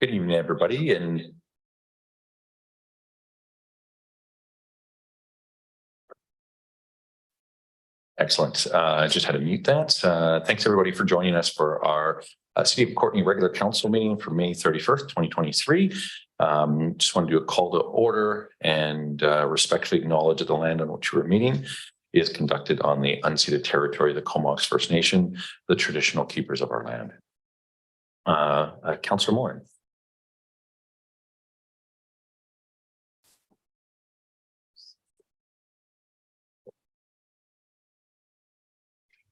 Good evening, everybody, and excellent. I just had to mute that. Thanks everybody for joining us for our City of Courtenay regular council meeting for May 31st, 2023. Just want to do a call to order and respectfully acknowledge that the land on which we're meeting is conducted on the unceded territory of the Comox First Nation, the traditional keepers of our land. Councillor Moore.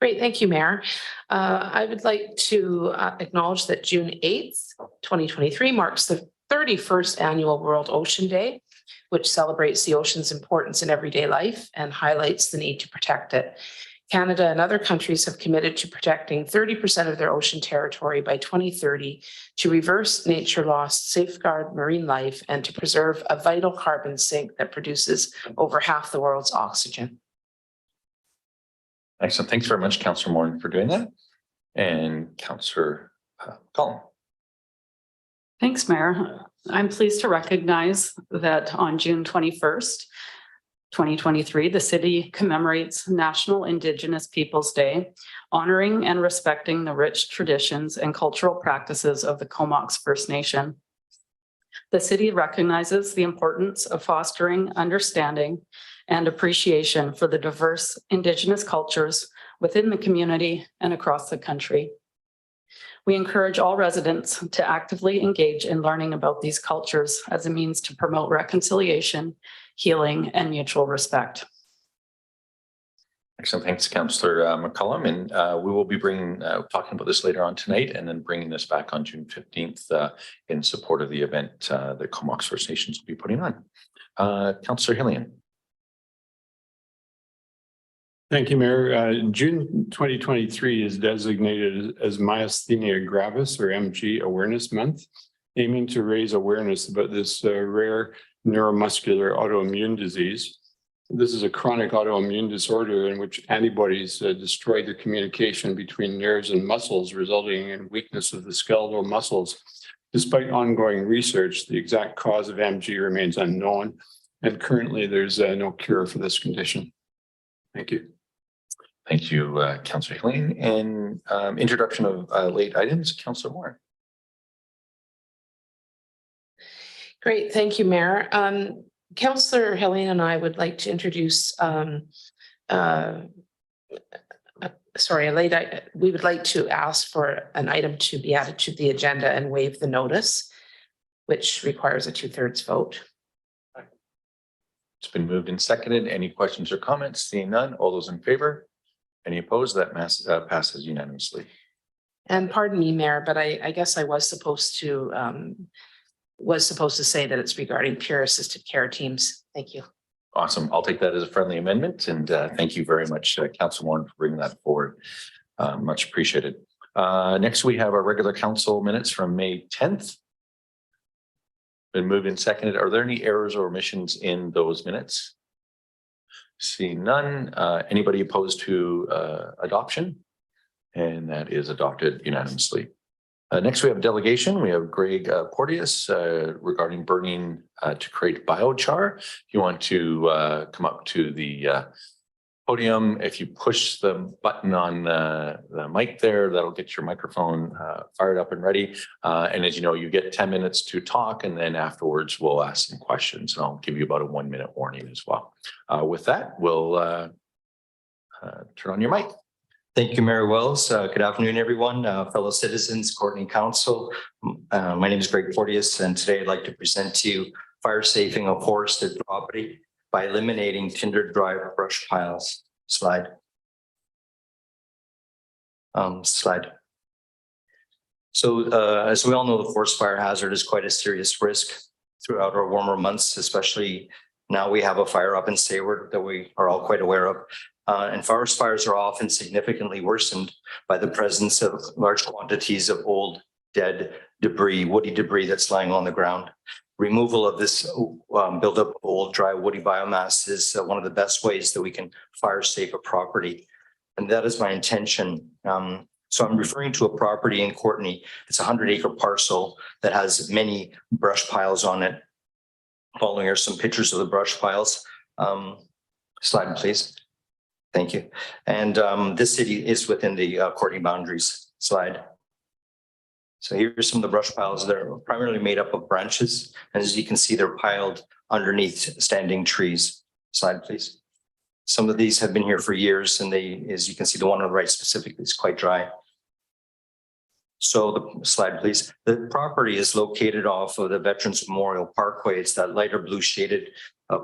Great, thank you, Mayor. I would like to acknowledge that June 8th, 2023 marks the 31st annual World Ocean Day, which celebrates the ocean's importance in everyday life and highlights the need to protect it. Canada and other countries have committed to protecting 30% of their ocean territory by 2030 to reverse nature loss, safeguard marine life, and to preserve a vital carbon sink that produces over half the world's oxygen. Excellent. Thanks very much, Councillor Moore, for doing that. And Councillor Collin. Thanks, Mayor. I'm pleased to recognize that on June 21st, 2023, the city commemorates National Indigenous Peoples Day, honoring and respecting the rich traditions and cultural practices of the Comox First Nation. The city recognizes the importance of fostering understanding and appreciation for the diverse Indigenous cultures within the community and across the country. We encourage all residents to actively engage in learning about these cultures as a means to promote reconciliation, healing, and mutual respect. Excellent. Thanks, Councillor McCollum. And we will be talking about this later on tonight and then bringing this back on June 15th in support of the event that Comox First Nations will be putting on. Councillor Hillian. Thank you, Mayor. June 2023 is designated as Myasthenia Gravis, or MG, Awareness Month, aiming to raise awareness about this rare neuromuscular autoimmune disease. This is a chronic autoimmune disorder in which antibodies destroy the communication between nerves and muscles, resulting in weakness of the skeletal muscles. Despite ongoing research, the exact cause of MG remains unknown, and currently there's no cure for this condition. Thank you. Thank you, Councillor Hillian. And introduction of late items, Councillor Moore. Great, thank you, Mayor. Councillor Hillian and I would like to introduce, we would like to ask for an item to be added to the agenda and waive the notice, which requires a 2/3 vote. It's been moved and seconded. Any questions or comments? Seeing none, all those in favor? Any opposed? That passes unanimously. And pardon me, Mayor, but I guess I was supposed to say that it's regarding peer assisted care teams. Thank you. Awesome. I'll take that as a friendly amendment. And thank you very much, Councillor Warren, for bringing that forward. Much appreciated. Next, we have our regular council minutes from May 10th. Been moved and seconded. Are there any errors or omissions in those minutes? Seeing none. Anybody opposed to adoption? And that is adopted unanimously. Next, we have delegation. We have Greg Porteous regarding burning to create biochar. If you want to come up to the podium, if you push the button on the mic there, that'll get your microphone fired up and ready. And as you know, you get 10 minutes to talk, and then afterwards we'll ask some questions. And I'll give you about a 1-minute warning as well. With that, we'll turn on your mic. Thank you, Mayor Wells. Good afternoon, everyone, fellow citizens, Courtenay Council. My name is Greg Porteous, and today I'd like to present to you fire safing of forested property by eliminating tinder dry brush piles. Slide. So as we all know, the forest fire hazard is quite a serious risk throughout our warmer months, especially now we have a fire up in Sayward that we are all quite aware of. And forest fires are often significantly worsened by the presence of large quantities of old, dead debris, woody debris that's lying on the ground. Removal of this buildup of old, dry, woody biomass is one of the best ways that we can fire safe a property. And that is my intention. So I'm referring to a property in Courtney. It's a 100-acre parcel that has many brush piles on it. Following are some pictures of the brush piles. Slide, please. Thank you. And this city is within the Courtney boundaries. Slide. So here's some of the brush piles. They're primarily made up of branches. And as you can see, they're piled underneath standing trees. Slide, please. Some of these have been here for years, and they, as you can see, the one on the right specifically is quite dry. So the slide, please. The property is located off of the Veterans Memorial Parkway. It's that lighter blue shaded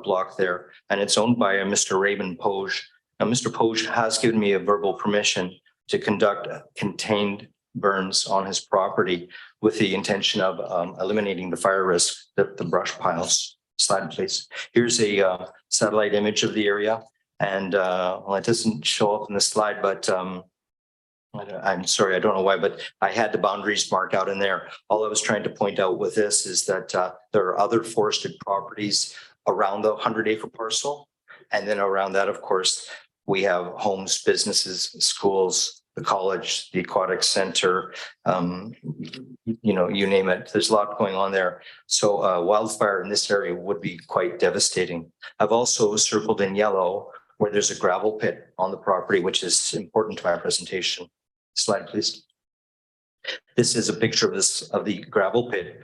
block there, and it's owned by a Mr. Raymond Poge. Now, Mr. Poge has given me a verbal permission to conduct contained burns on his property with the intention of eliminating the fire risk, the brush piles. Slide, please. Here's a satellite image of the area. And well, it doesn't show up in the slide, but I'm sorry, I don't know why, but I had the boundaries marked out in there. All I was trying to point out with this is that there are other forested properties around the 100-acre parcel. And then around that, of course, we have homes, businesses, schools, the college, the aquatic center, you know, you name it. There's a lot going on there. So wildfire in this area would be quite devastating. I've also circled in yellow where there's a gravel pit on the property, which is important to my presentation. Slide, please. This is a picture of the gravel pit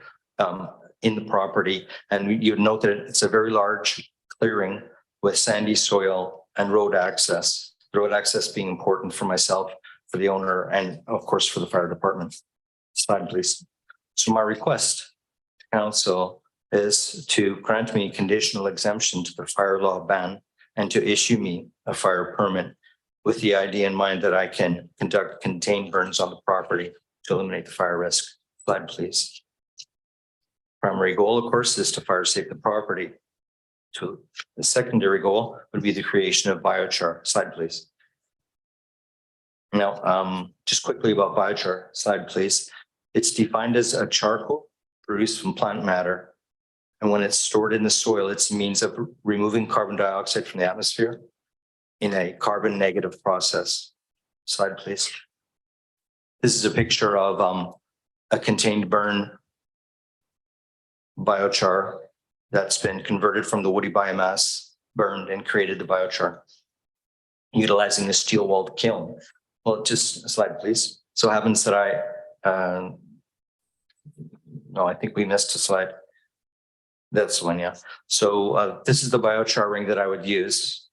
in the property. And you'd note that it's a very large clearing with sandy soil and road access. The road access being important for myself, for the owner, and of course for the fire department. Slide, please. So my request to council is to grant me conditional exemption to the fire law ban and to issue me a fire permit with the idea in mind that I can conduct contained burns on the property to eliminate the fire risk. Slide, please. Primary goal, of course, is to fire safe the property. The secondary goal would be the creation of biochar. Slide, please. Now, just quickly about biochar. Slide, please. It's defined as a charcoal produced from plant matter. And when it's stored in the soil, it's a means of removing carbon dioxide from the atmosphere in a carbon negative process. Slide, please. This is a picture of a contained burn biochar that's been converted from the woody biomass, burned and created the biochar, utilizing the steel walled kiln. Well, just a slide, please. So it happens that no, I think we missed a slide. That's one, yeah. So this is the biochar ring that I would use.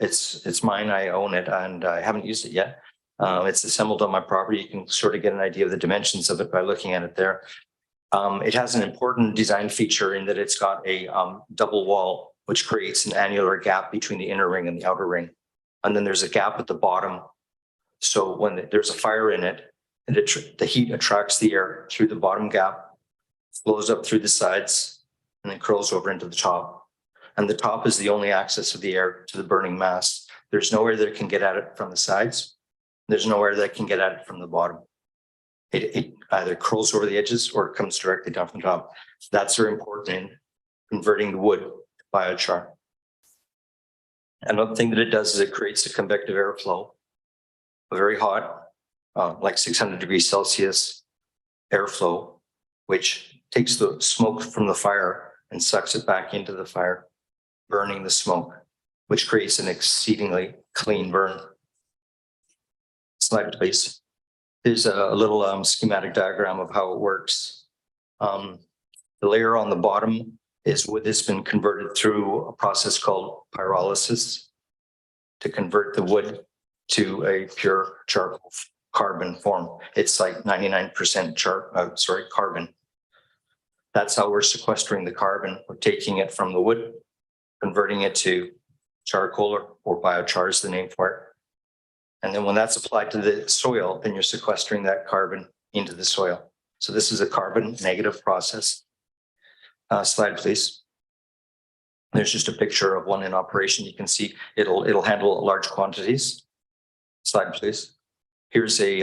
It's mine, I own it, and I haven't used it yet. It's assembled on my property. You can sort of get an idea of the dimensions of it by looking at it there. It has an important design feature in that it's got a double wall, which creates an annular gap between the inner ring and the outer ring. And then there's a gap at the bottom. So when there's a fire in it, the heat attracts the air through the bottom gap, flows up through the sides, and then curls over into the top. And the top is the only access of the air to the burning mass. There's nowhere that it can get at it from the sides. There's nowhere that can get at it from the bottom. It either curls over the edges or it comes directly down from the top. That's very important in converting the wood to biochar. Another thing that it does is it creates a convective airflow, a very hot, like 600 degrees Celsius airflow, which takes the smoke from the fire and sucks it back into the fire, burning the smoke, which creates an exceedingly clean burn. Slide, please. Here's a little schematic diagram of how it works. The layer on the bottom is wood that's been converted through a process called pyrolysis to convert the wood to a pure charcoal carbon form. It's like 99% carbon. That's how we're sequestering the carbon. We're taking it from the wood, converting it to charcoal or biochar is the name for it. And then when that's applied to the soil, then you're sequestering that carbon into the soil. So this is a carbon negative process. Slide, please. There's just a picture of one in operation. You can see it'll handle large quantities. Slide, please. Here's a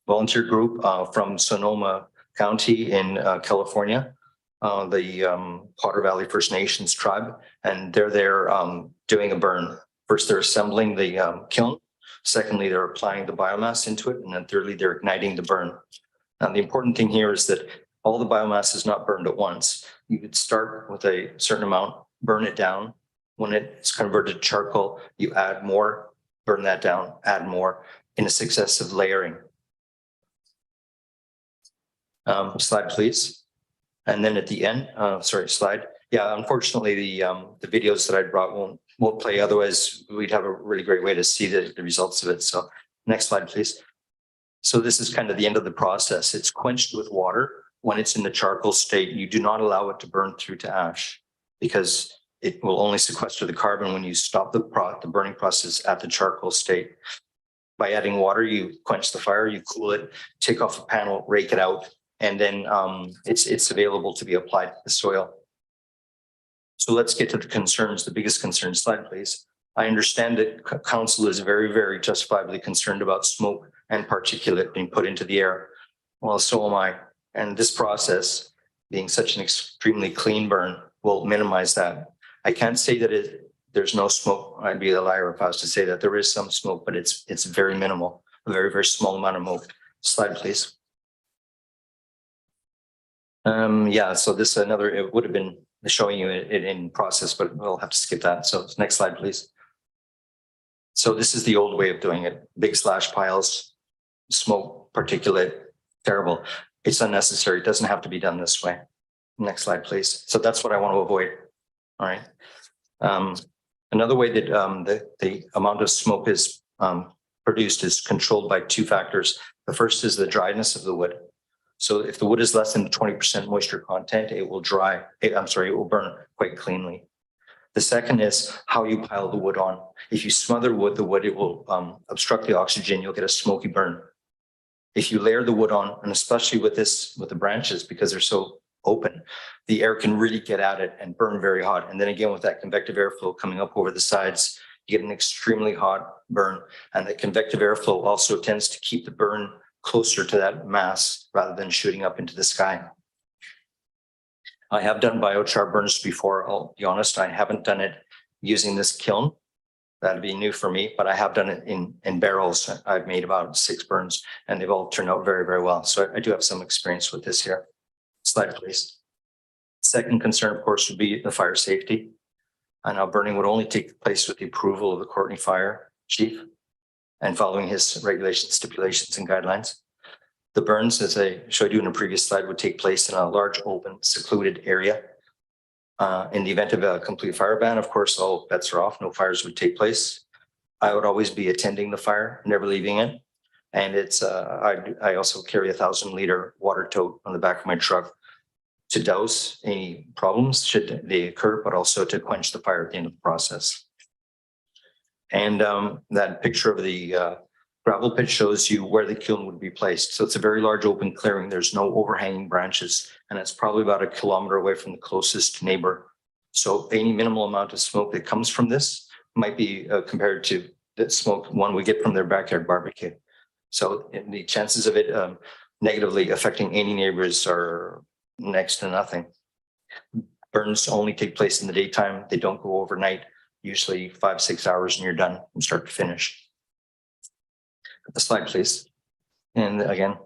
volunteer group from Sonoma County in California, the Potter Valley First Nations tribe, and they're there doing a burn. First, they're assembling the kiln. Secondly, they're applying the biomass into it. And then thirdly, they're igniting the burn. Now, the important thing here is that all the biomass is not burned at once. You could start with a certain amount, burn it down. When it's converted to charcoal, you add more, burn that down, add more in a successive layering. Slide, please. And then at the end, slide. Yeah, unfortunately, the videos that I brought won't play. Otherwise, we'd have a really great way to see the results of it. So next slide, please. So this is kind of the end of the process. It's quenched with water. When it's in the charcoal state, you do not allow it to burn through to ash because it will only sequester the carbon when you stop the burning process at the charcoal state. By adding water, you quench the fire, you cool it, take off the panel, rake it out, and then it's available to be applied to the soil. So let's get to the concerns, the biggest concern. Slide, please. I understand that council is very, very justifiably concerned about smoke and particulate being put into the air. Well, so am I. And this process, being such an extremely clean burn, will minimize that. I can't say that there's no smoke. I'd be a liar if I was to say that there is some smoke, but it's very minimal, a very, very small amount of smoke. Slide, please. Yeah, so this it would have been showing you it in process, but we'll have to skip that. So next slide, please. So this is the old way of doing it. Big slash piles, smoke, particulate, terrible. It's unnecessary. It doesn't have to be done this way. Next slide, please. So that's what I want to avoid. All right. Another way that the amount of smoke is produced is controlled by two factors. The first is the dryness of the wood. So if the wood is less than 20% moisture content, it will it will burn quite cleanly. The second is how you pile the wood on. If you smother the wood, it will obstruct the oxygen. You'll get a smoky burn. If you layer the wood on, and especially with the branches, because they're so open, the air can really get at it and burn very hot. And then again, with that convective airflow coming up over the sides, you get an extremely hot burn. And the convective airflow also tends to keep the burn closer to that mass rather than shooting up into the sky. I have done biochar burns before. I'll be honest, I haven't done it using this kiln. That'd be new for me, but I have done it in barrels. I've made about 6 burns and they've all turned out very, very well. So I do have some experience with this here. Slide, please. Second concern, of course, would be the fire safety. And now burning would only take place with the approval of the Courtenay Fire Chief and following his regulations, stipulations, and guidelines. The burns, as I showed you in a previous slide, would take place in a large, open, secluded area. In the event of a complete fire ban, of course, all bets are off. No fires would take place. I would always be attending the fire, never leaving it. And it's I also carry a 1,000-liter water tote on the back of my truck to douse any problems should they occur, but also to quench the fire at the end of the process. And that picture of the gravel pit shows you where the kiln would be placed. So it's a very large open clearing. There's no overhanging branches, and it's probably about 1 kilometer away from the closest neighbor. So any minimal amount of smoke that comes from this might be compared to the smoke one we get from their backyard barbecue. So the chances of it negatively affecting any neighbors are next to nothing. Burns only take place in the daytime. They don't go overnight, usually 5-6 hours, and you're done from start to finish. The slide, please. And again,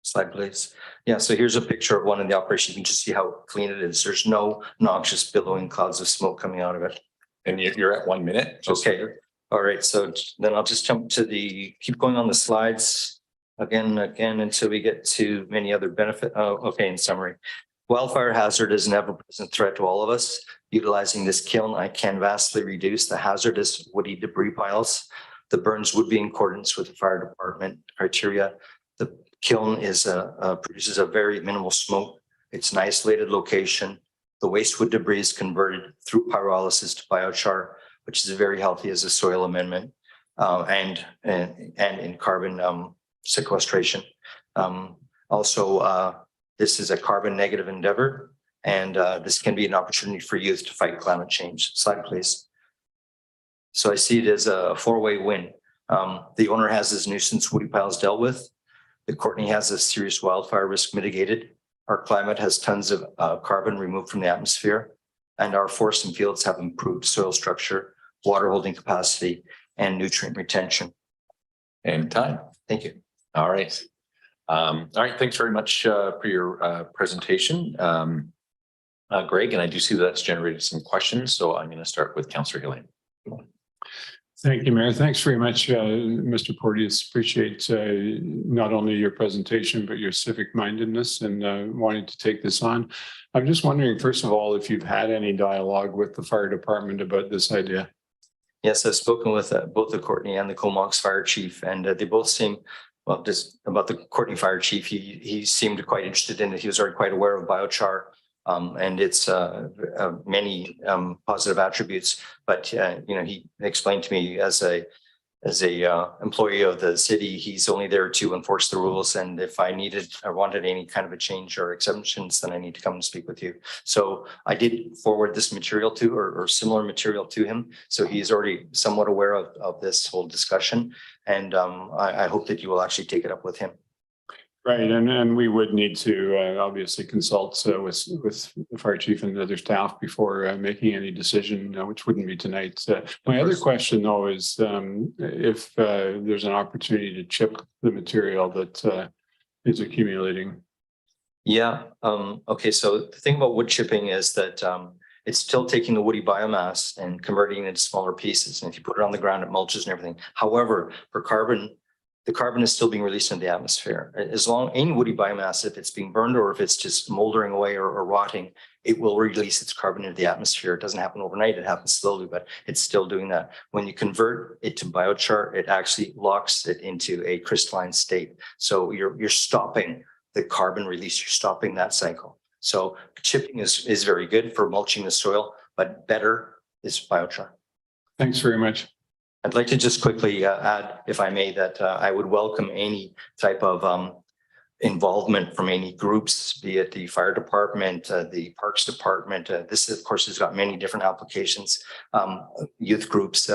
slide, please. Yeah, so here's a picture of one in the operation. You can just see how clean it is. There's no noxious billowing clouds of smoke coming out of it. And you're at 1 minute. Okay. All right. So then I'll just jump to keep going on the slides again, until we get to many other benefit. Oh, okay. In summary, wildfire hazard is an ever-present threat to all of us. Utilizing this kiln, I can vastly reduce the hazardous woody debris piles. The burns would be in accordance with the fire department criteria. The kiln produces a very minimal smoke. It's an isolated location. The waste wood debris is converted through pyrolysis to biochar, which is very healthy as a soil amendment and in carbon sequestration. Also, this is a carbon negative endeavor, and this can be an opportunity for youth to fight climate change. Slide, please. So I see it as a 4-way win. The owner has his nuisance woody piles dealt with. The Courtenay has a serious wildfire risk mitigated. Our climate has tons of carbon removed from the atmosphere, and our forests and fields have improved soil structure, water holding capacity, and nutrient retention. Anytime. Thank you. All right. All right, thanks very much for your presentation. Greg, and I do see that's generated some questions, so I'm going to start with Councillor Helene. Thank you, Mayor. Thanks very much, Mr. Porteous. Appreciate not only your presentation, but your civic mindedness and wanting to take this on. I'm just wondering, first of all, if you've had any dialogue with the fire department about this idea. Yes, I've spoken with both the Courtney and the Comox fire chief, and they both seem, well, just about the Courtney fire chief, he seemed quite interested in it. He was already quite aware of biochar. And it's many positive attributes, but he explained to me as a employee of the city, he's only there to enforce the rules. And if I needed or wanted any kind of a change or exemptions, then I need to come and speak with you. So I did forward this material to or similar material to him. So he's already somewhat aware of this whole discussion. And I hope that you will actually take it up with him. Right, and we would need to obviously consult with the fire chief and the other staff before making any decision, which wouldn't be tonight. My other question, though, is if there's an opportunity to chip the material that is accumulating. Yeah. Okay. So the thing about wood chipping is that it's still taking the woody biomass and converting it into smaller pieces. And if you put it on the ground, it mulches and everything. However, for carbon, the carbon is still being released into the atmosphere. As long any woody biomass, if it's being burned or if it's just moldering away or rotting, it will release its carbon into the atmosphere. It doesn't happen overnight, it happens slowly, but it's still doing that. When you convert it to biochar, it actually locks it into a crystalline state. So you're stopping the carbon release, you're stopping that cycle. So chipping is very good for mulching the soil, but better is biochar. Thanks very much. I'd like to just quickly add, if I may, that I would welcome any type of involvement from any groups, be it the fire department, the parks department. This, of course, has got many different applications, youth groups,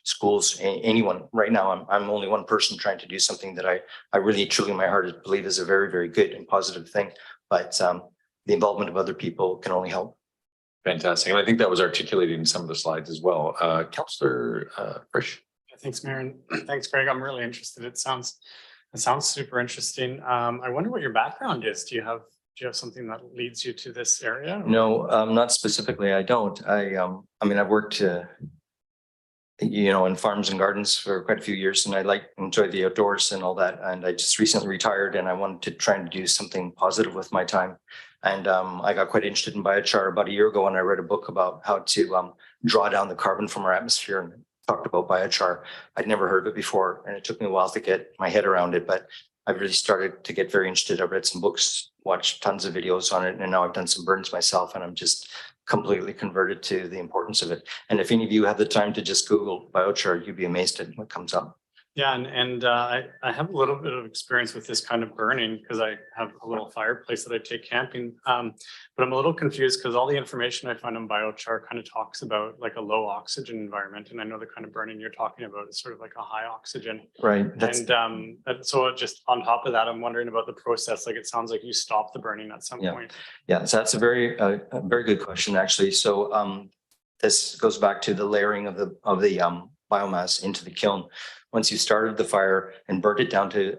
schools, anyone. Right now, I'm only one person trying to do something that I really, truly, in my heart, believe is a very, very good and positive thing. But the involvement of other people can only help. Fantastic. And I think that was articulated in some of the slides as well. Councillor Frisch. Thanks, Mayor, and thanks, Greg. I'm really interested. It sounds super interesting. I wonder what your background is. Do you have something that leads you to this area? No, not specifically. I don't. I mean, I've worked, in farms and gardens for quite a few years, and I enjoy the outdoors and all that. And I just recently retired, and I wanted to try and do something positive with my time. And I got quite interested in biochar about a year ago, and I read a book about how to draw down the carbon from our atmosphere and talked about biochar. I'd never heard of it before, and it took me a while to get my head around it, but I really started to get very interested. I read some books, watched tons of videos on it, and now I've done some burns myself, and I'm just completely converted to the importance of it. And if any of you have the time to just Google biochar, you'd be amazed at what comes up. Yeah, and I have a little bit of experience with this kind of burning because I have a little fireplace that I take camping. But I'm a little confused because all the information I find on biochar kind of talks about like a low oxygen environment. And I know the kind of burning you're talking about is sort of like a high oxygen. Right. And so just on top of that, I'm wondering about the process. Like it sounds like you stop the burning at some point. Yeah, so that's a very good question, actually. So this goes back to the layering of the biomass into the kiln. Once you started the fire and burnt it down to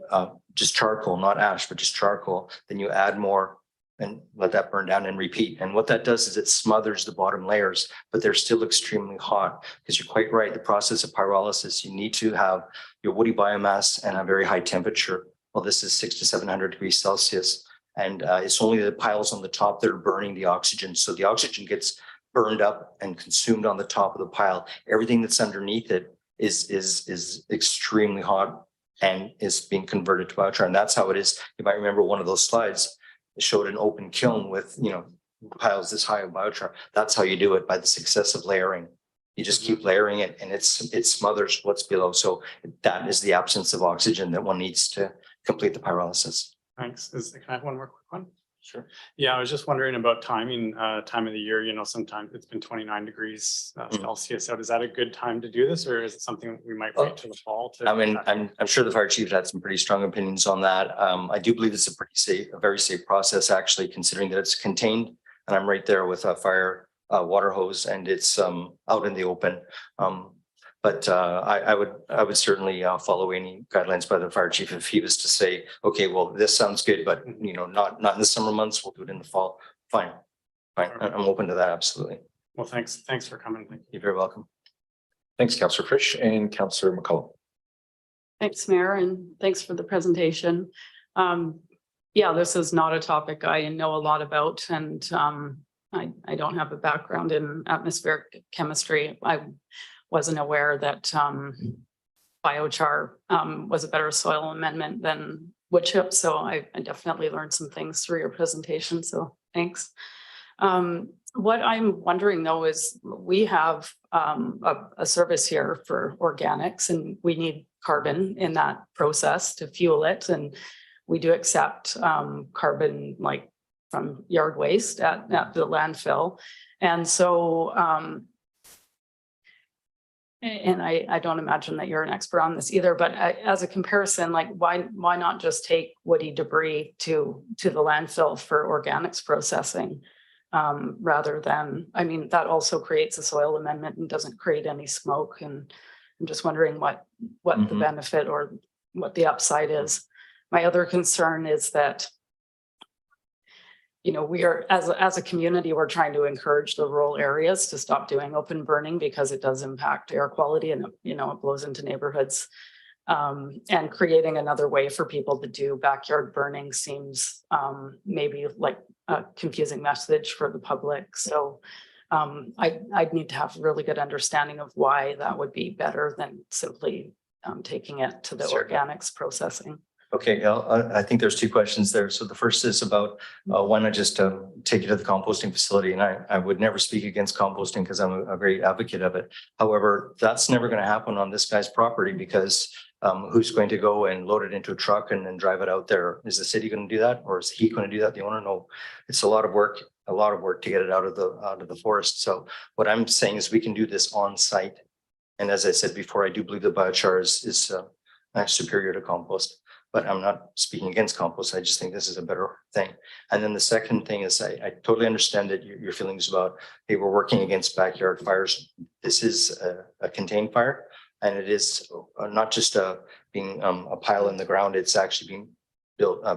just charcoal, not ash, but just charcoal, then you add more and let that burn down and repeat. And what that does is it smothers the bottom layers, but they're still extremely hot because you're quite right. The process of pyrolysis, you need to have your woody biomass and a very high temperature. Well, this is 600 to 700 degrees Celsius. And it's only the piles on the top that are burning the oxygen. So the oxygen gets burned up and consumed on the top of the pile. Everything that's underneath it is extremely hot and is being converted to biochar. And that's how it is. You might remember one of those slides, it showed an open kiln with, piles this high of biochar. That's how you do it, by the successive layering. You just keep layering it and it smothers what's below. So that is the absence of oxygen that one needs to complete the pyrolysis. Thanks. Can I have one more quick one? Sure. Yeah, I was just wondering about timing, time of the year. Sometimes it's been 29 degrees Celsius out. Is that a good time to do this, or is it something we might wait till the fall to? I mean, I'm sure the fire chief had some pretty strong opinions on that. I do believe it's a very safe process, actually, considering that it's contained, and I'm right there with a fire water hose, and it's out in the open. But I would certainly follow any guidelines by the fire chief if he was to say, okay, well, this sounds good, but not in the summer months, we'll do it in the fall. Fine. Fine. I'm open to that. Absolutely. Well, thanks for coming. Thank you. You're very welcome. Thanks, Councillor Frisch and Councillor McCollum. Thanks, Mayor, and thanks for the presentation. Yeah, this is not a topic I know a lot about, and I don't have a background in atmospheric chemistry. I wasn't aware that biochar was a better soil amendment than wood chips, so I definitely learned some things through your presentation, so thanks. What I'm wondering though is we have a service here for organics, and we need carbon in that process to fuel it, and we do accept carbon like from yard waste at the landfill. And so and I don't imagine that you're an expert on this either, but as a comparison, like why not just take woody debris to the landfill for organics processing rather than, I mean, that also creates a soil amendment and doesn't create any smoke. And I'm just wondering what the benefit or what the upside is. My other concern is that, we are, as a community, we're trying to encourage the rural areas to stop doing open burning because it does impact air quality and, it blows into neighborhoods. And creating another way for people to do backyard burning seems maybe like a confusing message for the public. So I'd need to have a really good understanding of why that would be better than simply taking it to the organics processing. Okay, I think there's two questions there. So the first is about why not just take it to the composting facility? And I would never speak against composting because I'm a great advocate of it. However, that's never going to happen on this guy's property because who's going to go and load it into a truck and then drive it out there? Is the city going to do that, or is he going to do that? The owner? No, it's a lot of work to get it out of the forest. So what I'm saying is we can do this on site. And as I said before, I do believe the biochar is superior to compost. But I'm not speaking against compost. I just think this is a better thing. And then the second thing is I totally understand that your feelings about, hey, we're working against backyard fires. This is a contained fire, and it is not just being a pile in the ground. It's actually being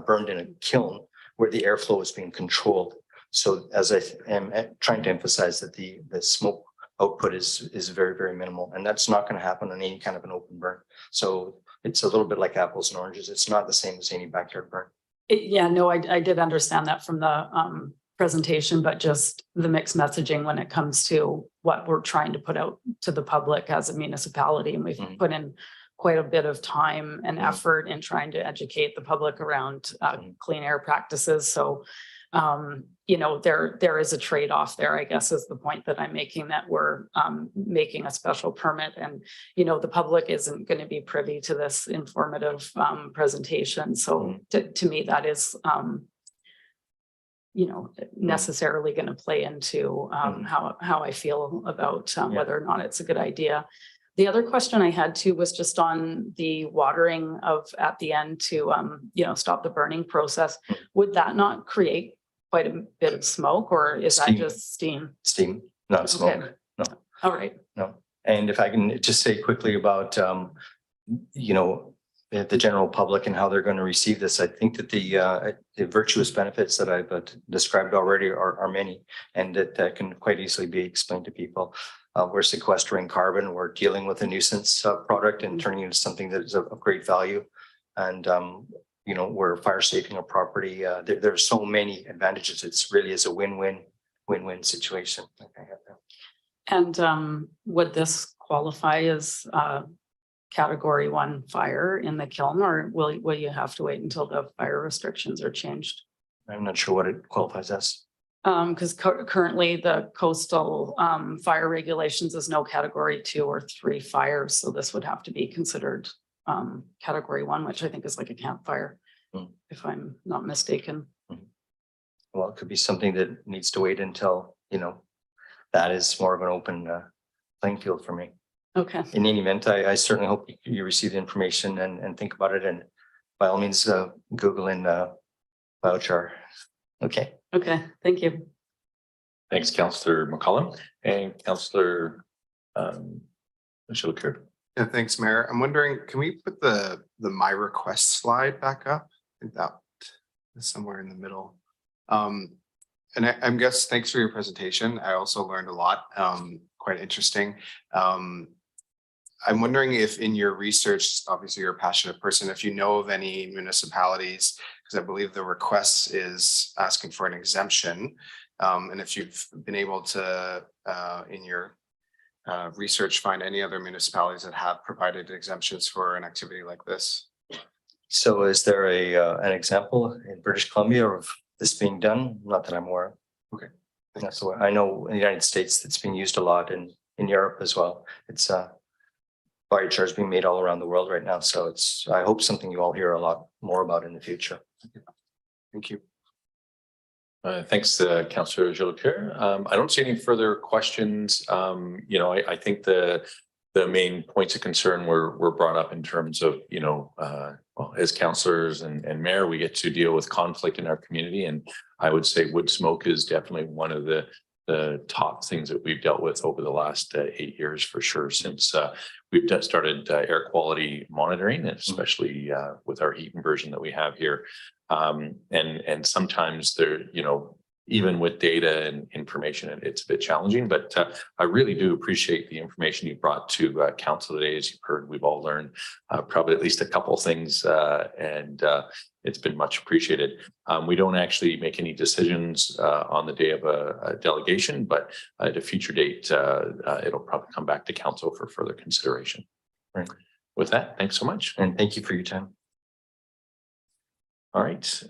burned in a kiln where the airflow is being controlled. So as I am trying to emphasize that the smoke output is very, very minimal, and that's not going to happen on any kind of an open burn. So it's a little bit like apples and oranges. It's not the same as any backyard burn. Yeah, no, I did understand that from the presentation, but just the mixed messaging when it comes to what we're trying to put out to the public as a municipality. And we've put in quite a bit of time and effort in trying to educate the public around clean air practices. So there is a trade-off there, I guess, is the point that I'm making, that we're making a special permit, and the public isn't going to be privy to this informative presentation. So to me, that is necessarily going to play into how I feel about whether or not it's a good idea. The other question I had too was just on the watering at the end to stop the burning process. Would that not create quite a bit of smoke, or is that just steam? Steam, not smoke. Okay. No. All right. No. And if I can just say quickly about the general public and how they're going to receive this, I think that the virtuous benefits that I've described already are many, and that can quite easily be explained to people. We're sequestering carbon, we're dealing with a nuisance product and turning it into something that is of great value. And we're fire safing a property. There are so many advantages. It's really is a win-win situation. And would this qualify as category 1 fire in the kiln, or will you have to wait until the fire restrictions are changed? I'm not sure what it qualifies as. Because currently the coastal fire regulations is no category 2 or 3 fires. So this would have to be considered category 1, which I think is like a campfire, if I'm not mistaken. Well, it could be something that needs to wait until, that is more of an open playing field for me. Okay. In any event, I certainly hope you receive the information and think about it. And by all means, Google in biochar. Okay. Okay. Thank you. Thanks, Councillor McCollum and Councillor She'll occur. Yeah, thanks, Mayor. I'm wondering, can we put the my request slide back up? I think that is somewhere in the middle. And I'm guess, thanks for your presentation. I also learned a lot, quite interesting. I'm wondering if in your research, obviously you're a passionate person, if you know of any municipalities, because I believe the request is asking for an exemption. And if you've been able to, in your research, find any other municipalities that have provided exemptions for an activity like this. So is there an example in British Columbia of this being done? Not that I'm aware of. Okay. That's the way I know in the United States, it's being used a lot in Europe as well. It's biochar being made all around the world right now. So it's, I hope something you all hear a lot more about in the future. Thank you. Thanks, Councillor Jolicoeur. I don't see any further questions. I think the main points of concern were brought up in terms of, well, as councillors and mayor, we get to deal with conflict in our community. And I would say wood smoke is definitely one of the top things that we've dealt with over the last 8 years for sure, since we've started air quality monitoring, and especially with our heat inversion that we have here. And sometimes there, even with data and information, it's a bit challenging, but I really do appreciate the information you brought to council today. As you've heard, we've all learned probably at least a couple of things, and it's been much appreciated. We don't actually make any decisions on the day of a delegation, but at a future date, it'll probably come back to council for further consideration. Right. With that, thanks so much. And thank you for your time. All right.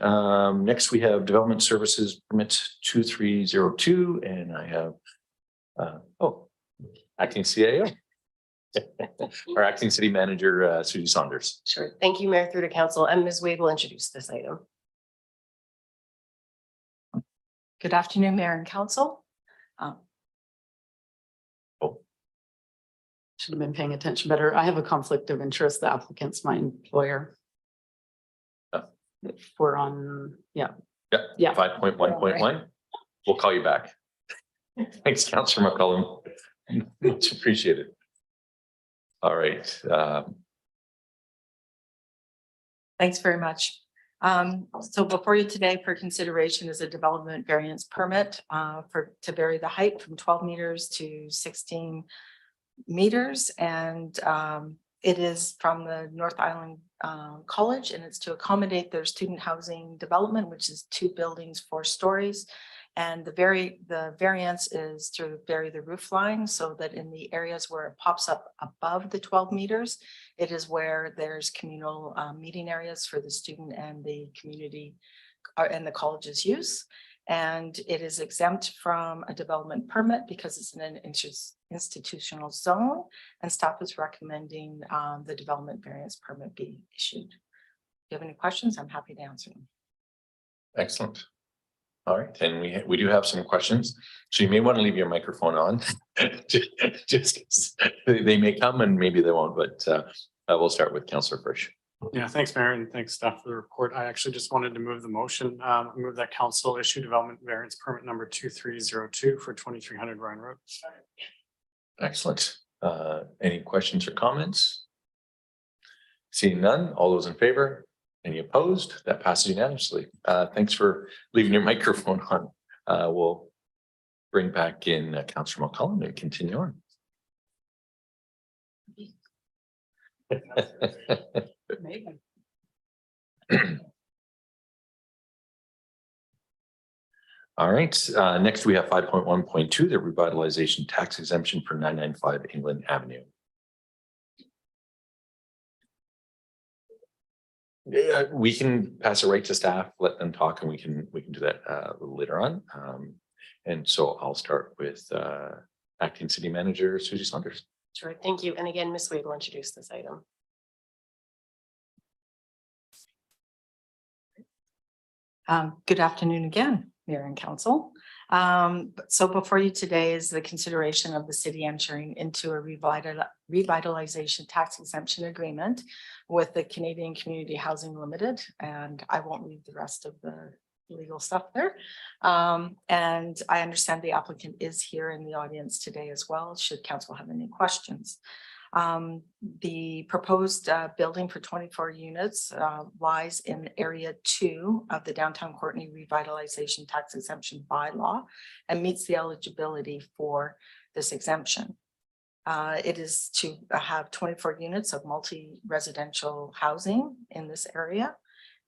Next we have Development Services Permit 2302, and I have Acting CAO. Our Acting City Manager, Susie Saunders. Sure. Thank you, Mayor, through to council, and Ms. Wade will introduce this item. Good afternoon, Mayor and Council. Should have been paying attention better. I have a conflict of interest. The applicant's my employer. If we're on, yeah. Yeah. 5.1.1. We'll call you back. Thanks, Councillor McCollum. Much appreciated. All right. Thanks very much. So before you today for consideration is a development variance permit to vary the height from 12 meters to 16 meters, and it is from the North Island College, and it's to accommodate their student housing development, which is 2 buildings, 4 stories. And the variance is to vary the roof line so that in the areas where it pops up above the 12 meters, it is where there's communal meeting areas for the student and the community and the college's use. And it is exempt from a development permit because it's in an institutional zone, and staff is recommending the development variance permit be issued. If you have any questions, I'm happy to answer them. Excellent. All right, and we do have some questions, so you may want to leave your microphone on. just they may come and maybe they won't, but we'll start with Councillor Frisch. Yeah, thanks, Mayor, and thanks, staff, for the report. I actually just wanted to move the motion, move that council issue development variance permit number 2302 for 2300 Ryan Road. Excellent. Any questions or comments? Seeing none, all those in favor? Any opposed? That passes unanimously. Thanks for leaving your microphone on. We'll bring back in Councillor McCollum and continue on. Maybe. All right, next we have 5.1.2, the revitalization tax exemption for 995 England Avenue. Yeah, we can pass it right to staff, let them talk, and we can do that a little later on. And so I'll start with Acting City Manager Susie Saunders. Sure, thank you. And again, Ms. Wade will introduce this item. Good afternoon again, Mayor and Council. So before you today is the consideration of the city entering into a revitalization tax exemption agreement with the Canadian Community Housing Limited, and I won't read the rest of the legal stuff there. And I understand the applicant is here in the audience today as well, should council have any questions. The proposed building for 24 units lies in area 2 of the Downtown Courtney Revitalization Tax Exemption Bylaw and meets the eligibility for this exemption. It is to have 24 units of multi-residential housing in this area.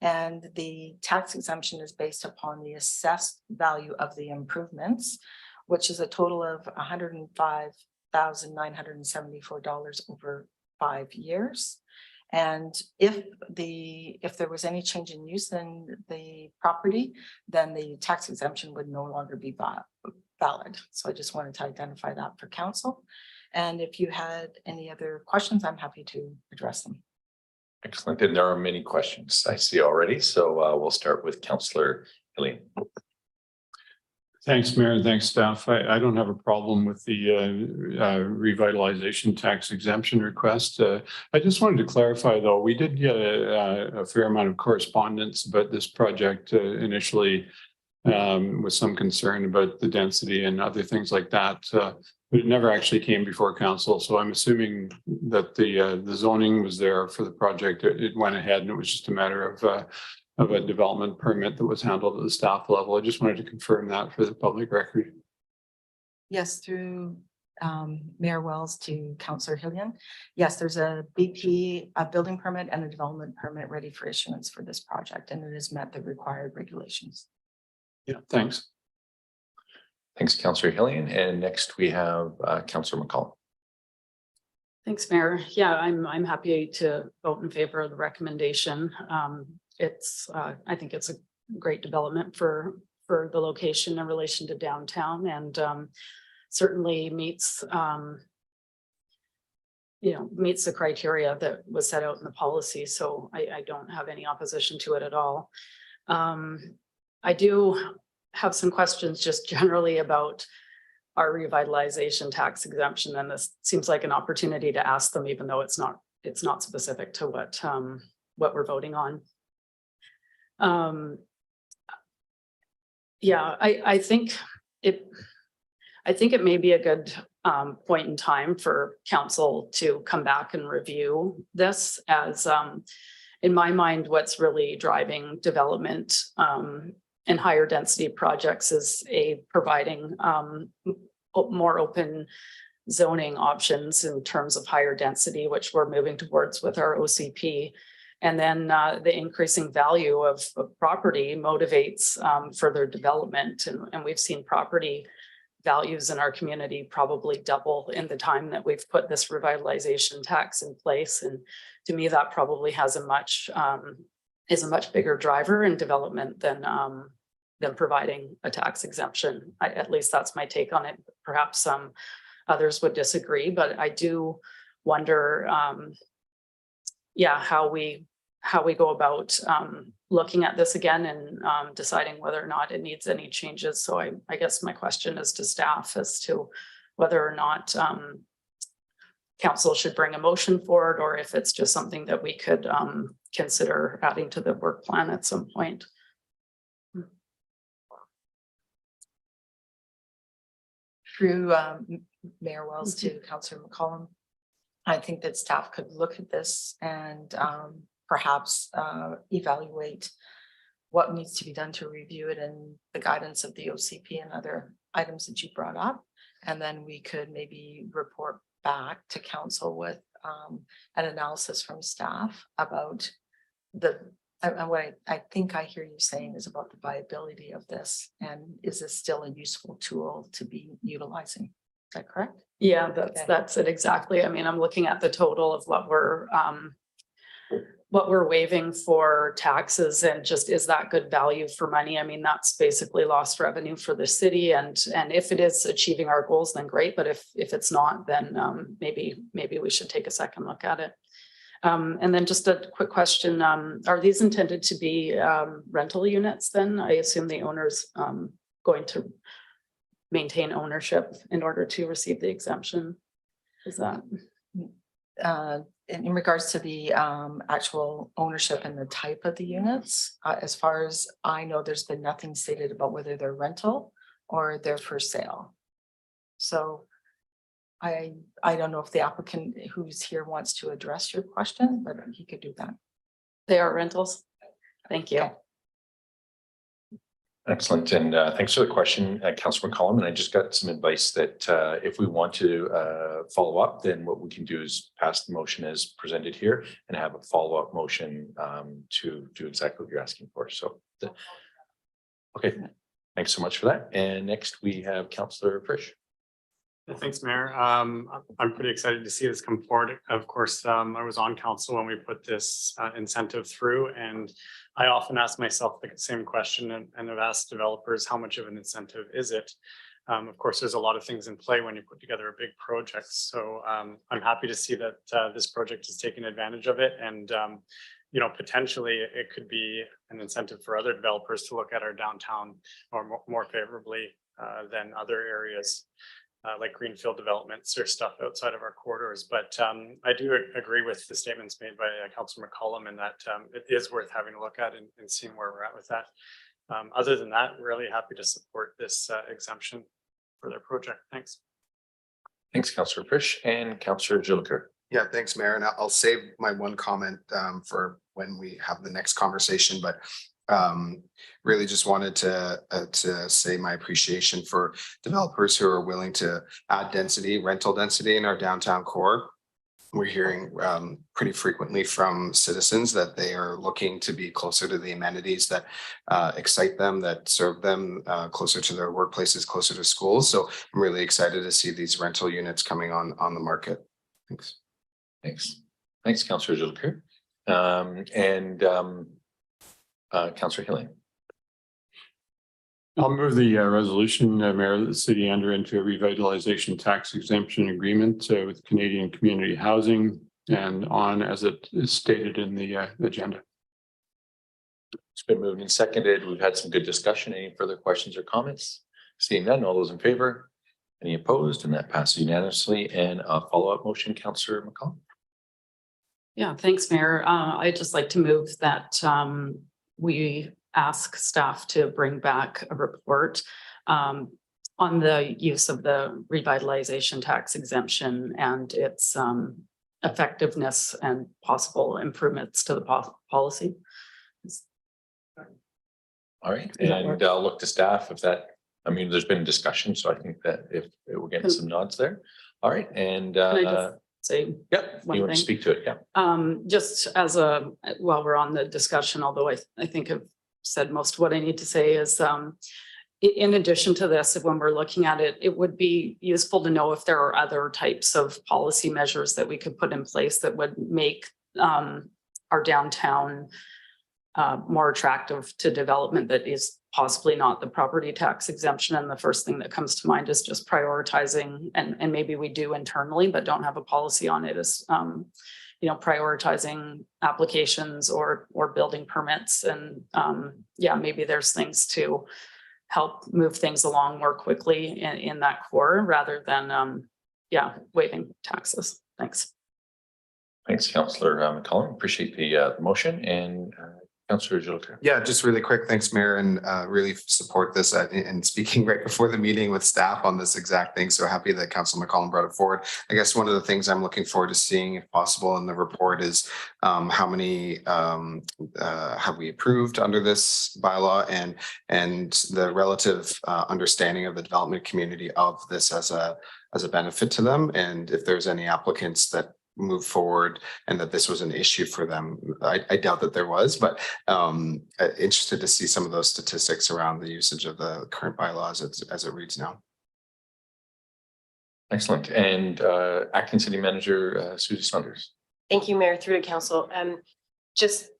And the tax exemption is based upon the assessed value of the improvements, which is a total of $105,974 over 5 years. And if there was any change in use in the property, then the tax exemption would no longer be valid. So I just wanted to identify that for council. And if you had any other questions, I'm happy to address them. Excellent. And there are many questions I see already. So we'll start with Councillor Hillian. Thanks, Mayor, and thanks, staff. I don't have a problem with the revitalization tax exemption request. I just wanted to clarify, though, we did get a fair amount of correspondence about this project initially with some concern about the density and other things like that. But it never actually came before council. So I'm assuming that the zoning was there for the project. It went ahead and it was just a matter of a development permit that was handled at the staff level. I just wanted to confirm that for the public record. Yes, through Mayor Wells to Councillor Hillian. Yes, there's a BP, a building permit and a development permit ready for issuance for this project, and it has met the required regulations. Yeah, thanks. Thanks, Councillor Hillian. And next we have Councillor McCollum. Thanks, Mayor. Yeah, I'm happy to vote in favor of the recommendation. I think it's a great development for the location in relation to downtown, and certainly meets meets the criteria that was set out in the policy. So I don't have any opposition to it at all. I do have some questions just generally about our revitalization tax exemption, and this seems like an opportunity to ask them, even though it's not specific to what we're voting on. Yeah, I think it may be a good point in time for council to come back and review this, as in my mind, what's really driving development and higher density projects is providing more open zoning options in terms of higher density, which we're moving towards with our OCP. And then the increasing value of property motivates further development. And we've seen property values in our community probably double in the time that we've put this revitalization tax in place. And to me, that probably has is a much bigger driver in development than providing a tax exemption. At least that's my take on it. Perhaps some others would disagree, but I do wonder, how we go about looking at this again and deciding whether or not it needs any changes. So I guess my question is to staff as to whether or not council should bring a motion forward, or if it's just something that we could consider adding to the work plan at some point. Through Mayor Wells to Councillor McCollum, I think that staff could look at this and perhaps evaluate what needs to be done to review it and the guidance of the OCP and other items that you brought up. And then we could maybe report back to council with an analysis from staff about what I think I hear you saying is about the viability of this, and is this still a useful tool to be utilizing? Is that correct? Yeah, Okay. that's it exactly. I mean, I'm looking at the total of what we're waiving for taxes, and just, is that good value for money? I mean, that's basically lost revenue for the city, and if it is achieving our goals, then great. But if it's not, then maybe we should take a second look at it. And then just a quick question: are these intended to be rental units? Then I assume the owner's going to maintain ownership in order to receive the exemption. Is that? In regards to the actual ownership and the type of the units, as far as I know, there's been nothing stated about whether they're rental or they're for sale. So I don't know if the applicant who's here wants to address your question, but he could do that. They are rentals. Thank you. Excellent. And thanks for the question, Councillor McCollum. And I just got some advice that if we want to follow up, then what we can do is pass the motion as presented here and have a follow-up motion to do exactly what you're asking for. So, okay, thanks so much for that. And next we have Councillor Frisch. Thanks, Mayor. I'm pretty excited to see this come forward. Of course, I was on council when we put this incentive through, and I often ask myself the same question and have asked developers, how much of an incentive is it? Of course, there's a lot of things in play when you put together a big project. So I'm happy to see that this project is taking advantage of it. And, you know, potentially it could be an incentive for other developers to look at our downtown or more favorably than other areas. Like greenfield developments or stuff outside of our corridors. But I do agree with the statements made by Councillor McCollum in that it is worth having a look at and seeing where we're at with that. Other than that, really happy to support this exemption for their project. Thanks. Thanks, Councillor Frisch and Councillor Jolicoeur. Yeah, thanks, Mayor. And I'll save my one comment for when we have the next conversation, but really just wanted to say my appreciation for developers who are willing to add density, rental density in our downtown core. We're hearing pretty frequently from citizens that they are looking to be closer to the amenities that excite them, that serve them, closer to their workplaces, closer to schools. So I'm really excited to see these rental units coming on the market. Thanks. Thanks, Councillor Jolicoeur. Councillor Hilling. I'll move the resolution, Mayor, that the city enter into a revitalization tax exemption agreement with Canadian Community Housing and on as it is stated in the agenda. It's been moved and seconded. We've had some good discussion. Any further questions or comments? Seeing none, all those in favor? Any opposed? And that passes unanimously. And a follow-up motion, Councillor McCollum. Yeah, thanks, Mayor. I'd just like to move that we ask staff to bring back a report on the use of the revitalization tax exemption and its effectiveness and possible improvements to the policy. All right, Does that and work? I'll look to staff if that, I mean, there's been discussion, so I think that if we're getting some nods there. All right, and Can I just say yep, one you want to thing? speak to it? Yeah. Just as while we're on the discussion, although I think I've said most of what I need to say is, in addition to this, when we're looking at it, it would be useful to know if there are other types of policy measures that we could put in place that would make our downtown more attractive to development that is possibly not the property tax exemption. And the first thing that comes to mind is just prioritizing, and maybe we do internally, but don't have a policy on it, is you know, prioritizing applications or building permits. And yeah, maybe there's things to help move things along more quickly in that core rather than yeah, waiving taxes. Thanks. Thanks, Councillor McCollum. Appreciate the motion, and Councillor Jolicoeur. Yeah, just really quick. Thanks, Mayor, and really support this and speaking right before the meeting with staff on this exact thing. So happy that Councillor McCollum brought it forward. I guess one of the things I'm looking forward to seeing, if possible, in the report is how many have we approved under this bylaw and the relative understanding of the development community of this as a benefit to them, and if there's any applicants that move forward and that this was an issue for them. I doubt that there was, but interested to see some of those statistics around the usage of the current bylaws as it reads now. Excellent. And Acting City Manager Susie Saunders. Thank you, Mayor, through to Council. Just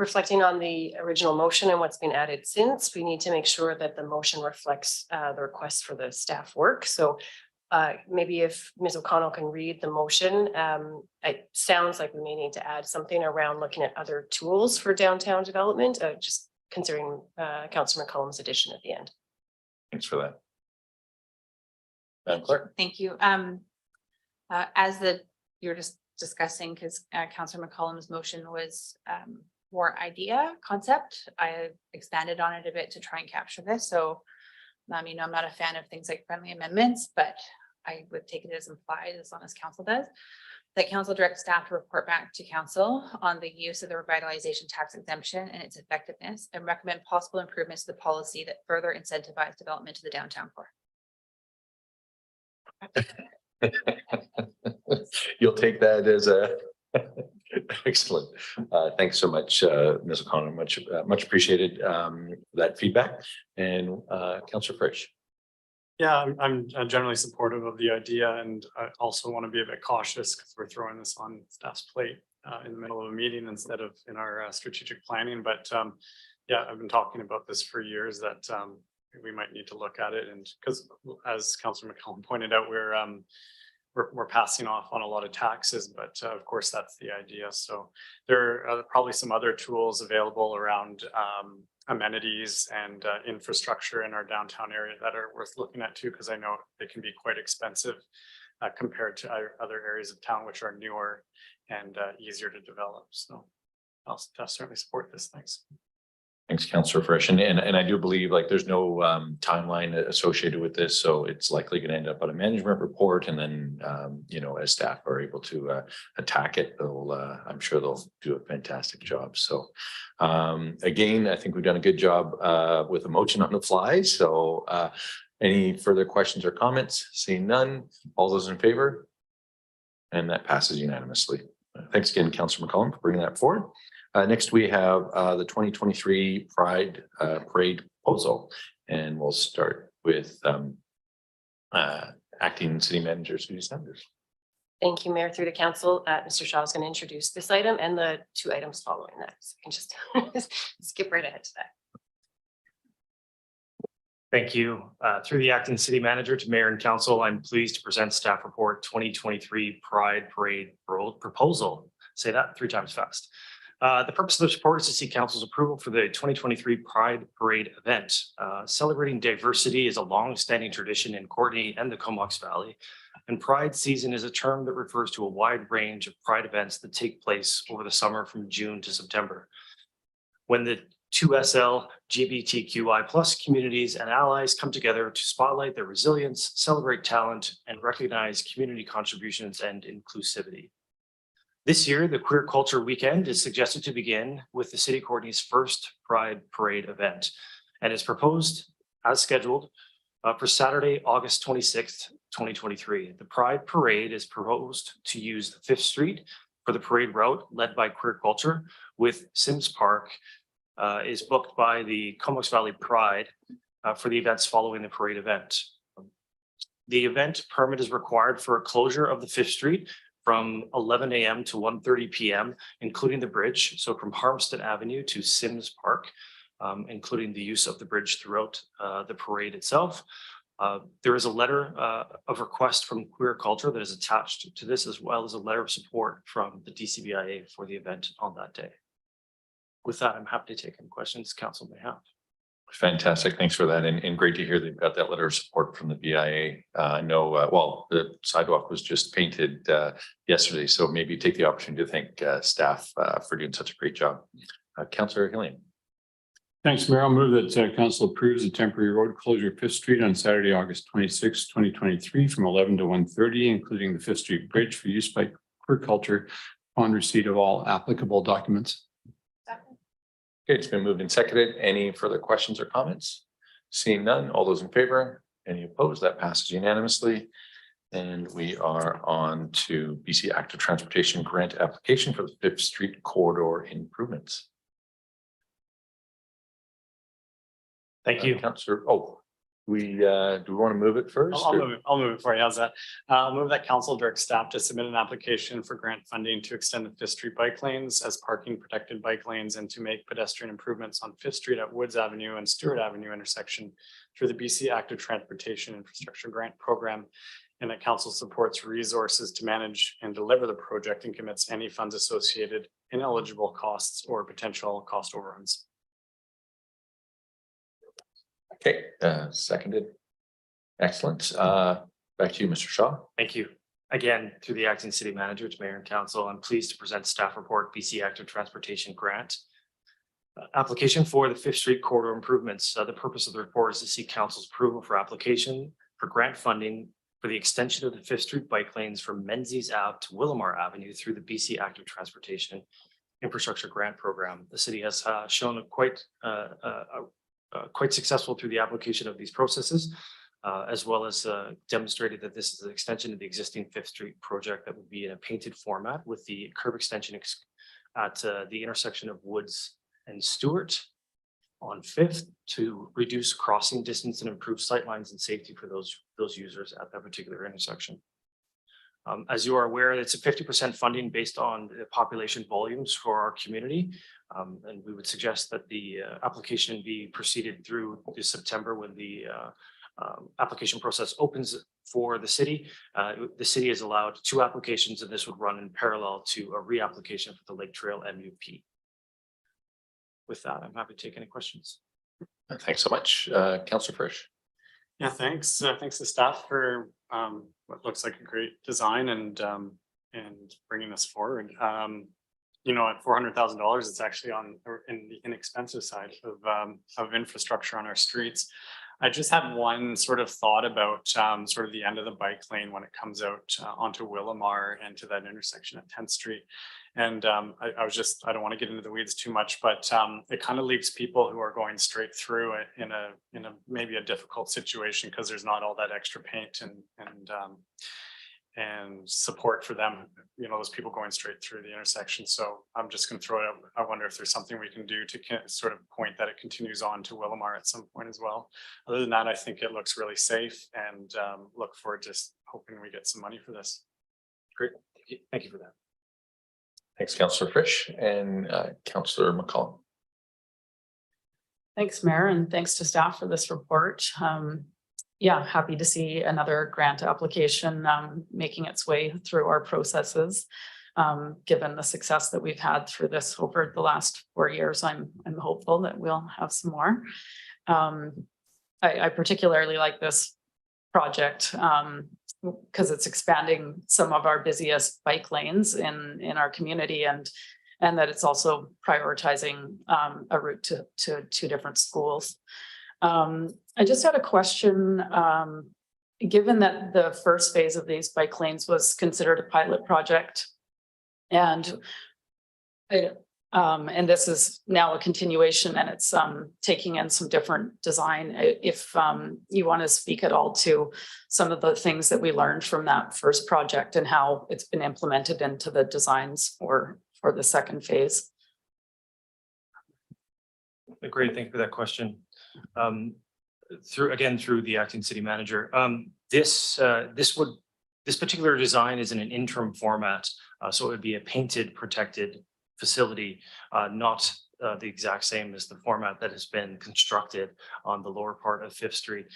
reflecting on the original motion and what's been added since, we need to make sure that the motion reflects the request for the staff work. So maybe if Ms. O'Connell can read the motion, it sounds like we may need to add something around looking at other tools for downtown development, just considering Councillor McCollum's addition at the end. Thanks for that. Madam Clerk. Thank you. As you're just discussing, because Councillor McCollum's motion was more idea concept, I expanded on it a bit to try and capture this. So, you know, I'm not a fan of things like friendly amendments, but I would take it as implied as long as council does. That council directs staff to report back to council on the use of the revitalization tax exemption and its effectiveness and recommend possible improvements to the policy that further incentivize development to the downtown core. You'll take that as a excellent. Thanks so much, Ms. O'Connor. Much appreciated that feedback. And Councillor Frisch. Yeah, I'm generally supportive of the idea, and I also want to be a bit cautious because we're throwing this on staff's plate in the middle of a meeting instead of in our strategic planning. But yeah, I've been talking about this for years that we might need to look at it, and because as Councillor McCollum pointed out, we're passing off on a lot of taxes, but of course that's the idea. So there are probably some other tools available around amenities and infrastructure in our downtown area that are worth looking at too, because I know they can be quite expensive compared to other areas of town which are newer and easier to develop. So I'll certainly support this. Thanks. Thanks, Councillor Frisch. And I do believe like there's no timeline associated with this. So it's likely going to end up on a management report. And then, you know, as staff are able to attack it, I'm sure they'll do a fantastic job. So again, I think we've done a good job with a motion on the fly. So any further questions or comments? Seeing none, all those in favor? And that passes unanimously. Thanks again, Councillor McCollum, for bringing that forward. Next, we have the 2023 Pride Parade proposal, and we'll start with Acting City Manager Susie Sanders. Thank you, Mayor. Through the council, Mr. Shaw is going to introduce this item and the two items following that. So I can just skip right ahead to that. Thank you. Through the acting city manager to mayor and council, I'm pleased to present staff report 2023 Pride Parade proposal. Say that 3 times fast. The purpose of this report is to seek council's approval for the 2023 Pride Parade event. Celebrating diversity is a long-standing tradition in Courtenay and the Comox Valley, and Pride season is a term that refers to a wide range of Pride events that take place over the summer from June to September. When the 2SL LGBTQI+ communities and allies come together to spotlight their resilience, celebrate talent, and recognize community contributions and inclusivity. This year, the Queer Culture Weekend is suggested to begin with the City Courtenay's first Pride Parade event and is proposed as scheduled for Saturday, August 26th, 2023. The Pride Parade is proposed to use 5th Street for the parade route led by Queer Culture, with Sims Park is booked by the Comox Valley Pride for the events following the parade event. The event permit is required for a closure of the 5th Street from 11 a.m. to 1:30 p.m., including the bridge. So from Harmston Avenue to Sims Park, including the use of the bridge throughout the parade itself. There is a letter of request from Queer Culture that is attached to this, as well as a letter of support from the DCBIA for the event on that day. With that, I'm happy to take any questions council may have. Fantastic. Thanks for that. And great to hear they've got that letter of support from the BIA. I know, well, the sidewalk was just painted yesterday, so maybe take the opportunity to thank staff for doing such a great job. Councillor Hillian. Thanks, Mayor. I'll move that council approves the temporary road closure of 5th Street on Saturday, August 26, 2023 from 11 to 1:30, including the 5th Street Bridge for use by Queer Culture upon receipt of all applicable documents. Okay, it's been moved and seconded. Any further questions or comments? Seeing none, all those in favor? Any opposed? That passes unanimously. And we are on to BC Active Transportation Grant application for the 5th Street corridor improvements. Thank you. Councillor, do we want to move it first? I'll move it for you. How's that? I'll move that council direct staff to submit an application for grant funding to extend the 5th Street bike lanes as parking protected bike lanes and to make pedestrian improvements on 5th Street at Woods Avenue and Stewart Avenue intersection through the BC Active Transportation Infrastructure Grant Program, and that council supports resources to manage and deliver the project and commits any funds associated, ineligible costs or potential cost overruns. Okay, seconded. Excellent. Back to you, Mr. Shaw. Thank you. Again, through the acting city manager to mayor and council, I'm pleased to present staff report BC Active Transportation Grant application for the 5th Street corridor improvements. The purpose of the report is to seek council's approval for application for grant funding for the extension of the Fifth Street bike lanes from Menzies Ave to Willamar Avenue through the BC Active Transportation Infrastructure Grant Program. The city has shown quite successful through the application of these processes, as well as demonstrated that this is an extension of the existing Fifth Street project that would be in a painted format with the curb extension at the intersection of Woods and Stewart on Fifth to reduce crossing distance and improve sightlines and safety for those users at that particular intersection. As you are aware, it's a 50% funding based on the population volumes for our community. And we would suggest that the application be proceeded through this September when the application process opens for the city. The city is allowed 2 applications, and this would run in parallel to a reapplication for the Lake Trail MUP. With that, I'm happy to take any questions. Thanks so much. Councillor Frisch. Yeah, thanks. Thanks to staff for what looks like a great design and bringing this forward. You know, at $400,000, it's actually in the inexpensive side of infrastructure on our streets. I just had one sort of thought about sort of the end of the bike lane when it comes out onto Willamar and to that intersection at 10th Street. And I don't want to get into the weeds too much, but it kind of leaves people who are going straight through it in a maybe a difficult situation because there's not all that extra paint and support for them, you know, those people going straight through the intersection. So I'm just going to throw it out. I wonder if there's something we can do to sort of point that it continues on to Willamar at some point as well. Other than that, I think it looks really safe and look forward to hoping we get some money for this. Great. Thank you for that. Thanks, Councillor Frisch, and Councillor McCollum. Thanks, Mayor, and thanks to staff for this report. Yeah, happy to see another grant application making its way through our processes. Given the success that we've had through this over the last 4 years, I'm hopeful that we'll have some more. I particularly like this project because it's expanding some of our busiest bike lanes in our community, and that it's also prioritizing a route to 2 different schools. I just had a question. Given that the first phase of these bike lanes was considered a pilot project, and this is now a continuation, and it's taking in some different design. If you want to speak at all to some of the things that we learned from that first project and how it's been implemented into the designs for the second phase. Great, thank you for that question. Through the acting city manager, this particular design is in an interim format, so it would be a painted, protected facility, not the exact same as the format that has been constructed on the lower part of Fifth Street.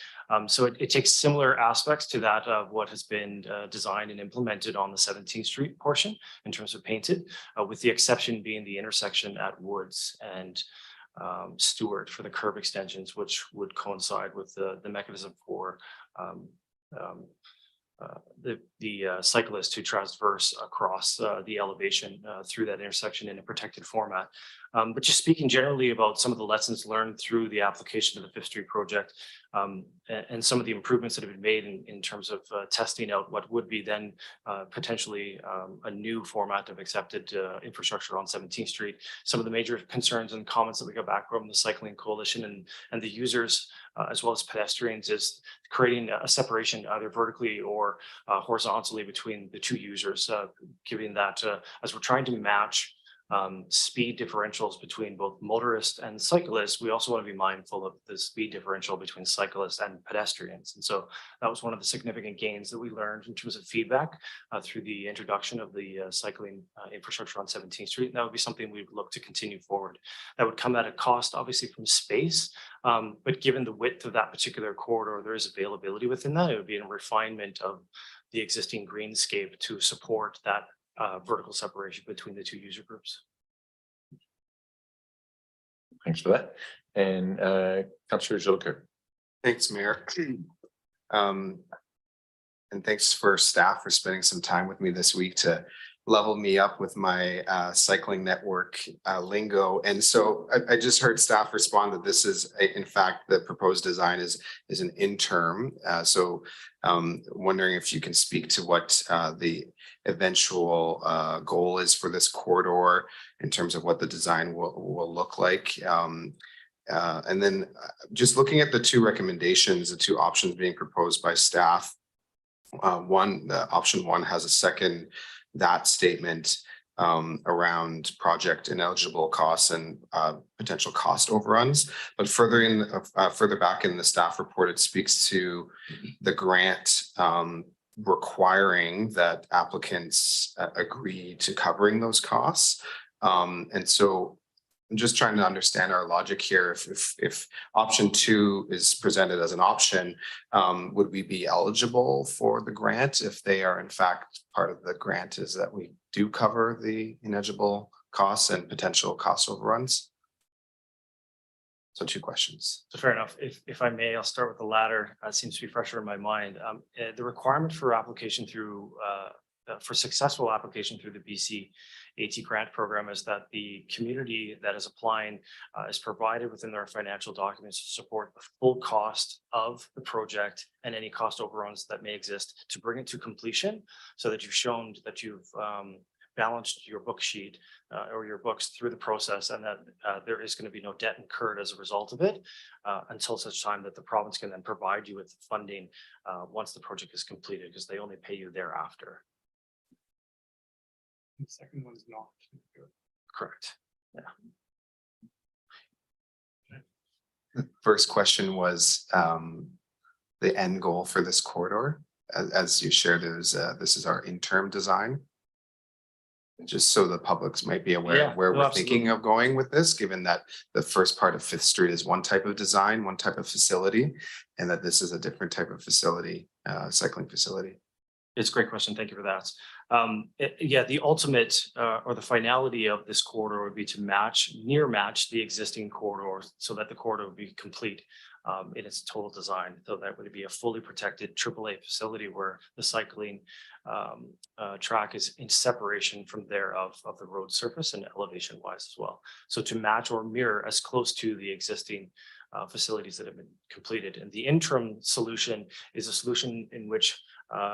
So it takes similar aspects to that of what has been designed and implemented on the 17th Street portion in terms of painted, with the exception being the intersection at Woods and Stewart for the curb extensions, which would coincide with the mechanism for the cyclist to traverse across the elevation through that intersection in a protected format. But just speaking generally about some of the lessons learned through the application of the Fifth Street project and some of the improvements that have been made in terms of testing out what would be then potentially a new format of accepted infrastructure on 17th Street. Some of the major concerns and comments that we got back from the Cycling Coalition and the users as well as pedestrians is creating a separation either vertically or horizontally between the 2 users, giving that as we're trying to match speed differentials between both motorists and cyclists, we also want to be mindful of the speed differential between cyclists and pedestrians. And so that was one of the significant gains that we learned in terms of feedback through the introduction of the cycling infrastructure on 17th Street. And that would be something we'd look to continue forward. That would come at a cost, obviously, from space, but given the width of that particular corridor, there is availability within that. It would be a refinement of the existing greenscape to support that vertical separation between the 2 user groups. Thanks for that. And Councillor Joker. Thanks, Mayor. And thanks for staff for spending some time with me this week to level me up with my cycling network lingo. And so I just heard staff respond that this is, in fact, the proposed design is an interim. So wondering if you can speak to what the eventual goal is for this corridor in terms of what the design will look like. And then just looking at the two recommendations, the two options being proposed by staff. Option one has a second that statement around project ineligible costs and potential cost overruns. But further back in the staff report, it speaks to the grant requiring that applicants agree to covering those costs. And so I'm just trying to understand our logic here. If option two is presented as an option, would we be eligible for the grant if they are in fact part of the grant is that we do cover the ineligible costs and potential cost overruns? So two questions. So fair enough. If I may, I'll start with the latter. Seems to be fresher in my mind. The requirement for application through for successful application through the BC AT grant program is that the community that is applying is provided within their financial documents to support the full cost of the project and any cost overruns that may exist to bring it to completion, so that you've shown that you've balanced your book sheet or your books through the process, and that there is going to be no debt incurred as a result of it until such time that the province can then provide you with funding once the project is completed, because they only pay you thereafter. The second one's not. Correct. Yeah. The first question was the end goal for this corridor. As you shared, this is our interim design. Just so the public might be aware Yeah, of where no, we're absolutely. thinking of going with this, given that the first part of Fifth Street is one type of design, one type of facility, and that this is a different type of facility, cycling facility. It's a great question. Thank you for that. Yeah, the ultimate or the finality of this corridor would be to near match the existing corridor, so that the corridor would be complete in its total design. So that would be a fully protected AAA facility where the cycling track is in separation from there of the road surface and elevation wise as well. So to match or mirror as close to the existing facilities that have been completed. And the interim solution is a solution in which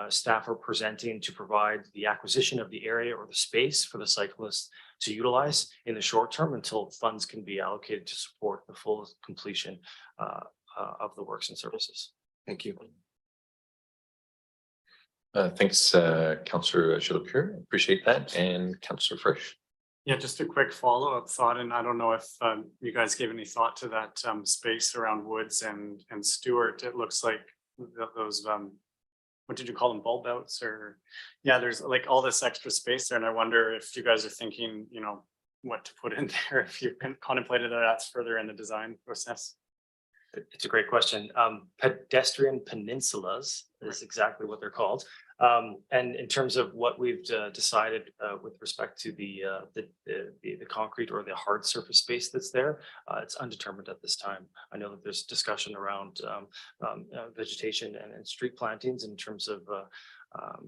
staff are presenting to provide the acquisition of the area or the space for the cyclists to utilize in the short term until funds can be allocated to support the full completion of the works and services. Thank you. Thanks, Councillor Chilipur. Appreciate that. And Councillor Frisch. Yeah, just a quick follow-up thought, and I don't know if you guys gave any thought to that space around Woods and Stewart. It looks like those what did you call them, bulb outs, or yeah, there's like all this extra space there, and I wonder if you guys are thinking, you know, what to put in there, if you've contemplated that further in the design process. It's a great question. Pedestrian peninsulas is exactly what they're called. And in terms of what we've decided with respect to the concrete or the hard surface space that's there, it's undetermined at this time. I know that there's discussion around vegetation and street plantings in terms of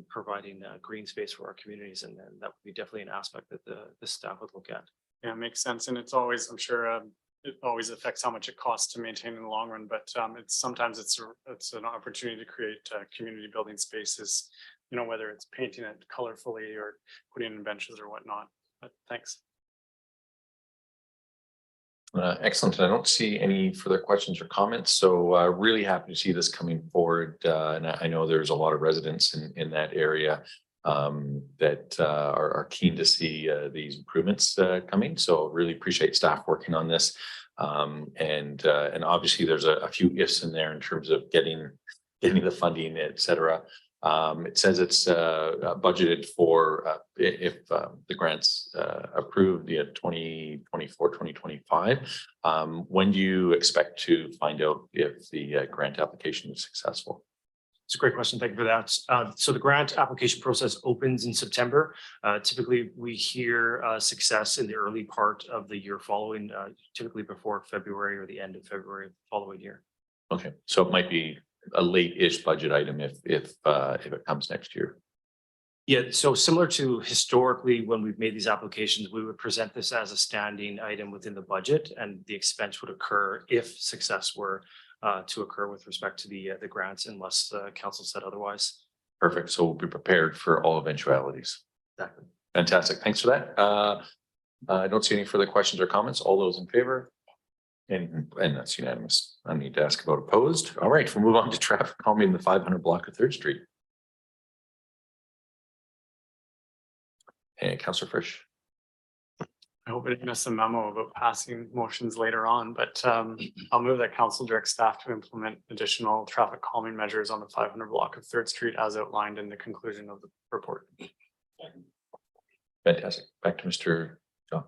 providing green space for our communities, and that would be definitely an aspect that the staff would look at. Yeah, it makes sense, and it's always, I'm sure, it always affects how much it costs to maintain in the long run, but sometimes it's an opportunity to create community building spaces, you know, whether it's painting it colorfully or putting in benches or whatnot. But thanks. Excellent. I don't see any further questions or comments. So really happy to see this coming forward. And I know there's a lot of residents in that area that are keen to see these improvements coming. So really appreciate staff working on this. And obviously there's a few ifs in there in terms of getting the funding, et cetera. It says it's budgeted for if the grants approved in 2024, 2025. When do you expect to find out if the grant application is successful? It's a great question. Thank you for that. So the grant application process opens in September. Typically, we hear success in the early part of the year following, typically before February or the end of February following year. Okay, so it might be a late-ish budget item if it comes next year. Yeah, so similar to historically, when we've made these applications, we would present this as a standing item within the budget, and the expense would occur if success were to occur with respect to the grants, unless council said otherwise. Perfect. So we'll be prepared for all eventualities. Exactly. Fantastic. Thanks for that. I don't see any further questions or comments. All those in favor? And that's unanimous. I need to ask about opposed. All right, we'll move on to traffic calming in the 500 block of Third Street. Hey, Councillor Frisch. I hope I didn't miss a memo about passing motions later on, but I'll move that council direct staff to implement additional traffic calming measures on the 500 block of Third Street as outlined in the conclusion of the report. Fantastic. Back to Mr. John.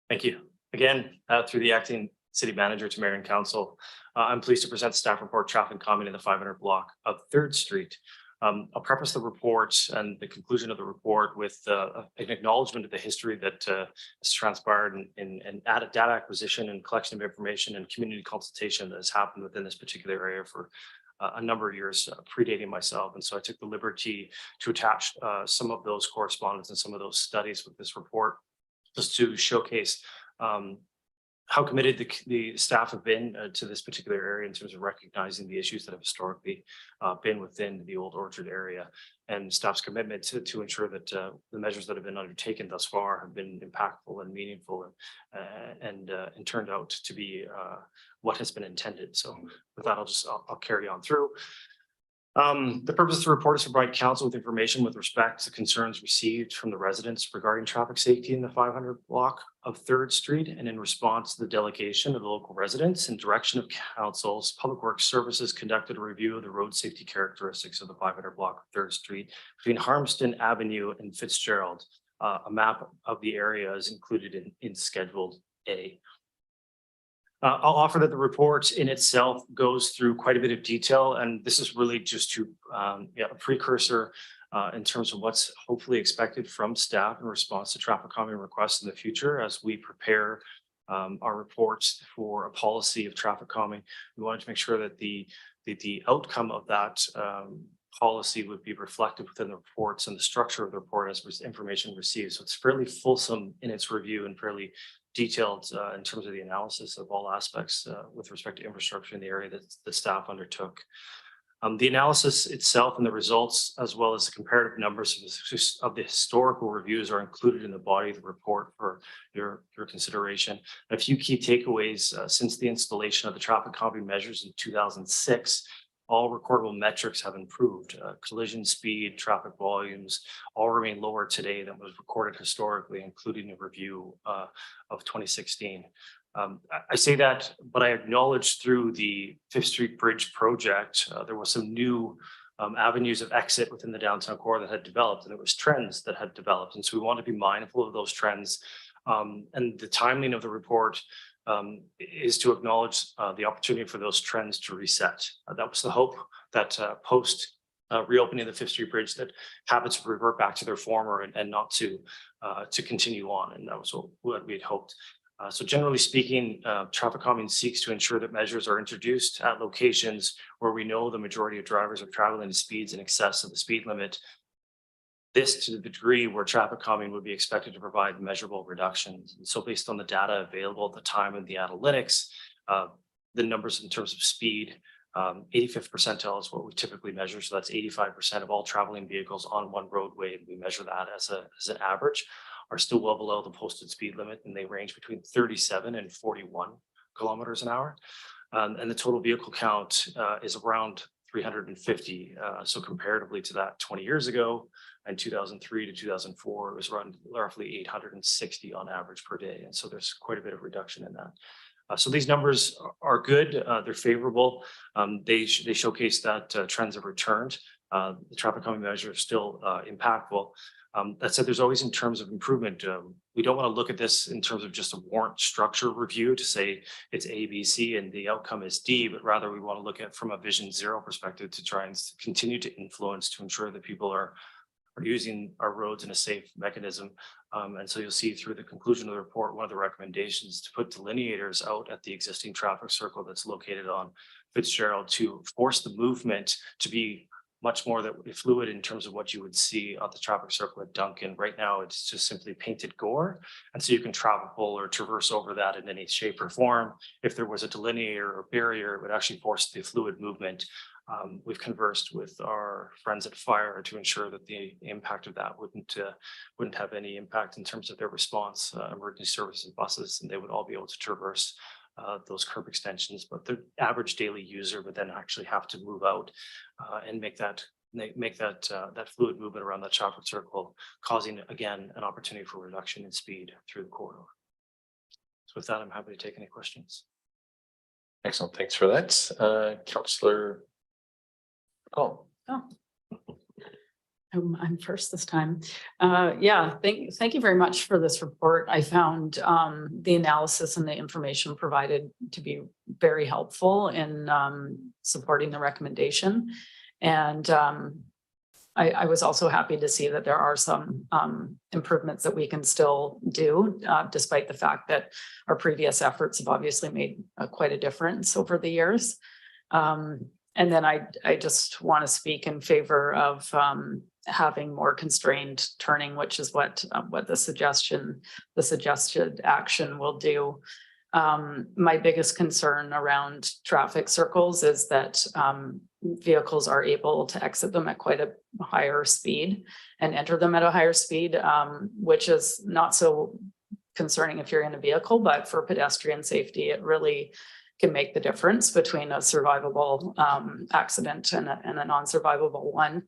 Thank you. Again, through the acting city manager to mayor and council, I'm pleased to present staff report traffic calming in the 500 block of Third Street. I'll preface the report and the conclusion of the report with an acknowledgement of the history that has transpired in data acquisition and collection of information and community consultation that has happened within this particular area for a number of years, predating myself. And so I took the liberty to attach some of those correspondence and some of those studies with this report, just to showcase how committed the staff have been to this particular area in terms of recognizing the issues that have historically been within the Old Orchard area, and staff's commitment to ensure that the measures that have been undertaken thus far have been impactful and meaningful and turned out to be what has been intended. So with that, I'll carry on through. The purpose of the report is to provide council with information with respect to concerns received from the residents regarding traffic safety in the 500 block of Third Street, and in response to the delegation of the local residents and direction of council's Public Works Services conducted a review of the road safety characteristics of the 500 block of Third Street between Harmston Avenue and Fitzgerald. A map of the area is included in Schedule A. I'll offer that the report in itself goes through quite a bit of detail, and this is really just to a precursor in terms of what's hopefully expected from staff in response to traffic calming requests in the future as we prepare our reports for a policy of traffic calming. We wanted to make sure that the outcome of that policy would be reflected within the reports and the structure of the report as information received. So it's fairly fulsome in its review and fairly detailed in terms of the analysis of all aspects with respect to infrastructure in the area that the staff undertook. The analysis itself and the results, as well as the comparative numbers of the historical reviews, are included in the body of the report for your consideration. A few key takeaways since the installation of the traffic calming measures in 2006. All recordable metrics have improved. Collision speed, traffic volumes, all remain lower today than was recorded historically, including a review of 2016. I say that, but I acknowledge through the Fifth Street Bridge project, there was some new avenues of exit within the downtown core that had developed, and there was trends that had developed. And so we want to be mindful of those trends. And the timing of the report is to acknowledge the opportunity for those trends to reset. That was the hope that post reopening the Fifth Street Bridge, that habits would revert back to their former and not to continue on. And that was what we had hoped. So generally speaking, traffic calming seeks to ensure that measures are introduced at locations where we know the majority of drivers are traveling at speeds in excess of the speed limit. This to the degree where traffic calming would be expected to provide measurable reductions. And so based on the data available at the time of the analytics, the numbers in terms of speed, 85th percentile is what we typically measure. So that's 85% of all traveling vehicles on one roadway. And we measure that as an average, are still well below the posted speed limit, and they range between 37 and 41 kilometers an hour. And the total vehicle count is around 350. So comparatively to that 20 years ago, in 2003 to 2004, it was around roughly 860 on average per day. And so there's quite a bit of reduction in that. So these numbers are good. They're favorable. They showcase that trends have returned. The traffic calming measure is still impactful. That said, there's always in terms of improvement. We don't want to look at this in terms of just a warrant structure review to say it's A, B, C, and the outcome is D, but rather we want to look at from a vision zero perspective to try and continue to influence to ensure that people are using our roads in a safe mechanism. And so you'll see through the conclusion of the report, one of the recommendations to put delineators out at the existing traffic circle that's located on Fitzgerald to force the movement to be much more that fluid in terms of what you would see on the traffic circle at Duncan. Right now, it's just simply painted gore. And so you can travel or traverse over that in any shape or form. If there was a delineator or barrier, it would actually force the fluid movement. We've conversed with our friends at Fire to ensure that the impact of that wouldn't have any impact in terms of their response, emergency services buses, and they would all be able to traverse those curb extensions. But the average daily user would then actually have to move out and make that fluid movement around that traffic circle, causing again an opportunity for reduction in speed through the corridor. So with that, I'm happy to take any questions. Excellent. Thanks for that. Councillor. Oh. I'm first this time. Yeah, thank you very much for this report. I found the analysis and the information provided to be very helpful in supporting the recommendation. And I was also happy to see that there are some improvements that we can still do, despite the fact that our previous efforts have obviously made quite a difference over the years. And then I just want to speak in favor of having more constrained turning, which is what the suggested action will do. My biggest concern around traffic circles is that vehicles are able to exit them at quite a higher speed and enter them at a higher speed, which is not so concerning if you're in a vehicle, but for pedestrian safety, it really can make the difference between a survivable accident and a non-survivable one.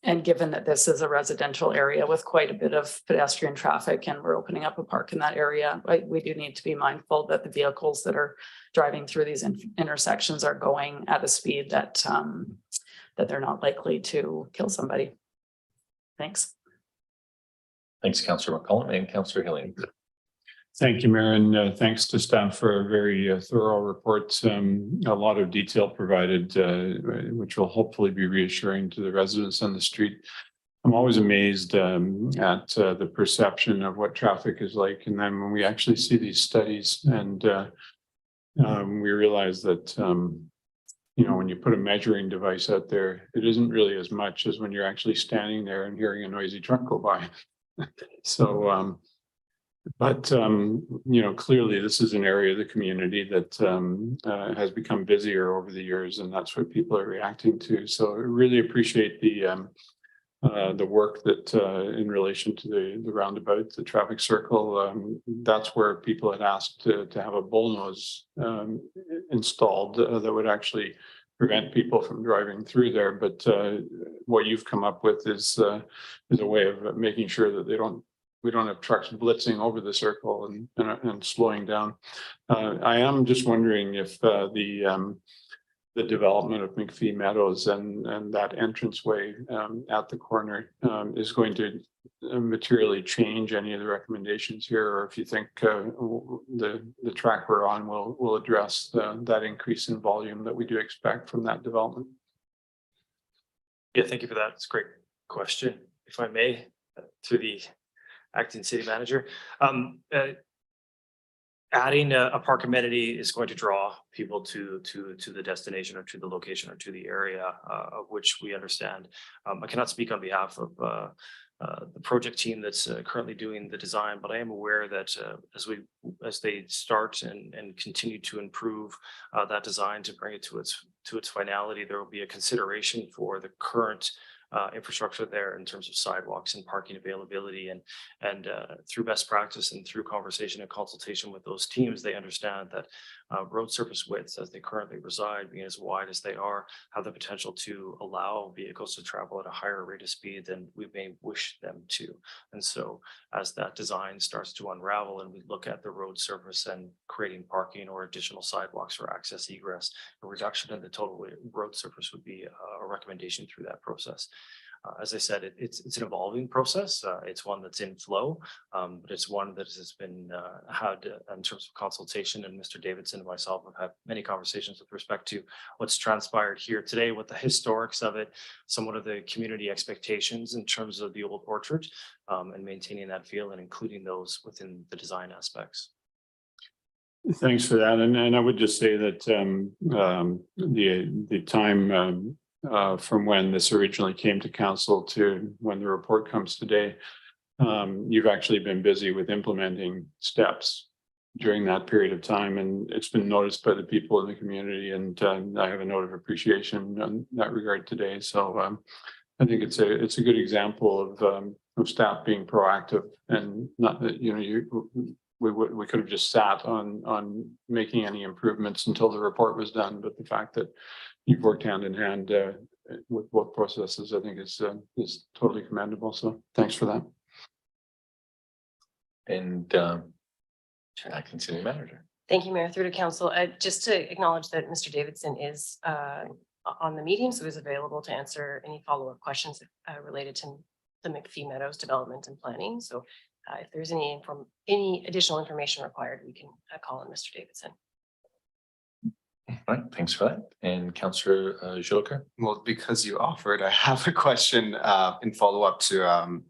And given that this is a residential area with quite a bit of pedestrian traffic and we're opening up a park in that area, we do need to be mindful that the vehicles that are driving through these intersections are going at a speed that they're not likely to kill somebody. Thanks. Thanks, Councillor McCollum and Councillor Hillian. Thank you, Mayor, and thanks to staff for a very thorough report. A lot of detail provided, which will hopefully be reassuring to the residents on the street. I'm always amazed at the perception of what traffic is like. And then when we actually see these studies and we realize that, when you put a measuring device out there, it isn't really as much as when you're actually standing there and hearing a noisy truck go by. So, but clearly this is an area of the community that has become busier over the years, and that's what people are reacting to. So I really appreciate the work that in relation to the roundabout, the traffic circle. That's where people had asked to have a bullnose installed that would actually prevent people from driving through there. But what you've come up with is a way of making sure that we don't have trucks blitzing over the circle and slowing down. I am just wondering if the development of McPhee Meadows and that entranceway at the corner is going to materially change any of the recommendations here, or if you think the track we're on will address that increase in volume that we do expect from that development. Yeah, thank you for that. It's a great question. If I may, through the acting city manager. Adding a park amenity is going to draw people to the destination or to the location or to the area of which we understand. I cannot speak on behalf of the project team that's currently doing the design, but I am aware that as they start and continue to improve that design to bring it to its finality, there will be a consideration for the current infrastructure there in terms of sidewalks and parking availability, and through best practice and through conversation and consultation with those teams, they understand that road surface widths as they currently reside, being as wide as they are, have the potential to allow vehicles to travel at a higher rate of speed than we may wish them to. And so as that design starts to unravel and we look at the road surface and creating parking or additional sidewalks for access egress, a reduction in the total road surface would be a recommendation through that process. As I said, it's an evolving process. It's one that's in flow, but it's one that has been had in terms of consultation. And Mr. Davidson and myself have had many conversations with respect to what's transpired here today, what the historics of it, somewhat of the community expectations in terms of the old orchard, and maintaining that feel and including those within the design aspects. Thanks for that. And I would just say that the time from when this originally came to council to when the report comes today. You've actually been busy with implementing steps during that period of time, and it's been noticed by the people in the community, and I have a note of appreciation in that regard today. So I think it's a good example of staff being proactive, and not that, you know, we could have just sat on making any improvements until the report was done, but the fact that you've worked hand in hand with both processes, I think is totally commendable. So thanks for that. And acting city manager. Thank you, Mayor. Through to council, just to acknowledge that Mr. Davidson is on the meeting, so he's available to answer any follow-up questions related to the McPhee Meadows development and planning. So if there's any additional information required, we can call on Mr. Davidson. All right, thanks for that. And Councillor Jolker. Well, because you offered, I have a question in follow-up to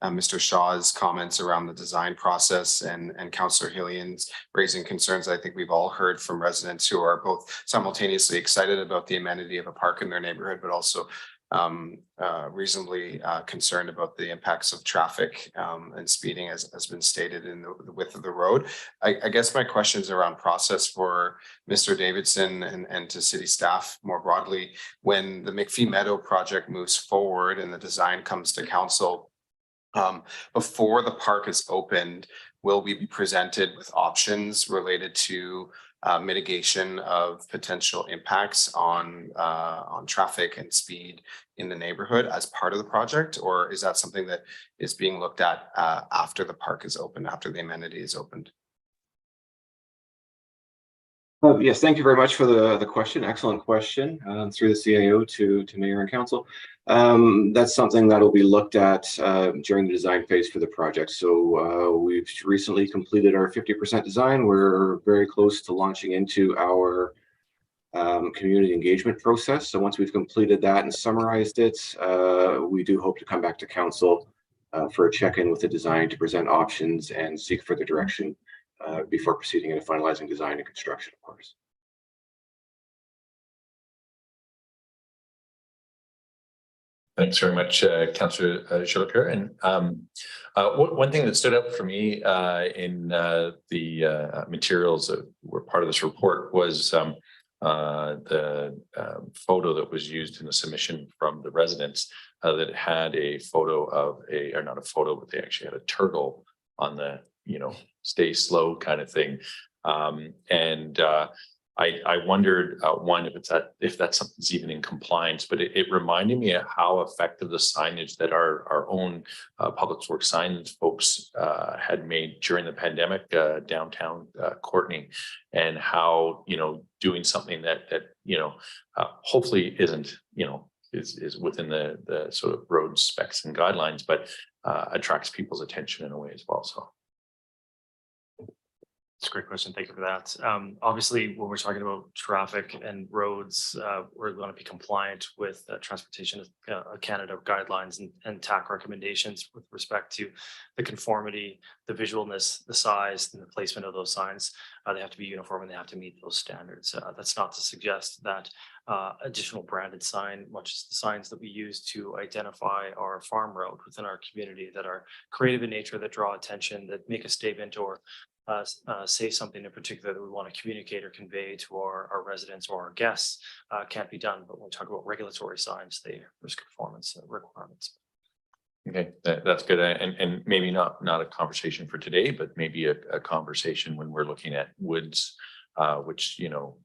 Mr. Shaw's comments around the design process and Councillor Hillian's raising concerns. I think we've all heard from residents who are both simultaneously excited about the amenity of a park in their neighborhood, but also reasonably concerned about the impacts of traffic and speeding, as has been stated in the width of the road. I guess my questions around process for Mr. Davidson and to city staff more broadly. When the McPhee Meadow project moves forward and the design comes to council, before the park is opened, will we be presented with options related to mitigation of potential impacts on traffic and speed in the neighborhood as part of the project? Or is that something that is being looked at after the park is open, after the amenity is opened? Yes, thank you very much for the question. Excellent question through the CAO to Mayor and Council. That's something that will be looked at during the design phase for the project. So we've recently completed our 50% design. We're very close to launching into our community engagement process. So once we've completed that and summarized it, we do hope to come back to council for a check-in with the design to present options and seek further direction before proceeding into finalizing design and construction, of course. Thanks very much, Councillor Jolker. And one thing that stood out for me in the materials that were part of this report was the photo that was used in the submission from the residents that had a photo of or not a photo, but they actually had a turtle on the, you know, stay slow kind of thing. I wondered, one, if that's something that's even in compliance, but it reminded me of how effective the signage that our own public works signage folks had made during the pandemic downtown Courtenay, and how, you know, doing something that you know, hopefully isn't, you know, is within the sort of road specs and guidelines, but attracts people's attention in a way as well. So. It's a great question. Thank you for that. Obviously, when we're talking about traffic and roads, we're going to be compliant with Transportation Canada guidelines and TAC recommendations with respect to the conformity, the visualness, the size, and the placement of those signs. They have to be uniform and they have to meet those standards. That's not to suggest that additional branded sign, much as the signs that we use to identify our farm road within our community that are creative in nature, that draw attention, that make a statement or say something in particular that we want to communicate or convey to our residents or our guests can't be done. But when we talk about regulatory signs, they risk performance requirements. Okay, that's good. And maybe not a conversation for today, but maybe a conversation when we're looking at woods, which, you know,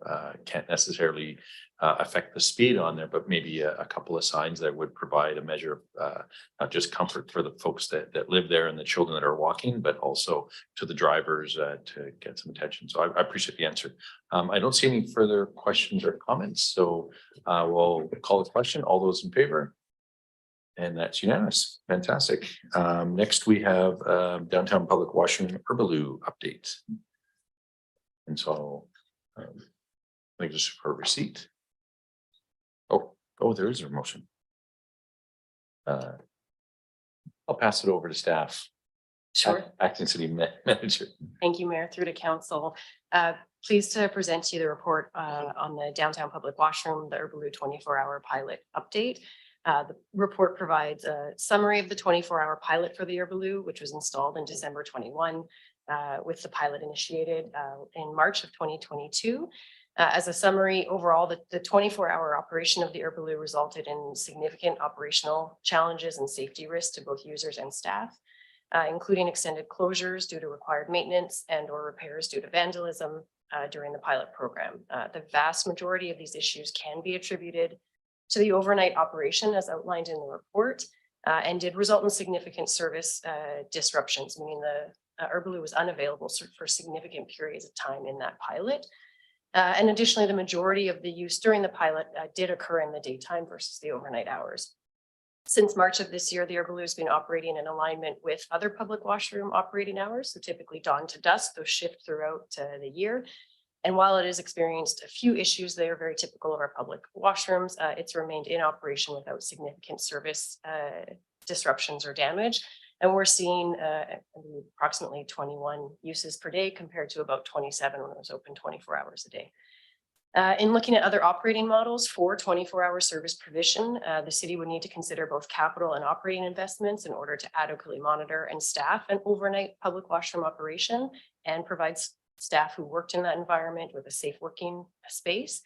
can't necessarily affect the speed on there, but maybe a couple of signs that would provide a measure of not just comfort for the folks that live there and the children that are walking, but also to the drivers to get some attention. So I appreciate the answer. I don't see any further questions or comments, so we'll call the question. All those in favor? And that's unanimous. Fantastic. Next, we have Downtown Public Washroom Herbaloo update. And so I think just for receipt. Oh, there is a motion. I'll pass it over to staff. Sure. Acting City Manager. Thank you, Mayor. Through to council. pleased to present to you the report on the downtown public washroom, the Urbaloo 24-hour pilot update. The report provides a summary of the 24-hour pilot for the Urbaloo, which was installed in December 21, with the pilot initiated in March of 2022. As a summary, overall, the 24-hour operation of the Urbaloo resulted in significant operational challenges and safety risks to both users and staff, including extended closures due to required maintenance and or repairs due to vandalism during the pilot program. The vast majority of these issues can be attributed to the overnight operation as outlined in the report, and did result in significant service disruptions, meaning the Urbaloo was unavailable for significant periods of time in that pilot. And additionally, the majority of the use during the pilot did occur in the daytime versus the overnight hours. Since March of this year, the Urbaloo has been operating in alignment with other public washroom operating hours, so typically dawn to dusk, those shift throughout the year. And while it has experienced a few issues, they are very typical of our public washrooms. It's remained in operation without significant service disruptions or damage. And we're seeing approximately 21 uses per day compared to about 27 when it was open 24 hours a day. In looking at other operating models for 24-hour service provision, the city would need to consider both capital and operating investments in order to adequately monitor and staff an overnight public washroom operation and provide staff who worked in that environment with a safe working space.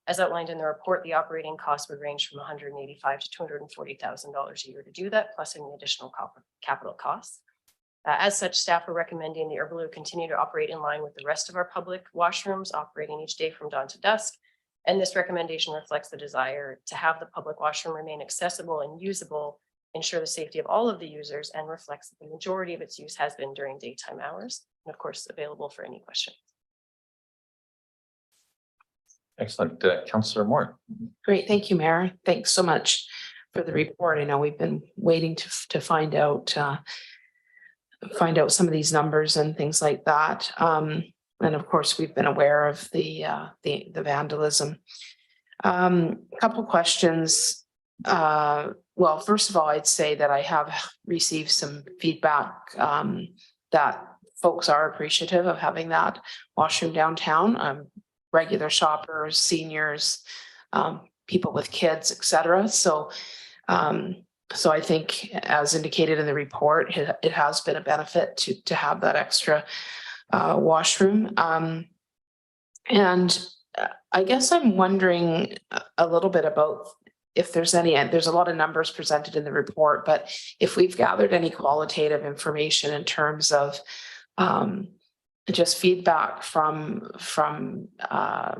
As outlined in the report, the operating costs would range from $185,000 to $240,000 a year to do that, plus any additional capital costs. As such, staff are recommending the Urbaloo continue to operate in line with the rest of our public washrooms, operating each day from dawn to dusk. And this recommendation reflects the desire to have the public washroom remain accessible and usable, ensure the safety of all of the users, and reflects that the majority of its use has been during daytime hours, and of course, available for any questions. Excellent. Councillor Moore. Great. Thank you, Mayor. Thanks so much for the report. I know we've been waiting to find out some of these numbers and things like that. And of course, we've been aware of the vandalism. Couple questions. Well, first of all, I'd say that I have received some feedback that folks are appreciative of having that washroom downtown. Regular shoppers, seniors, people with kids, etc. So I think, as indicated in the report, it has been a benefit to have that extra washroom. And I guess I'm wondering a little bit about if there's any, and there's a lot of numbers presented in the report, but if we've gathered any qualitative information in terms of just feedback from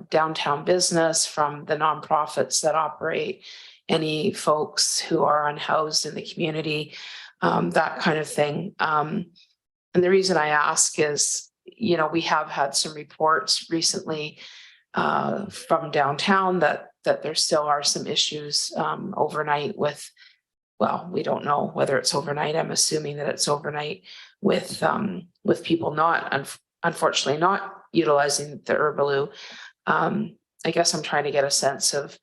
downtown business, from the nonprofits that operate, any folks who are unhoused in the community, that kind of thing. And the reason I ask is, you know, we have had some reports recently from downtown that there still are some issues overnight with, well, we don't know whether it's overnight. I'm assuming that it's overnight with people unfortunately not utilizing the Urbaloo. I guess I'm trying to get a sense of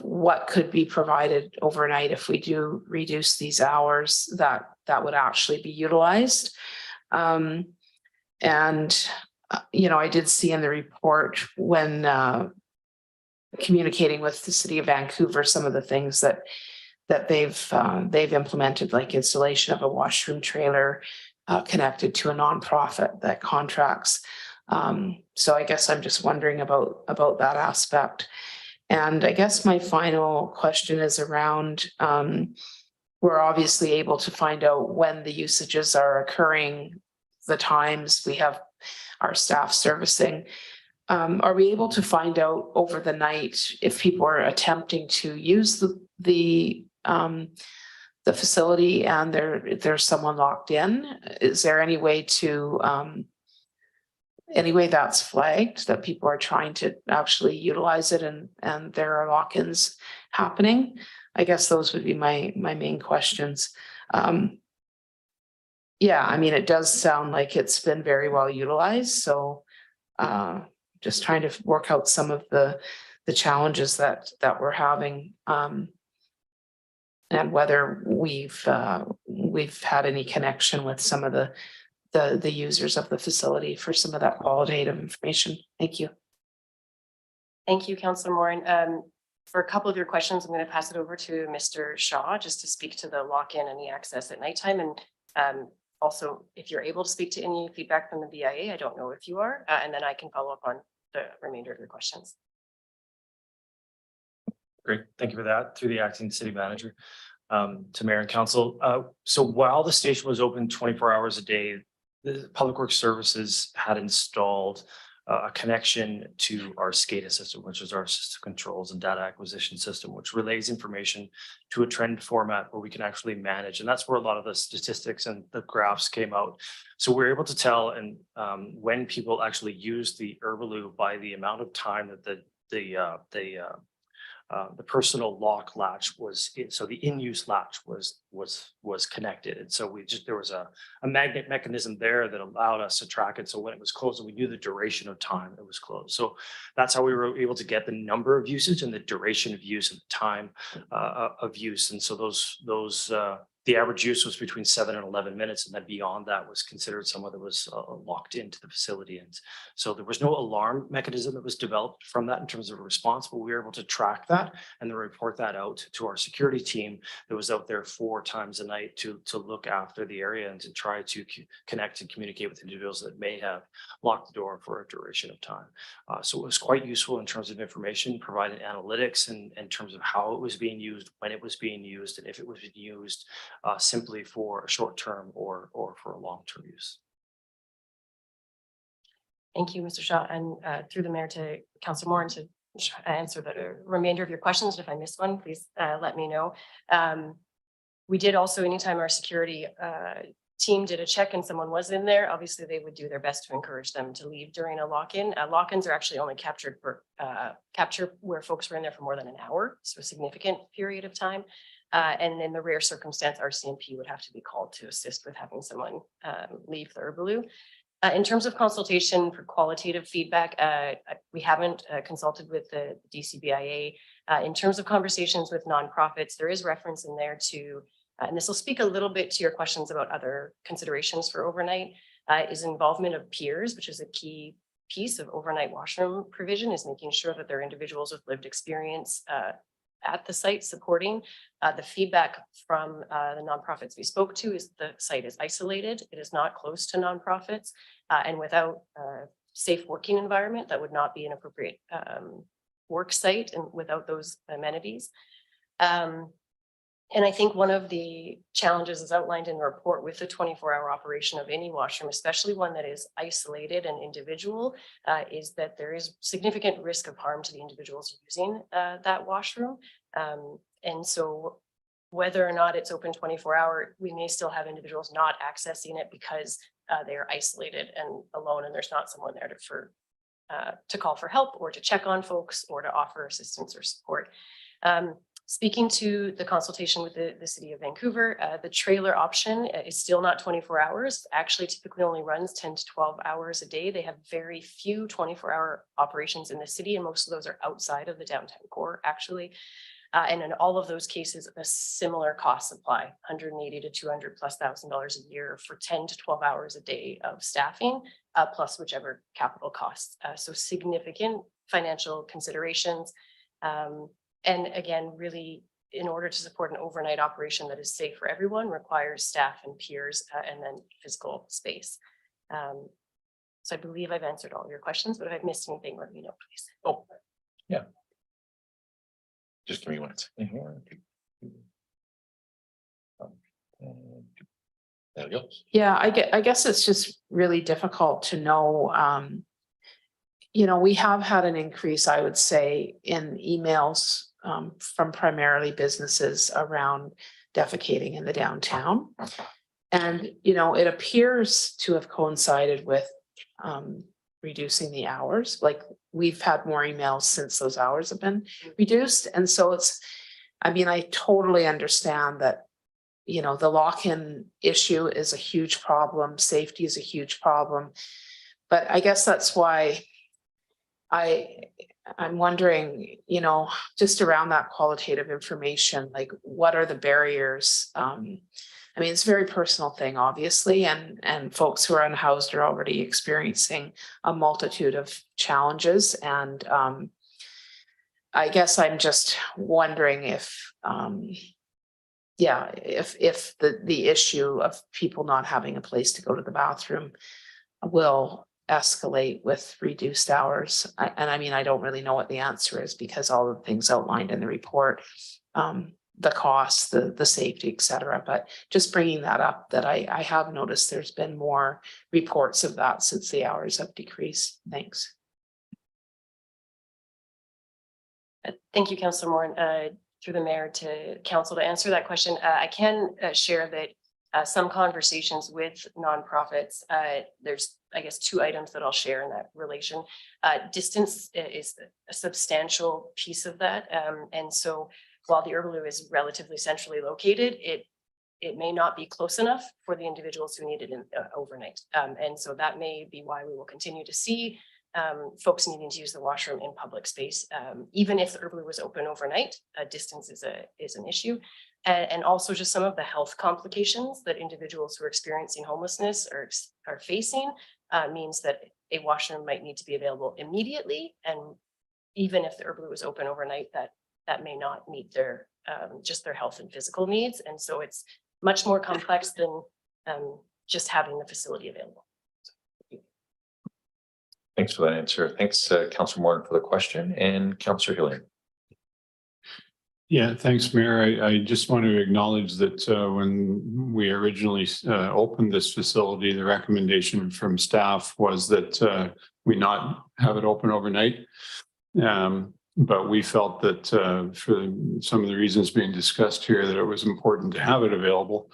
what could be provided overnight if we do reduce these hours that would actually be utilized. And you know, I did see in the report when communicating with the City of Vancouver some of the things that they've implemented, like installation of a washroom trailer connected to a nonprofit that contracts. So I guess I'm just wondering about that aspect. And I guess my final question is around, we're obviously able to find out when the usages are occurring, the times we have our staff servicing. Are we able to find out over the night if people are attempting to use the facility and there's someone locked in? Is there any way that's flagged that people are trying to actually utilize it and there are lock-ins happening? I guess those would be my main questions. Yeah, I mean, it does sound like it's been very well utilized. So just trying to work out some of the challenges that we're having. And whether we've had any connection with some of the the users of the facility for some of that qualitative information. Thank you. Thank you, Councillor Moran. For a couple of your questions, I'm going to pass it over to Mr. Shaw just to speak to the lock-in and the access at nighttime. And also, if you're able to speak to any feedback from the BIA, I don't know if you are, and then I can follow up on the remainder of your questions. Great, thank you for that. Through the acting city manager, to mayor and council. So while the station was open 24 hours a day, the Public Works Services had installed a connection to our SCADA system, which is our system controls and data acquisition system, which relays information to a trend format where we can actually manage. And that's where a lot of the statistics and the graphs came out. So we're able to tell and when people actually use the Herbaloo by the amount of time that the personal lock latch was, so the in-use latch was connected. And so there was a magnet mechanism there that allowed us to track it. So when it was closed, and we knew the duration of time it was closed. So that's how we were able to get the number of usage and the duration of use and the time of use. And so the average use was between 7 and 11 minutes. And then beyond that was considered someone that was locked into the facility. And so there was no alarm mechanism that was developed from that in terms of a response, but we were able to track that and then report that out to our security team that was out there 4 times a night to look after the area and to try to connect and communicate with individuals that may have locked the door for a duration of time. So it was quite useful in terms of information, providing analytics in terms of how it was being used, when it was being used, and if it was being used simply for a short term or for a long-term use. Thank you, Mr. Shaw, and through the mayor to Councillor Moran to answer the remainder of your questions. If I missed one, please let me know. We did also, anytime our security team did a check and someone was in there, obviously they would do their best to encourage them to leave during a lock-in. Lock-ins are actually only captured for capture where folks were in there for more than an hour, so a significant period of time. And in the rare circumstance, our CMP would have to be called to assist with having someone leave the Herbaloo. In terms of consultation for qualitative feedback, we haven't consulted with the DCBIA. In terms of conversations with nonprofits, there is reference in there to, and this will speak a little bit to your questions about other considerations for overnight, is involvement of peers, which is a key piece of overnight washroom provision, is making sure that there are individuals with lived experience at the site supporting. The feedback from the nonprofits we spoke to is the site is isolated. It is not close to nonprofits, and without a safe working environment, that would not be an appropriate work site and without those amenities. And I think one of the challenges is outlined in the report with the 24-hour operation of any washroom, especially one that is isolated and individual, is that there is significant risk of harm to the individuals using that washroom. And so whether or not it's open 24-hour, we may still have individuals not accessing it because they are isolated and alone, and there's not someone there to call for help or to check on folks or to offer assistance or support. Speaking to the consultation with the City of Vancouver, the trailer option is still not 24 hours, actually typically only runs 10 to 12 hours a day. They have very few 24-hour operations in the city, and most of those are outside of the downtown core, actually. And in all of those cases, a similar cost apply, $180,000 to $200,000+ a year for 10 to 12 hours a day of staffing, plus whichever capital costs. So significant financial considerations. And again, really, in order to support an overnight operation that is safe for everyone, requires staff and peers and then physical space. So I believe I've answered all your questions, but if I've missed anything, let me know, please. Oh, yeah. Just give me 1 second. There we go. Yeah, I guess it's just really difficult to know. You know, we have had an increase, I would say, in emails from primarily businesses around defecating in the downtown. And, you know, it appears to have coincided with reducing the hours. Like, we've had more emails since those hours have been reduced. And so it's, I mean, I totally understand that, you know, the lock-in issue is a huge problem. Safety is a huge problem. But I guess that's why I'm wondering, you know, just around that qualitative information, like what are the barriers I mean, it's a very personal thing, obviously, and folks who are unhoused are already experiencing a multitude of challenges. And I guess I'm just wondering if if the issue of people not having a place to go to the bathroom will escalate with reduced hours. And I mean, I don't really know what the answer is because all the things outlined in the report, the costs, the safety, et cetera. But just bringing that up, that I have noticed there's been more reports of that since the hours have decreased. Thanks. Thank you, Councillor Moore. Through the mayor to council to answer that question. I can share that some conversations with nonprofits, there's, I guess, two items that I'll share in that relation. Distance is a substantial piece of that. And so while the Herbaloo is relatively centrally located, it may not be close enough for the individuals who need it in, overnight. And so that may be why we will continue to see folks needing to use the washroom in public space. Even if the Herbaloo was open overnight, distance is an issue. And also just some of the health complications that individuals who are experiencing homelessness are facing means that a washroom might need to be available immediately. And even if the Herbaloo was open overnight, that may not meet their just their health and physical needs. And so it's much more complex than just having the facility available. Thanks for that answer. Thanks, Councillor Moore, for the question, and Councillor Hillian. Yeah, thanks, Mayor. I just want to acknowledge that when we originally opened this facility, the recommendation from staff was that we not have it open overnight. But we felt that for some of the reasons being discussed here, that it was important to have it available.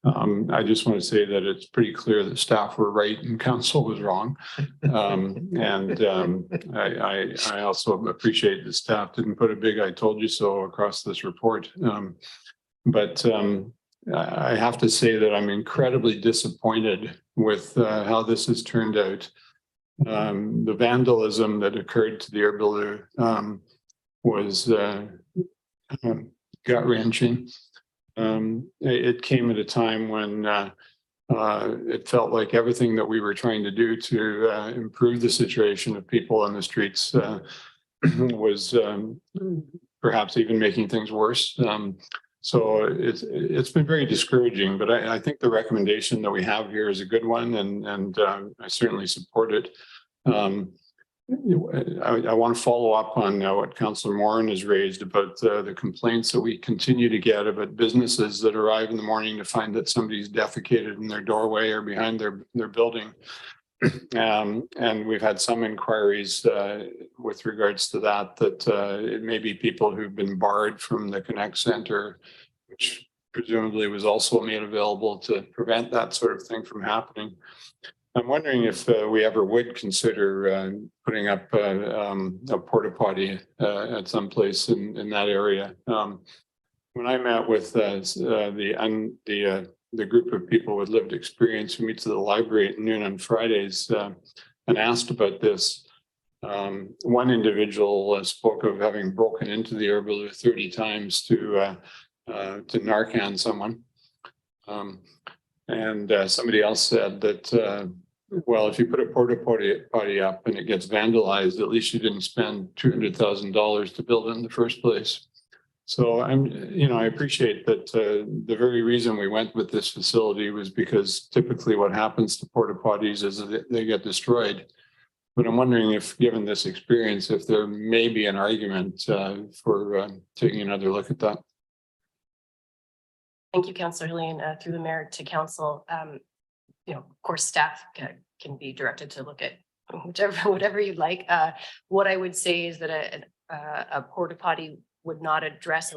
I just want to say that it's pretty clear that staff were right and council was wrong. I also appreciate that staff didn't put a big "I told you so" across this report. But I have to say that I'm incredibly disappointed with how this has turned out. The vandalism that occurred to the Herbaloo was gut-wrenching. It came at a time when it felt like everything that we were trying to do to improve the situation of people on the streets was perhaps even making things worse. So it's been very discouraging, but I think the recommendation that we have here is a good one, and I certainly support it. I want to follow up on what Councillor Moran has raised about the complaints that we continue to get about businesses that arrive in the morning to find that somebody's defecated in their doorway or behind their building. And we've had some inquiries with regards to that it may be people who've been barred from the Connect Center, which presumably was also made available to prevent that sort of thing from happening. I'm wondering if we ever would consider putting up a porta potty at some place in that area. When I met with the group of people with lived experience who meets at the library at noon on Fridays and asked about this, one individual spoke of having broken into the Herbaloo 30 times to Narcan someone. And somebody else said that, well, if you put a porta potty up and it gets vandalized, at least you didn't spend $200,000 to build it in the first place. So I appreciate that the very reason we went with this facility was because typically what happens to porta potties is that they get destroyed. But I'm wondering if, given this experience, if there may be an argument for taking another look at that. Thank you, Councillor Hillian. Through the mayor to council, of course, staff can be directed to look at whatever you'd like. What I would say is that a porta potty would not address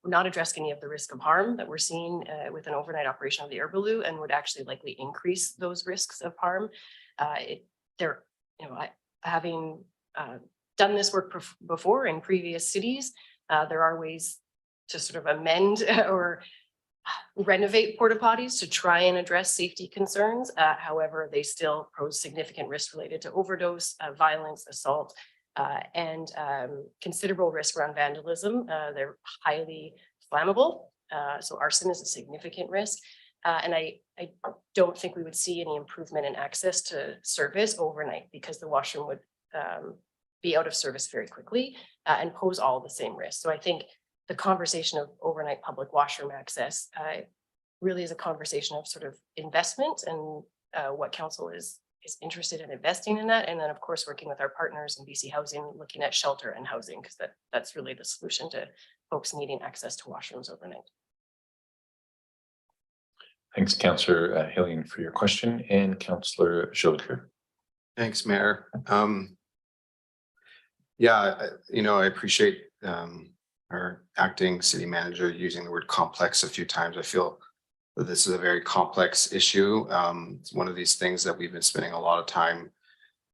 not address any of the risk of harm that we're seeing with an overnight operation of the Herbaloo, and would actually likely increase those risks of harm. Having done this work before in previous cities, there are ways to sort of amend or renovate porta potties to try and address safety concerns. However, they still pose significant risk related to overdose, violence, assault, and considerable risk around vandalism. They're highly flammable, So arson is a significant risk. And I don't think we would see any improvement in access to service overnight because the washroom would be out of service very quickly and pose all the same risks. So I think the conversation of overnight public washroom access really is a conversation of sort of investment and what council is interested in investing in that. And then, of course, working with our partners in BC Housing, looking at shelter and housing, because that's really the solution to folks needing access to washrooms overnight. Thanks, Councillor Hillian, for your question, and Councillor Jolicoeur. Thanks, Mayor. Yeah, I appreciate our acting city manager using the word complex a few times. I feel that this is a very complex issue. It's one of these things that we've been spending a lot of time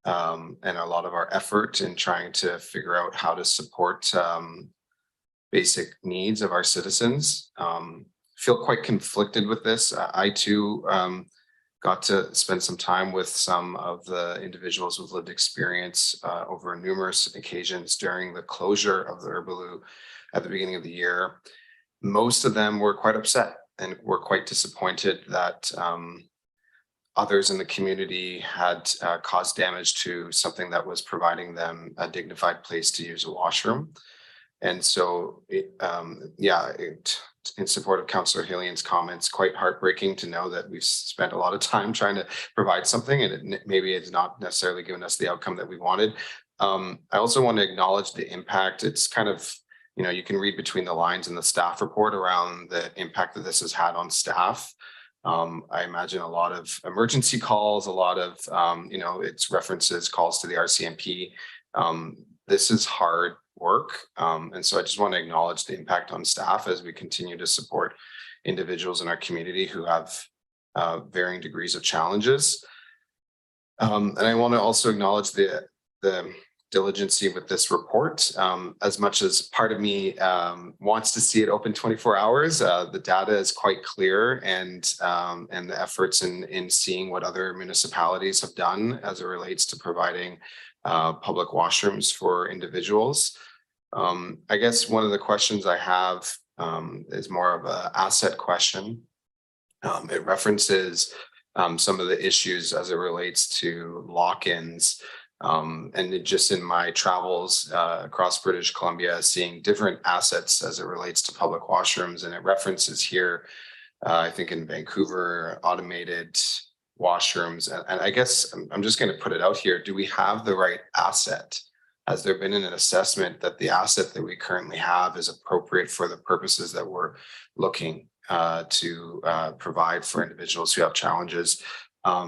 and a lot of our effort in trying to figure out how to support basic needs of our citizens. Feel quite conflicted with this. I too got to spend some time with some of the individuals with lived experience over numerous occasions during the closure of the Herbaloo at the beginning of the year. Most of them were quite upset and were quite disappointed that others in the community had caused damage to something that was providing them a dignified place to use a washroom. And so, in support of Councillor Hillian's comments, quite heartbreaking to know that we've spent a lot of time trying to provide something and maybe it's not necessarily given us the outcome that we wanted. I also want to acknowledge the impact. It's kind of, you can read between the lines in the staff report around the impact that this has had on staff. I imagine a lot of emergency calls, a lot of, it's references, calls to the RCMP. This is hard work. And so I just want to acknowledge the impact on staff as we continue to support individuals in our community who have varying degrees of challenges. And I want to also acknowledge the diligency with this report. As much as part of me wants to see it open 24 hours, the data is quite clear, and the efforts in seeing what other municipalities have done as it relates to providing public washrooms for individuals. I guess one of the questions I have is more of an asset question. It references some of the issues as it relates to lock-ins. And just in my travels across British Columbia, seeing different assets as it relates to public washrooms, and it references here, I think in Vancouver, automated washrooms. And I guess I'm just going to put it out here. Do we have the right asset? Has there been an assessment that the asset that we currently have is appropriate for the purposes that we're looking to provide for individuals who have challenges? I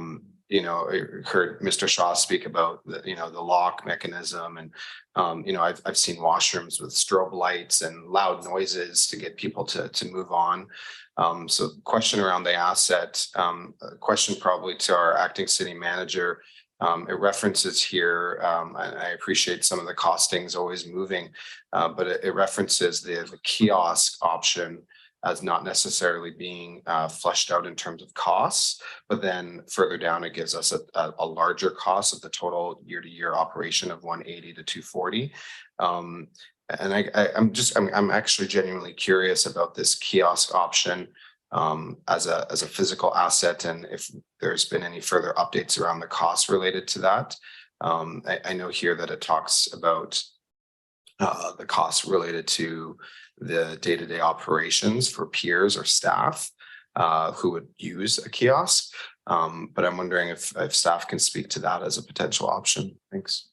heard Mr. Shaw speak about the lock mechanism, and I've seen washrooms with strobe lights and loud noises to get people to move on. So question around the asset, question probably to our acting city manager. It references here, and I appreciate some of the costings always moving, but it references the kiosk option as not necessarily being fleshed out in terms of costs, but then further down, it gives us a larger cost of the total year-to-year operation of 180 to 240. And I'm actually genuinely curious about this kiosk option as a physical asset, and if there's been any further updates around the costs related to that. I know here that it talks about the costs related to the day-to-day operations for peers or staff who would use a kiosk. But I'm wondering if staff can speak to that as a potential option. Thanks.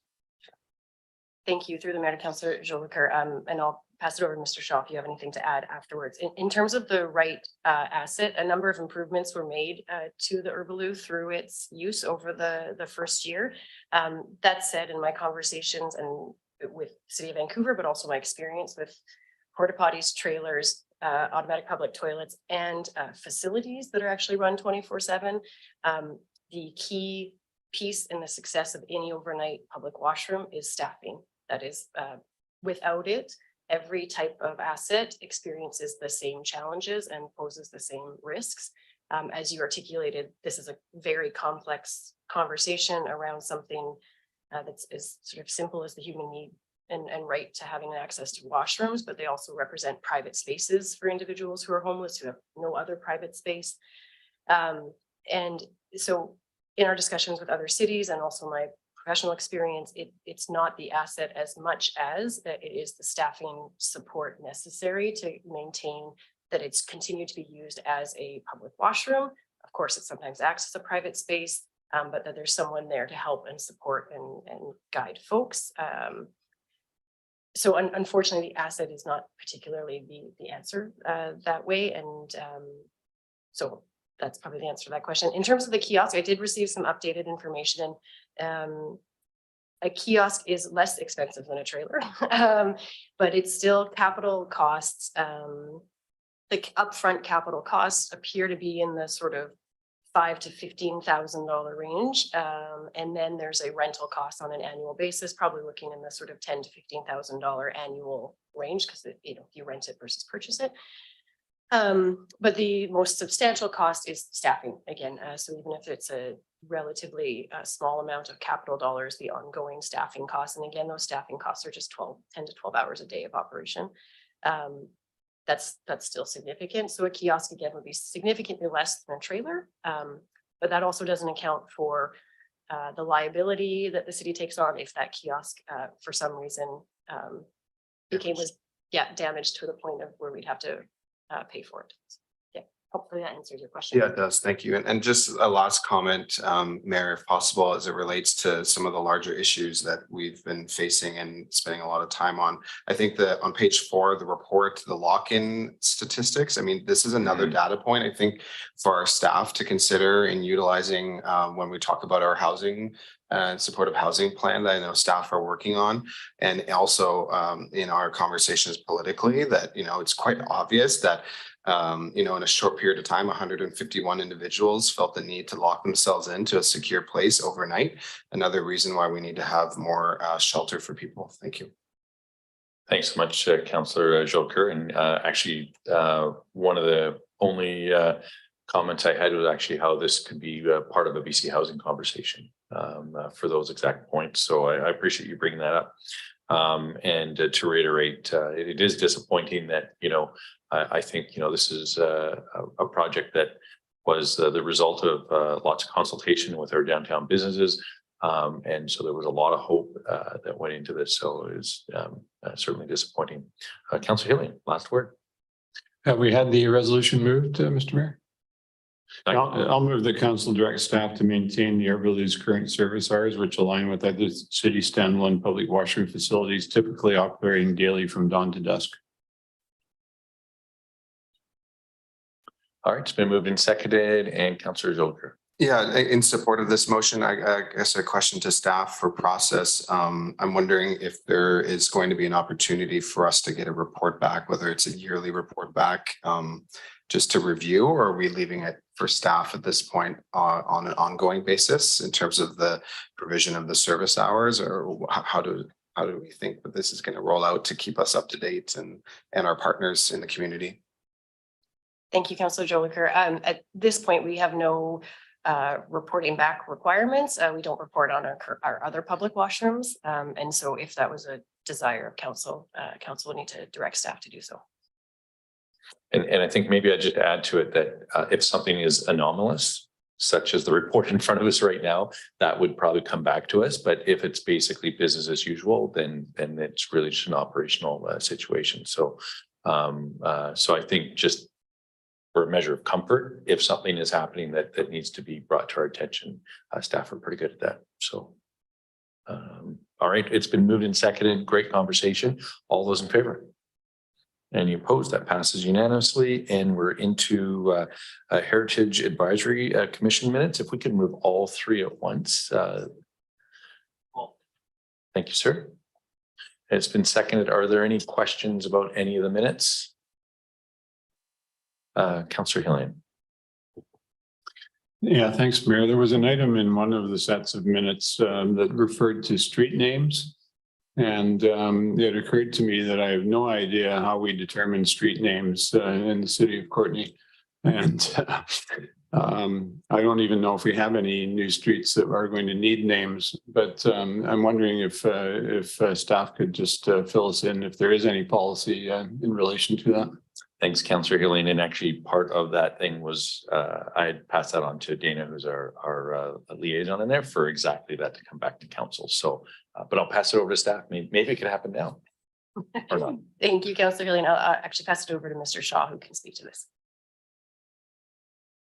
Thank you. Through the mayor to Councillor Jolicoeur, and I'll pass it over to Mr. Shaw if you have anything to add afterwards. In terms of the right asset, a number of improvements were made to the Herbaloo through its use over the first year. That said, in my conversations and with the City of Vancouver, but also my experience with porta potties, trailers, automatic public toilets, and facilities that are actually run 24/7. The key piece in the success of any overnight public washroom is staffing. That is, without it, every type of asset experiences the same challenges and poses the same risks. As you articulated, this is a very complex conversation around something that's as sort of simple as the human need and right to having access to washrooms, but they also represent private spaces for individuals who are homeless, who have no other private space. And so in our discussions with other cities and also my professional experience, it's not the asset as much as that it is the staffing support necessary to maintain that it's continued to be used as a public washroom. Of course, it sometimes acts as a private space, but that there's someone there to help and support and guide folks. So unfortunately, the asset is not particularly the answer that way. And so that's probably the answer to that question. In terms of the kiosk, I did receive some updated information, and a kiosk is less expensive than a trailer, but it's still capital costs. The upfront capital costs appear to be in the sort of $5,000 to $15,000 range. And then there's a rental cost on an annual basis, probably looking in the sort of $10,000 to $15,000 annual range, because if you rent it versus purchase it. But the most substantial cost is staffing again. So even if it's a relatively small amount of capital dollars, the ongoing staffing costs, and again, those staffing costs are just 10 to 12 hours a day of operation. That's still significant. So a kiosk again would be significantly less than a trailer, but that also doesn't account for the liability that the city takes on if that kiosk for some reason was damaged to the point of where we'd have to pay for it. Yeah, hopefully that answers your question. Yeah, it does. Thank you. And just a last comment, Mayor, if possible, as it relates to some of the larger issues that we've been facing and spending a lot of time on. I think that on page 4 of the report, the lock-in statistics, I mean, this is another data point, I think, for our staff to consider in utilizing when we talk about our housing and supportive housing plan that I know staff are working on. And also in our conversations politically that, it's quite obvious that in a short period of time, 151 individuals felt the need to lock themselves into a secure place overnight. Another reason why we need to have more shelter for people. Thank you. Thanks so much, Councillor Joker. And actually, one of the only comments I had was actually how this could be part of a BC housing conversation for those exact points. So I appreciate you bringing that up. And to reiterate, it is disappointing that, I think, this is a project that was the result of lots of consultation with our downtown businesses. And so there was a lot of hope that went into this. So it was certainly disappointing. Councillor Hillian, last word. Have we had the resolution moved, Mr. Mayor? I'll move the council direct staff to maintain the Arborville's current service hours, which align with other city standalone public washroom facilities typically operating daily from dawn to dusk. All right, it's been moved and seconded, and Councillor Joker. Yeah, in support of this motion, I guess a question to staff for process. I'm wondering if there is going to be an opportunity for us to get a report back, whether it's a yearly report back, just to review, or are we leaving it for staff at this point on an ongoing basis in terms of the provision of the service hours, or how do we think that this is going to roll out to keep us up to date and our partners in the community? Thank you, Councillor Jolicoeur. At this point, we have no reporting back requirements. We don't report on our other public washrooms. And so if that was a desire of council, council would need to direct staff to do so. And I think maybe I just add to it that if something is anomalous, such as the report in front of us right now, that would probably come back to us. But if it's basically business as usual, then it's really just an operational situation. So so I think just for a measure of comfort, if something is happening that needs to be brought to our attention, staff are pretty good at that. So all right, it's been moved and seconded. Great conversation. All those in favor? Any opposed? That passes unanimously. And we're into Heritage Advisory Commission minutes. If we could move all three at once. Thank you, sir. It's been seconded. Are there any questions about any of the minutes? Councillor Hillian. Yeah, thanks, Mayor. There was an item in one of the sets of minutes that referred to street names. And it occurred to me that I have no idea how we determine street names in the city of Courtenay. And I don't even know if we have any new streets that are going to need names, but I'm wondering if staff could just fill us in if there is any policy in relation to that. Thanks, Councillor Helene. And actually part of that thing was, I had passed that on to Dana, who's our liaison in there for exactly that to come back to council. So, but I'll pass it over to staff. Maybe it could happen now. Or not. Thank you, Councillor Helene. I'll actually pass it over to Mr. Shaw, who can speak to this.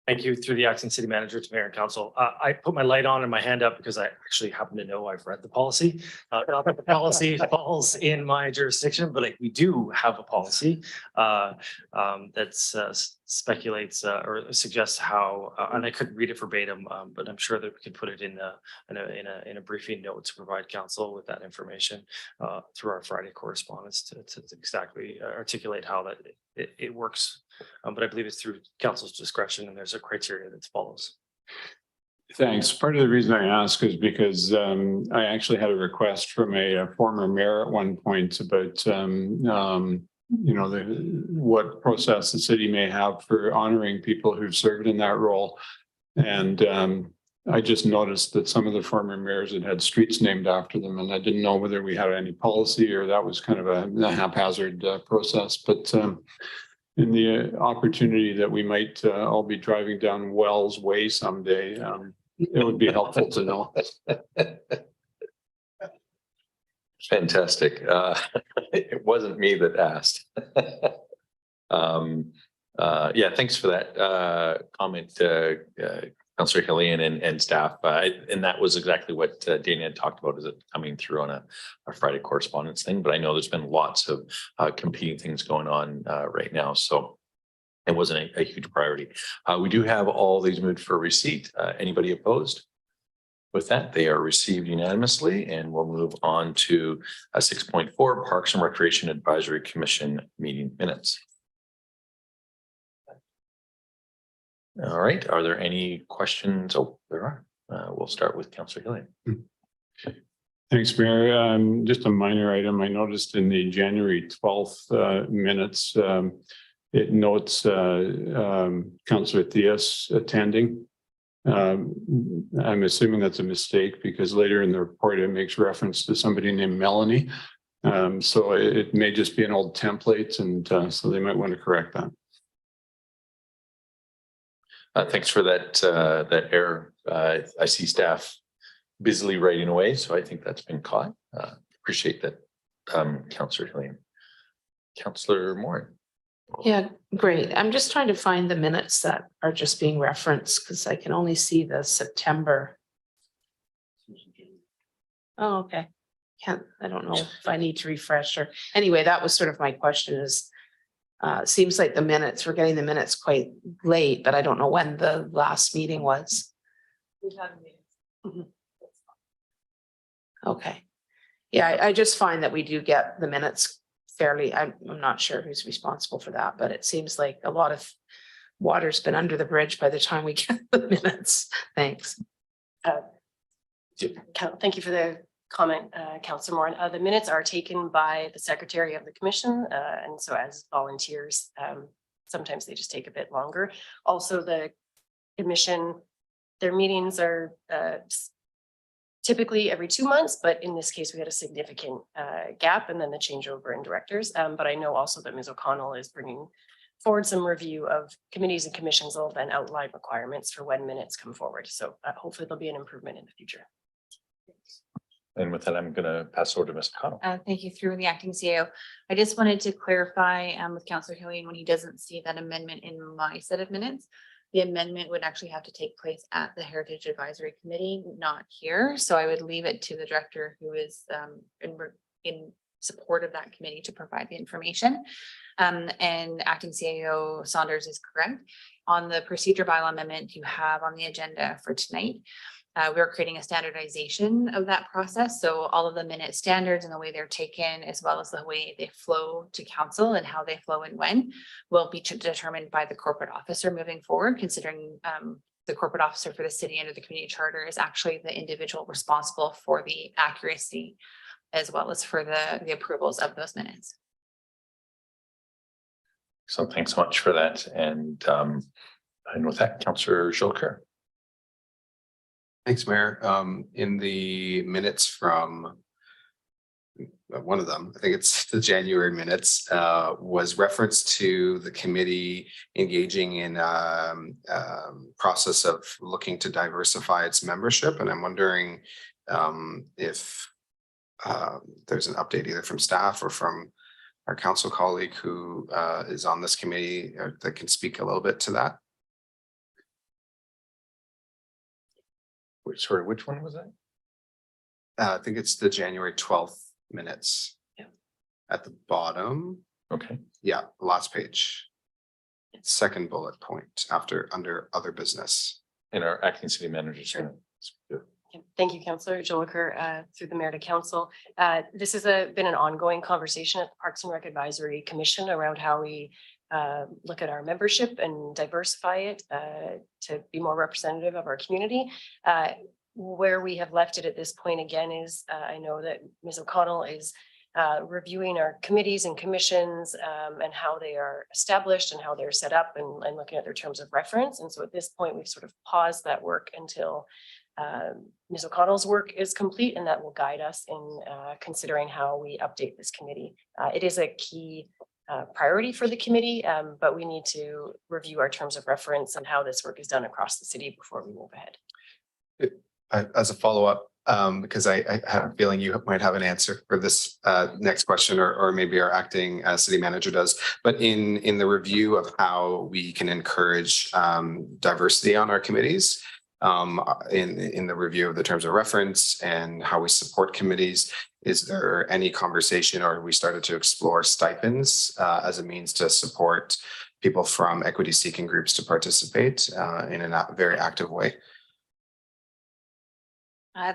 Thank you through the acting city manager to mayor and council. I put my light on and my hand up because I actually happen to know I've read the policy. Not that the policy falls in my jurisdiction, but like we do have a policy that speculates or suggests how, and I couldn't read it verbatim, but I'm sure that we could put it in a briefing note to provide council with that information through our Friday correspondence to exactly articulate how that it works. But I believe it's through council's discretion and there's a criteria that follows. Thanks. Part of the reason I ask is because I actually had a request from a former mayor at one point about you know, what process the city may have for honoring people who've served in that role. And I just noticed that some of the former mayors had streets named after them, and I didn't know whether we had any policy or that was kind of a haphazard process. But in the opportunity that we might all be driving down Wells Way someday, it would be helpful to know. Fantastic. It wasn't me that asked. Yeah, thanks for that comment, Councillor Helene and staff. And that was exactly what Dana had talked about, is it coming through on a Friday correspondence thing. But I know there's been lots of competing things going on right now. So it wasn't a huge priority. We do have all these moved for receipt. Anybody opposed? With that, they are received unanimously, and we'll move on to 6.4 Parks and Recreation Advisory Commission meeting minutes. All right, are there any questions? Oh, there are. We'll start with Councillor Hillian. Thanks, Mayor. Just a minor item. I noticed in the January 12th minutes, it notes Councillor Theus attending. I'm assuming that's a mistake because later in the report, it makes reference to somebody named Melanie. So it may just be an old template, and so they might want to correct that. Thanks for that error. I see staff busily writing away, so I think that's been caught. Appreciate that, Councillor Hillian. Councillor Moore. Yeah, great. I'm just trying to find the minutes that are just being referenced because I can only see the September. Oh, okay. I don't know if I need to refresh or anyway, that was sort of my question is, seems like the minutes, we're getting the minutes quite late, but I don't know when the last meeting was. We've had a meeting. Okay. Yeah, I just find that we do get the minutes fairly, I'm not sure who's responsible for that, but it seems like a lot of water's been under the bridge by the time we get the minutes. Thanks. Thank you for the comment, Councillor Moore. The minutes are taken by the secretary of the commission. And so as volunteers, sometimes they just take a bit longer. Also, the commission, their meetings are typically every 2 months, but in this case, we had a significant gap and then the changeover in directors. But I know also that Ms. O'Connell is bringing forward some review of committees and commissions will then outline requirements for when minutes come forward. So hopefully there'll be an improvement in the future. And with that, I'm going to pass over to Ms. O'Connell. Thank you through the acting CAO. I just wanted to clarify with Councillor Hillian when he doesn't see that amendment in my set of minutes. The amendment would actually have to take place at the Heritage Advisory Committee, not here. So I would leave it to the director who is in support of that committee to provide the information. And acting CAO Saunders is correct. On the procedure bylaw amendment you have on the agenda for tonight, we're creating a standardization of that process. So all of the minute standards and the way they're taken, as well as the way they flow to council and how they flow and when, will be determined by the corporate officer moving forward, considering the corporate officer for the city under the community charter is actually the individual responsible for the accuracy as well as for the approvals of those minutes. So thanks so much for that. And And with that, Councillor Schulker. Thanks, Mayor. In the minutes from one of them, I think it's the January minutes, was reference to the committee engaging in process of looking to diversify its membership. And I'm wondering if there's an update either from staff or from our council colleague who is on this committee that can speak a little bit to that. Sorry, which one was that? I think it's the January 12th minutes. Yeah. At the bottom. Okay. Yeah, last page. Second bullet point after under other business. And our acting city manager. Sure. Thank you, Councillor Joliker, through the mayor to council. This has been an ongoing conversation at the Parks and Rec Advisory Commission around how we look at our membership and diversify it to be more representative of our community. Where we have left it at this point again is I know that Ms. O'Connell is reviewing our committees and commissions and how they are established and how they're set up and looking at their terms of reference. And so at this point, we've sort of paused that work until Ms. O'Connell's work is complete, and that will guide us in considering how we update this committee. It is a key priority for the committee, but we need to review our terms of reference and how this work is done across the city before we move ahead. As a follow-up, because I have a feeling you might have an answer for this next question, or maybe our acting city manager does. But in the review of how we can encourage diversity on our committees, in the review of the terms of reference and how we support committees, is there any conversation, or have we started to explore stipends as a means to support people from equity seeking groups to participate in a very active way?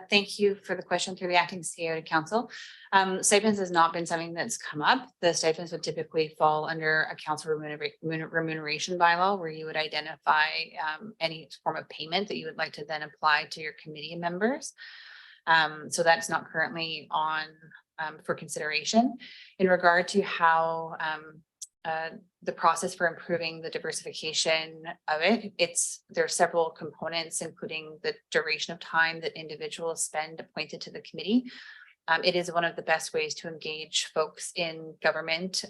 Thank you for the question through the acting CEO to council. Stipends has not been something that's come up. The stipends would typically fall under a council remuneration bylaw, where you would identify any form of payment that you would like to then apply to your committee members. So that's not currently on for consideration. In regard to how the process for improving the diversification of it, there are several components, including the duration of time that individuals spend appointed to the committee. It is one of the best ways to engage folks in government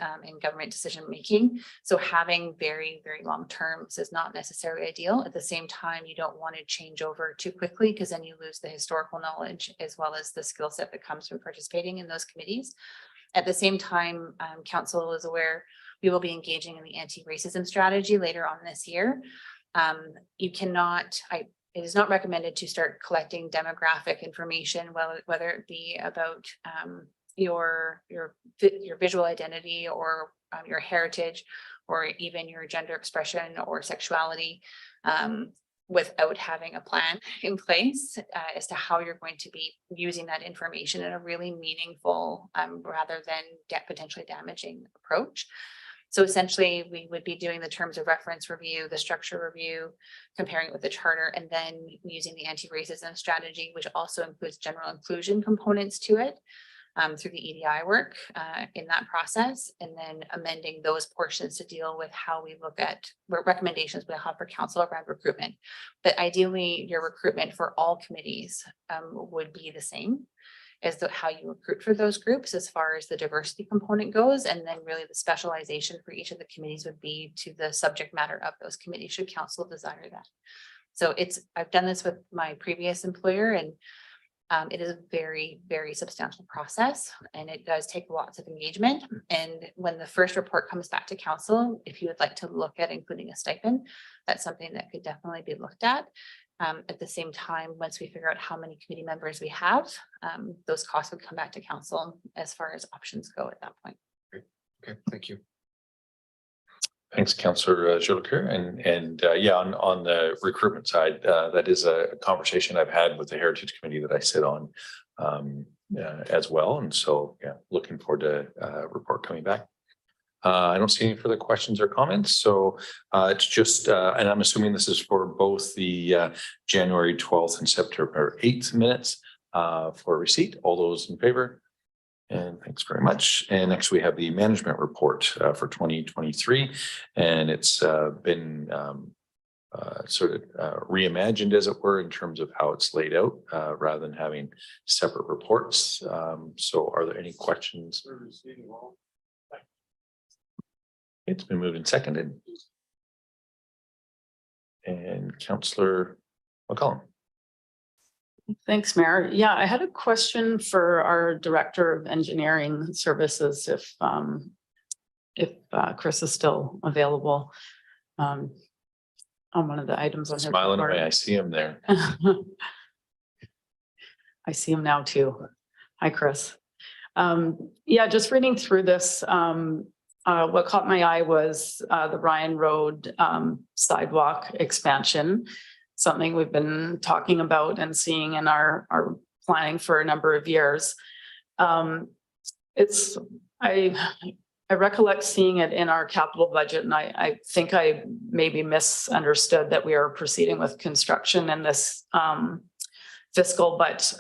decision-making. So having very, very long terms is not necessarily ideal. At the same time, you don't want to change over too quickly, because then you lose the historical knowledge as well as the skill set that comes from participating in those committees. At the same time, council is aware we will be engaging in the anti-racism strategy later on this year. It is not recommended to start collecting demographic information, whether it be about your visual identity or your heritage, or even your gender expression or sexuality, without having a plan in place as to how you're going to be using that information in a really meaningful, rather than potentially damaging approach. So essentially, we would be doing the terms of reference review, the structure review, comparing it with the charter, and then using the anti-racism strategy, which also includes general inclusion components to it through the EDI work in that process, and then amending those portions to deal with how we look at what recommendations we'll have for council around recruitment. But ideally, your recruitment for all committees would be the same as how you recruit for those groups as far as the diversity component goes. And then really the specialization for each of the committees would be to the subject matter of those committees, should council desire that. So I've done this with my previous employer, and it is a very, very substantial process, and it does take lots of engagement. And when the first report comes back to council, if you would like to look at including a stipend, that's something that could definitely be looked at. At the same time, once we figure out how many committee members we have, those costs would come back to council as far as options go at that point. Okay, thank you. Thanks, Councillor Joliker. And yeah, on the recruitment side, that is a conversation I've had with the Heritage Committee that I sit on as well. And so, yeah, looking forward to a report coming back. I don't see any further questions or comments. So it's just, and I'm assuming this is for both the January 12th and September 8th minutes for receipt. All those in favor? And thanks very much. And next we have the management report for 2023. And it's been sort of reimagined, as it were, in terms of how it's laid out, rather than having separate reports. So are there any questions? It's been moved and seconded. And Councillor McCollum. Thanks, Mayor. Yeah, I had a question for our Director of Engineering Services, if Chris is still available. On one of the items on his Smiling report. away, I see him there. I see him now too. Hi, Chris. Yeah, just reading through this, what caught my eye was the Ryan Road sidewalk expansion, something we've been talking about and seeing in our planning for a number of years. I recollect seeing it in our capital budget, and I think I maybe misunderstood that we are proceeding with construction in this fiscal, but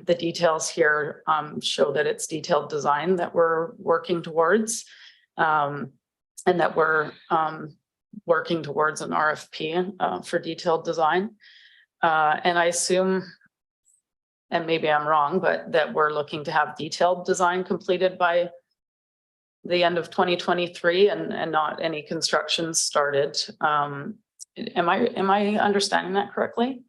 the details here show that it's detailed design that we're working towards, and that we're working towards an RFP for detailed design. And I assume, and maybe I'm wrong, but that we're looking to have detailed design completed by the end of 2023 and not any construction started. Am I understanding that correctly?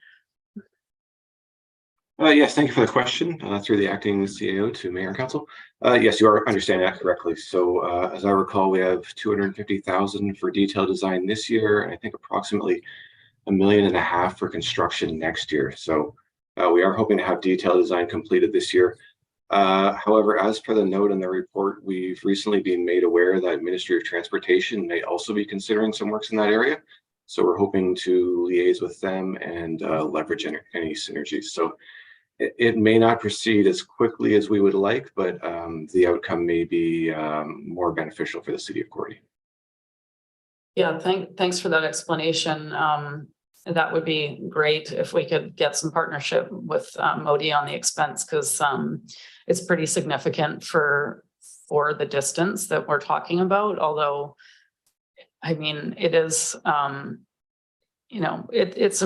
Yes, thank you for the question through the acting CAO to Mayor and Council. Yes, you are understanding that correctly. So as I recall, we have 250,000 for detailed design this year, and I think approximately $1.5 million for construction next year. So we are hoping to have detailed design completed this year. However, as per the note in the report, we've recently been made aware that Ministry of Transportation may also be considering some works in that area. So we're hoping to liaise with them and leverage any synergies. So it may not proceed as quickly as we would like, but the outcome may be more beneficial for the city of Gordy. Yeah, thanks for that explanation. That would be great if we could get some partnership with Modi on the expense, because it's pretty significant for the distance that we're talking about. Although, I mean, it is, you know, it's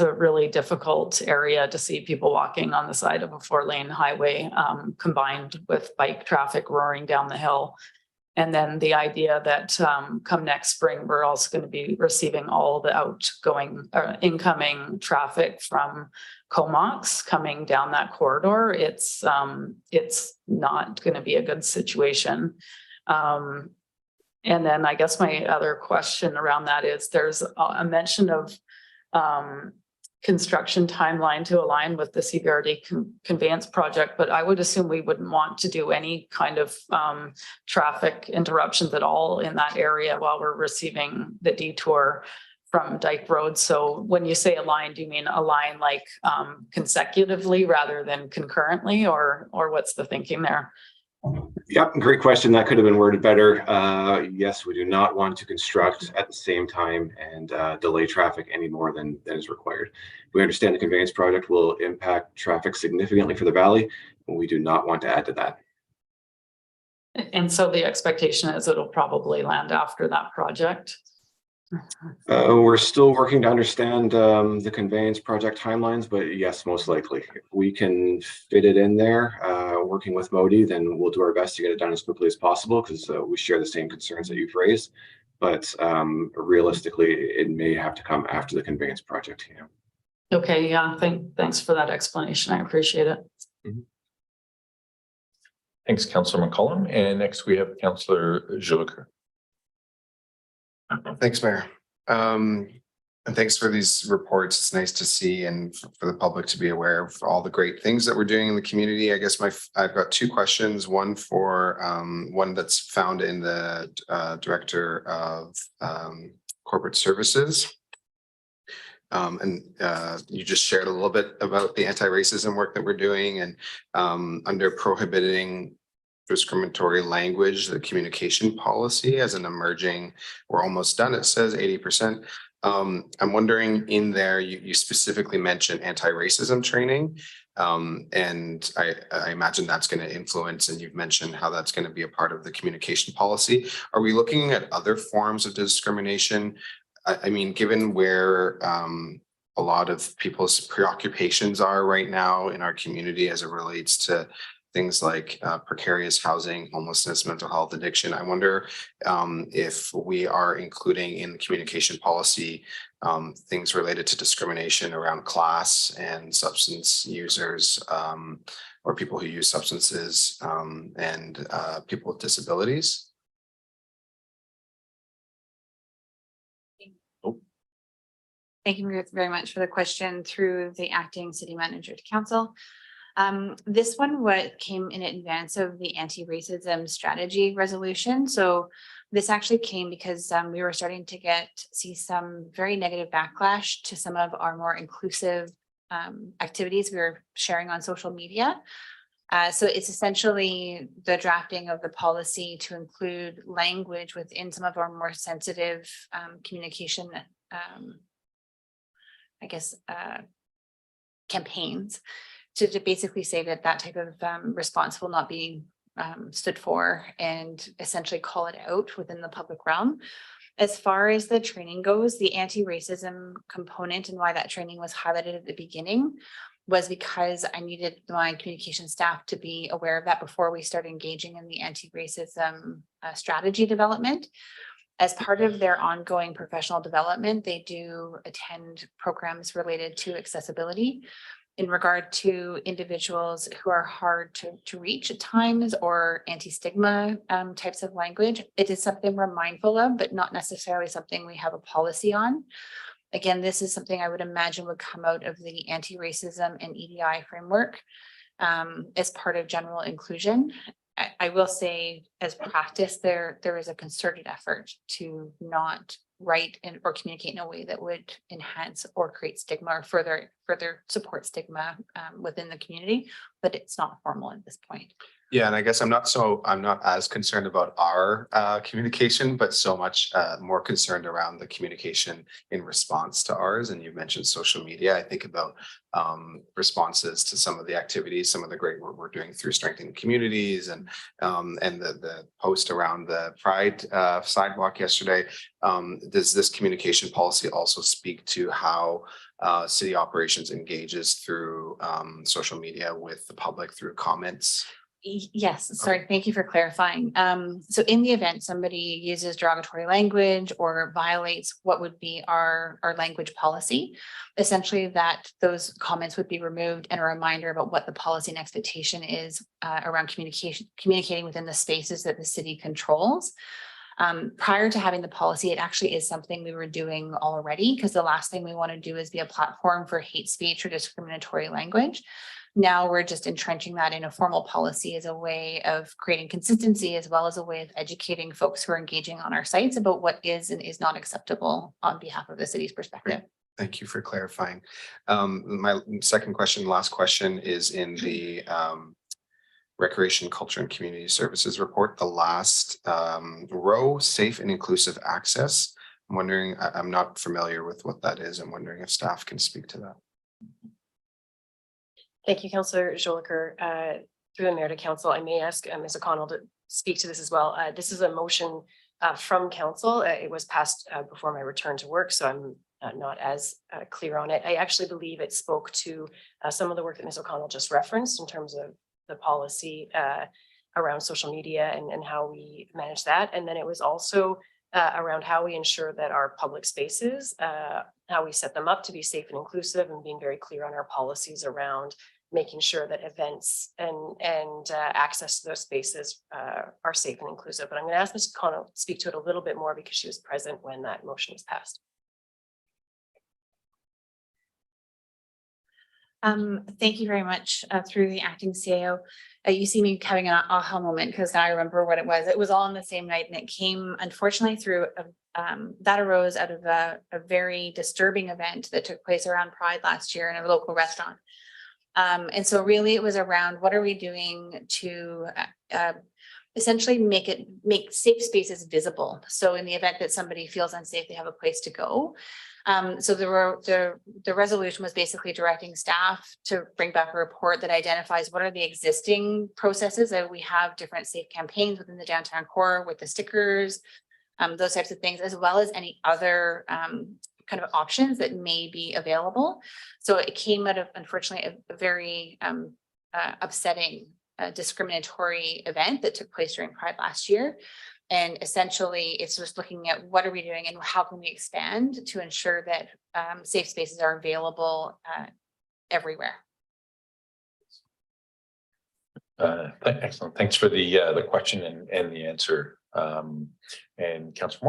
a really difficult area to see people walking on the side of a 4-lane highway, combined with bike traffic roaring down the hill. And then the idea that come next spring, we're also going to be receiving all the outgoing incoming traffic from Comox coming down that corridor. It's not going to be a good situation. And then I guess my other question around that is there's a mention of construction timeline to align with the CBRD conveyance project, but I would assume we wouldn't want to do any kind of traffic interruptions at all in that area while we're receiving the detour from Dyke Road. So when you say align, do you mean align like consecutively rather than concurrently, or what's the thinking there? Yep, great question. That could have been worded better. Yes, we do not want to construct at the same time and delay traffic any more than is required. We understand the conveyance project will impact traffic significantly for the valley, and we do not want to add to that. And so the expectation is it'll probably land after that project. We're still working to understand the conveyance project timelines, but yes, most likely. If we can fit it in there, working with Modi, then we'll do our best to get it done as quickly as possible, because we share the same concerns that you've raised. But realistically, it may have to come after the conveyance project. Yeah. Okay, yeah, thanks for that explanation. I appreciate it. Mm-hmm. Thanks, Councillor McCollum. And next we have Councillor Jolicoeur. Thanks, Mayor. And thanks for these reports. It's nice to see and for the public to be aware of all the great things that we're doing in the community. I guess I've got two questions. One for one that's found in the Director of Corporate Services. And you just shared a little bit about the anti-racism work that we're doing, and under prohibiting discriminatory language, the communication policy as an emerging, we're almost done. It says 80%. I'm wondering in there, you specifically mentioned anti-racism training. And I imagine that's going to influence, and you've mentioned how that's going to be a part of the communication policy. Are we looking at other forms of discrimination I mean, given where a lot of people's preoccupations are right now in our community as it relates to things like precarious housing, homelessness, mental health, addiction, I wonder if we are including in the communication policy things related to discrimination around class and substance users or people who use substances and people with disabilities. Thank you very much for the question through the acting city manager to council. This one came in advance of the anti-racism strategy resolution. So this actually came because we were starting to see some very negative backlash to some of our more inclusive activities we were sharing on social media. So it's essentially the drafting of the policy to include language within some of our more sensitive communication campaigns to basically say that type of response will not be stood for and essentially call it out within the public realm. As far as the training goes, the anti-racism component and why that training was highlighted at the beginning was because I needed my communication staff to be aware of that before we start engaging in the anti-racism strategy development. As part of their ongoing professional development, they do attend programs related to accessibility in regard to individuals who are hard to reach at times or anti-stigma types of language. It is something we're mindful of, but not necessarily something we have a policy on. Again, this is something I would imagine would come out of the anti-racism and EDI framework as part of general inclusion. I will say as practice, there is a concerted effort to not write or communicate in a way that would enhance or create stigma or further support stigma within the community, but it's not formal at this point. Yeah, and I guess I'm not as concerned about our communication, but so much more concerned around the communication in response to ours. And you mentioned social media. I think about responses to some of the activities, some of the great work we're doing through strengthening communities and the post around the Pride sidewalk yesterday. Does this communication policy also speak to how city operations engages through social media with the public through comments? Yes, sorry, thank you for clarifying. So in the event somebody uses derogatory language or violates what would be our language policy, essentially that those comments would be removed and a reminder about what the policy and expectation is around communicating within the spaces that the city controls. Prior to having the policy, it actually is something we were doing already, because the last thing we want to do is be a platform for hate speech or discriminatory language. Now we're just entrenching that in a formal policy as a way of creating consistency, as well as a way of educating folks who are engaging on our sites about what is and is not acceptable on behalf of the city's perspective. Thank you for clarifying. My second question, last question, is in the Recreation, Culture and Community Services report, the last row, safe and inclusive access. I'm wondering, I'm not familiar with what that is. I'm wondering if staff can speak to that. Thank you, Councillor Jolicoeur. Through the mayor to council, I may ask Ms. O'Connell to speak to this as well. This is a motion from council. It was passed before my return to work, so I'm not as clear on it. I actually believe it spoke to some of the work that Ms. O'Connell just referenced in terms of the policy around social media and how we manage that. And then it was also around how we ensure that our public spaces, how we set them up to be safe and inclusive, and being very clear on our policies around making sure that events and access to those spaces are safe and inclusive. But I'm going to ask Ms. O'Connell to speak to it a little bit more because she was present when that motion was passed. Thank you very much through the acting CAO. You see me having an aha moment because now I remember what it was. It was all on the same night, and it came unfortunately through that arose out of a very disturbing event that took place around Pride last year in a local restaurant. And so really it was around what are we doing to essentially make safe spaces visible. So in the event that somebody feels unsafe, they have a place to go. So the resolution was basically directing staff to bring back a report that identifies what are the existing processes that we have different safe campaigns within the downtown core with the stickers, those types of things, as well as any other kind of options that may be available. So it came out of, unfortunately, a very upsetting, discriminatory event that took place during Pride last year. And essentially, it's just looking at what are we doing and how can we expand to ensure that safe spaces are available everywhere. Excellent. Thanks for the question and the answer. And Councillor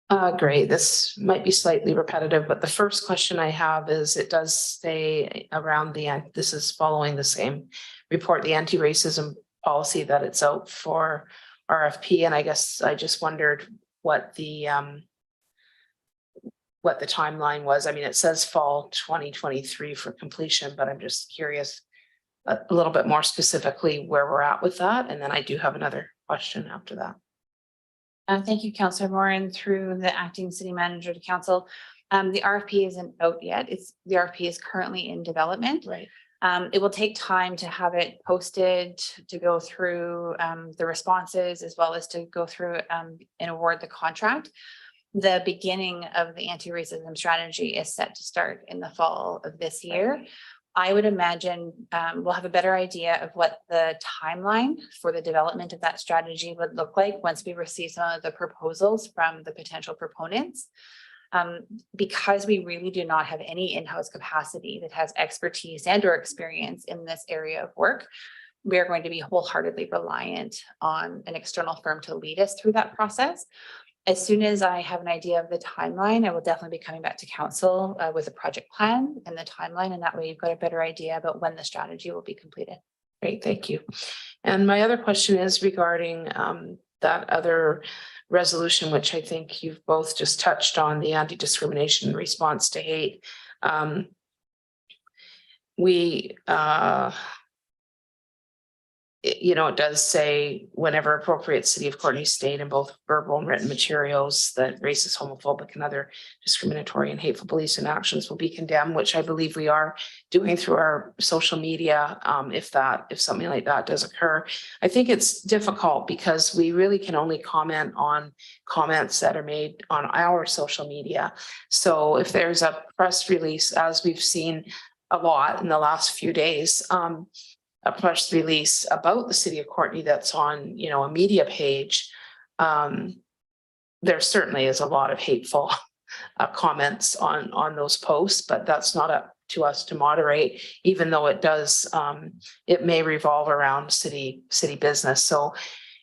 Moore. Great. This might be slightly repetitive, but the first question I have is, it does say around this is following the same report, the anti-racism policy, that it's out for RFP. And I guess I just wondered what the timeline was. I mean, it says fall 2023 for completion, but I'm just curious a little bit more specifically where we're at with that. And then I do have another question after that. Thank you, Councillor Moran, through the acting city manager to council. The RFP isn't out yet. The RFP is currently in development. Right. It will take time to have it posted, to go through the responses, as well as to go through and award the contract. The beginning of the anti-racism strategy is set to start in the fall of this year. I would imagine we'll have a better idea of what the timeline for the development of that strategy would look like once we receive some of the proposals from the potential proponents. Because we really do not have any in-house capacity that has expertise and or experience in this area of work, we are going to be wholeheartedly reliant on an external firm to lead us through that process. As soon as I have an idea of the timeline, I will definitely be coming back to council with a project plan and the timeline, and that way you've got a better idea about when the strategy will be completed. Great, thank you. And my other question is regarding that other resolution, which I think you've both just touched on, the anti-discrimination response to hate. It does say, whenever appropriate, City of Courtenay state in both verbal and written materials that racist, homophobic, and other discriminatory and hateful beliefs and actions will be condemned, which I believe we are doing through our social media. If something like that does occur, I think it's difficult because we really can only comment on comments that are made on our social media. So if there's a press release, as we've seen a lot in the last few days, a press release about the City of Courtenay that's on, a media page, there certainly is a lot of hateful comments on those posts, but that's not up to us to moderate, even though it does, it may revolve around city business. So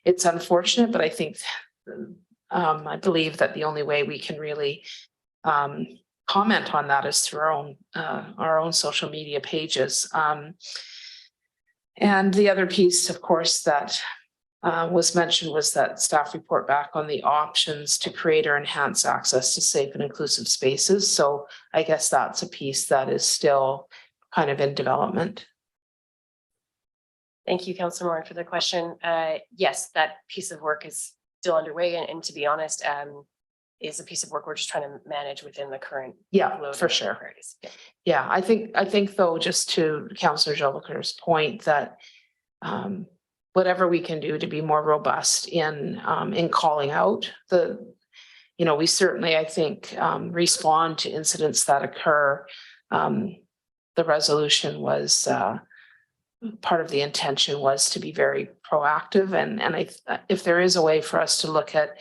it's unfortunate, but I think, I believe that the only way we can really comment on that is through our own social media pages. And the other piece, of course, that was mentioned was that staff report back on the options to create or enhance access to safe and inclusive spaces. So I guess that's a piece that is still kind of in development. Thank you, Councillor Moore, for the question. Yes, that piece of work is still underway, and to be honest, is a piece of work we're just trying to manage within the current. Yeah, for sure. Priorities. Yeah, I think though, just to Councillor Jolicoeur's point, that whatever we can do to be more robust in calling out we certainly, I think, respond to incidents that occur. The resolution was part of the intention was to be very proactive, and if there is a way for us to look at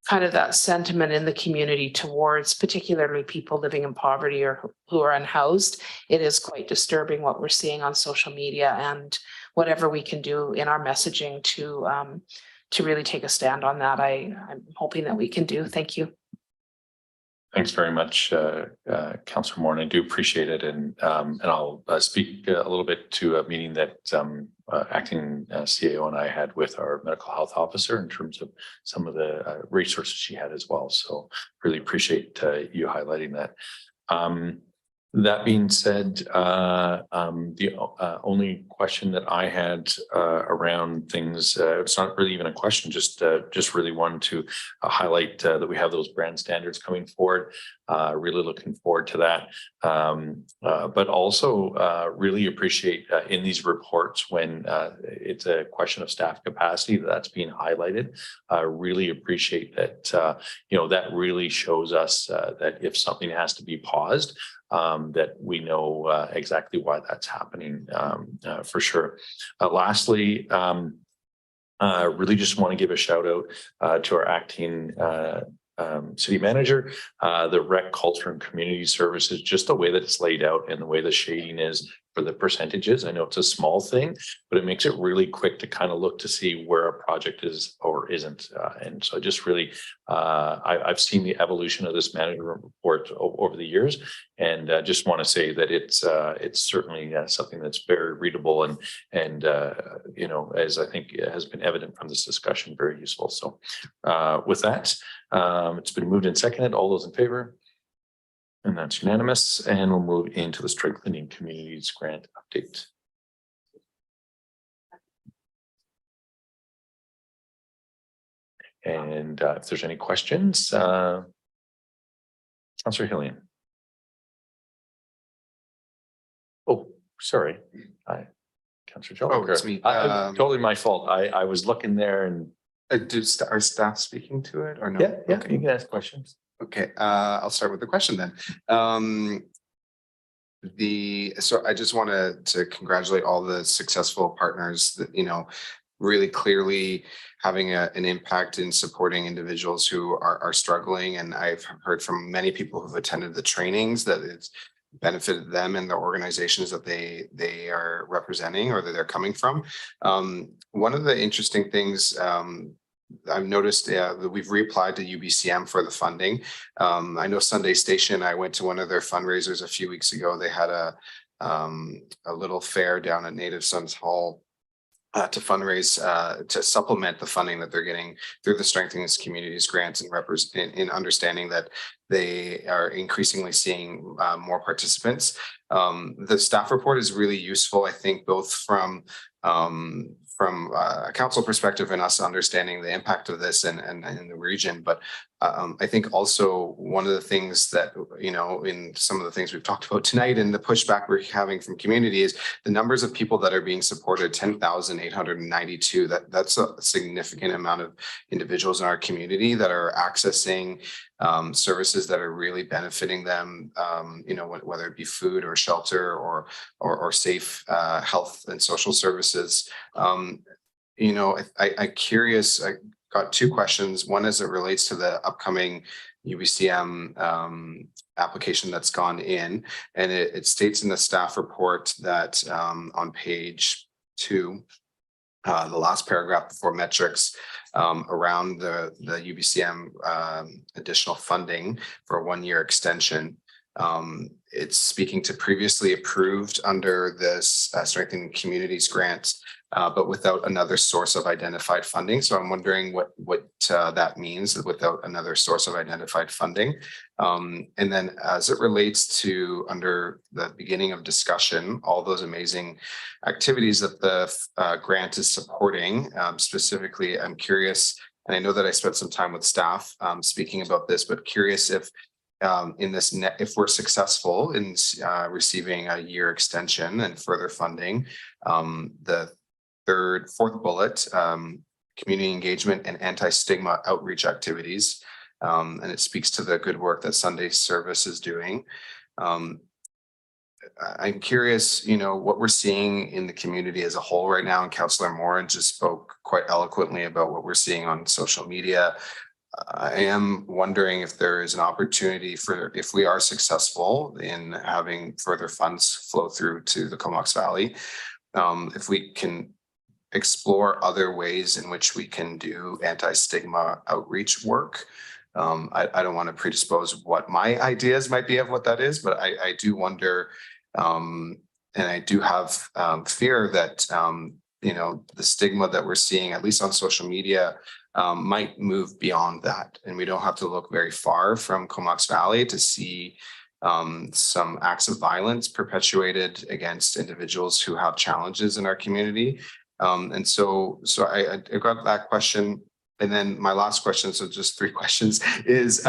kind of that sentiment in the community towards particularly people living in poverty or who are unhoused, it is quite disturbing what we're seeing on social media, and whatever we can do in our messaging to really take a stand on that, I'm hoping that we can do. Thank you. Thanks very much, Councillor Moore. I do appreciate it, and I'll speak a little bit to a meeting that acting CAO and I had with our medical health officer in terms of some of the resources she had as well. So really appreciate you highlighting that. That being said, the only question that I had around things, it's not really even a question, just really wanted to highlight that we have those brand standards coming forward. Really looking forward to that. But also really appreciate in these reports when it's a question of staff capacity that's being highlighted. Really appreciate that, that really shows us that if something has to be paused, that we know exactly why that's happening for sure. Lastly, really just want to give a shout out to our acting city manager, the rec culture and community services, just the way that it's laid out and the way the shading is for the percentages. I know it's a small thing, but it makes it really quick to kind of look to see where a project is or isn't. And so just really, I've seen the evolution of this management report over the years, and just want to say that it's certainly something that's very readable and as I think has been evident from this discussion, very useful. So with that, it's been moved and seconded. All those in favor? And that's unanimous. And we'll move into the Strengthening Communities Grant update. And if there's any questions, Councillor Hillian. Oh, sorry. Councillor Joe. Oh, it's me. Totally my fault. I was looking there and. Are staff speaking to it or no? Yeah, Okay. you can ask questions. Okay, I'll start with the question then. So I just wanted to congratulate all the successful partners that, really clearly having an impact in supporting individuals who are struggling. And I've heard from many people who've attended the trainings that it's benefited them and the organizations that they are representing or that they're coming from. One of the interesting things I've noticed that we've reapplied to UBCM for the funding. I know Sunday Station, I went to one of their fundraisers a few weeks ago. They had a little fair down at Native Sons Hall to fundraise, to supplement the funding that they're getting through the Strengthening Communities grants and in understanding that they are increasingly seeing more participants. The staff report is really useful, I think, both from a council perspective and us understanding the impact of this and in the region. But I think also one of the things that, in some of the things we've talked about tonight and the pushback we're having from community is the numbers of people that are being supported, 10,892. That's a significant amount of individuals in our community that are accessing services that are really benefiting them, whether it be food or shelter or safe health and social services. I'm curious, I got two questions. One as it relates to the upcoming UBCM application that's gone in, and it states in the staff report that on page 2, the last paragraph before metrics, around the UBCM additional funding for a 1-year extension. It's speaking to previously approved under this Strengthening Communities grant, but without another source of identified funding. So I'm wondering what that means without another source of identified funding. And then as it relates to under the beginning of discussion, all those amazing activities that the grant is supporting, specifically, I'm curious, and I know that I spent some time with staff speaking about this, but curious if if we're successful in receiving a year extension and further funding, the fourth bullet, community engagement and anti-stigma outreach activities, and it speaks to the good work that Sunday Service is doing. I'm curious, what we're seeing in the community as a whole right now, and Councillor Morin just spoke quite eloquently about what we're seeing on social media. I am wondering if there is an opportunity if we are successful in having further funds flow through to the Comox Valley, if we can explore other ways in which we can do anti-stigma outreach work. I don't want to predispose what my ideas might be of what that is, but I do wonder, and I do have fear that, the stigma that we're seeing, at least on social media, might move beyond that. And we don't have to look very far from Comox Valley to see some acts of violence perpetuated against individuals who have challenges in our community. And so I got that question. And then my last question, so just 3 questions, is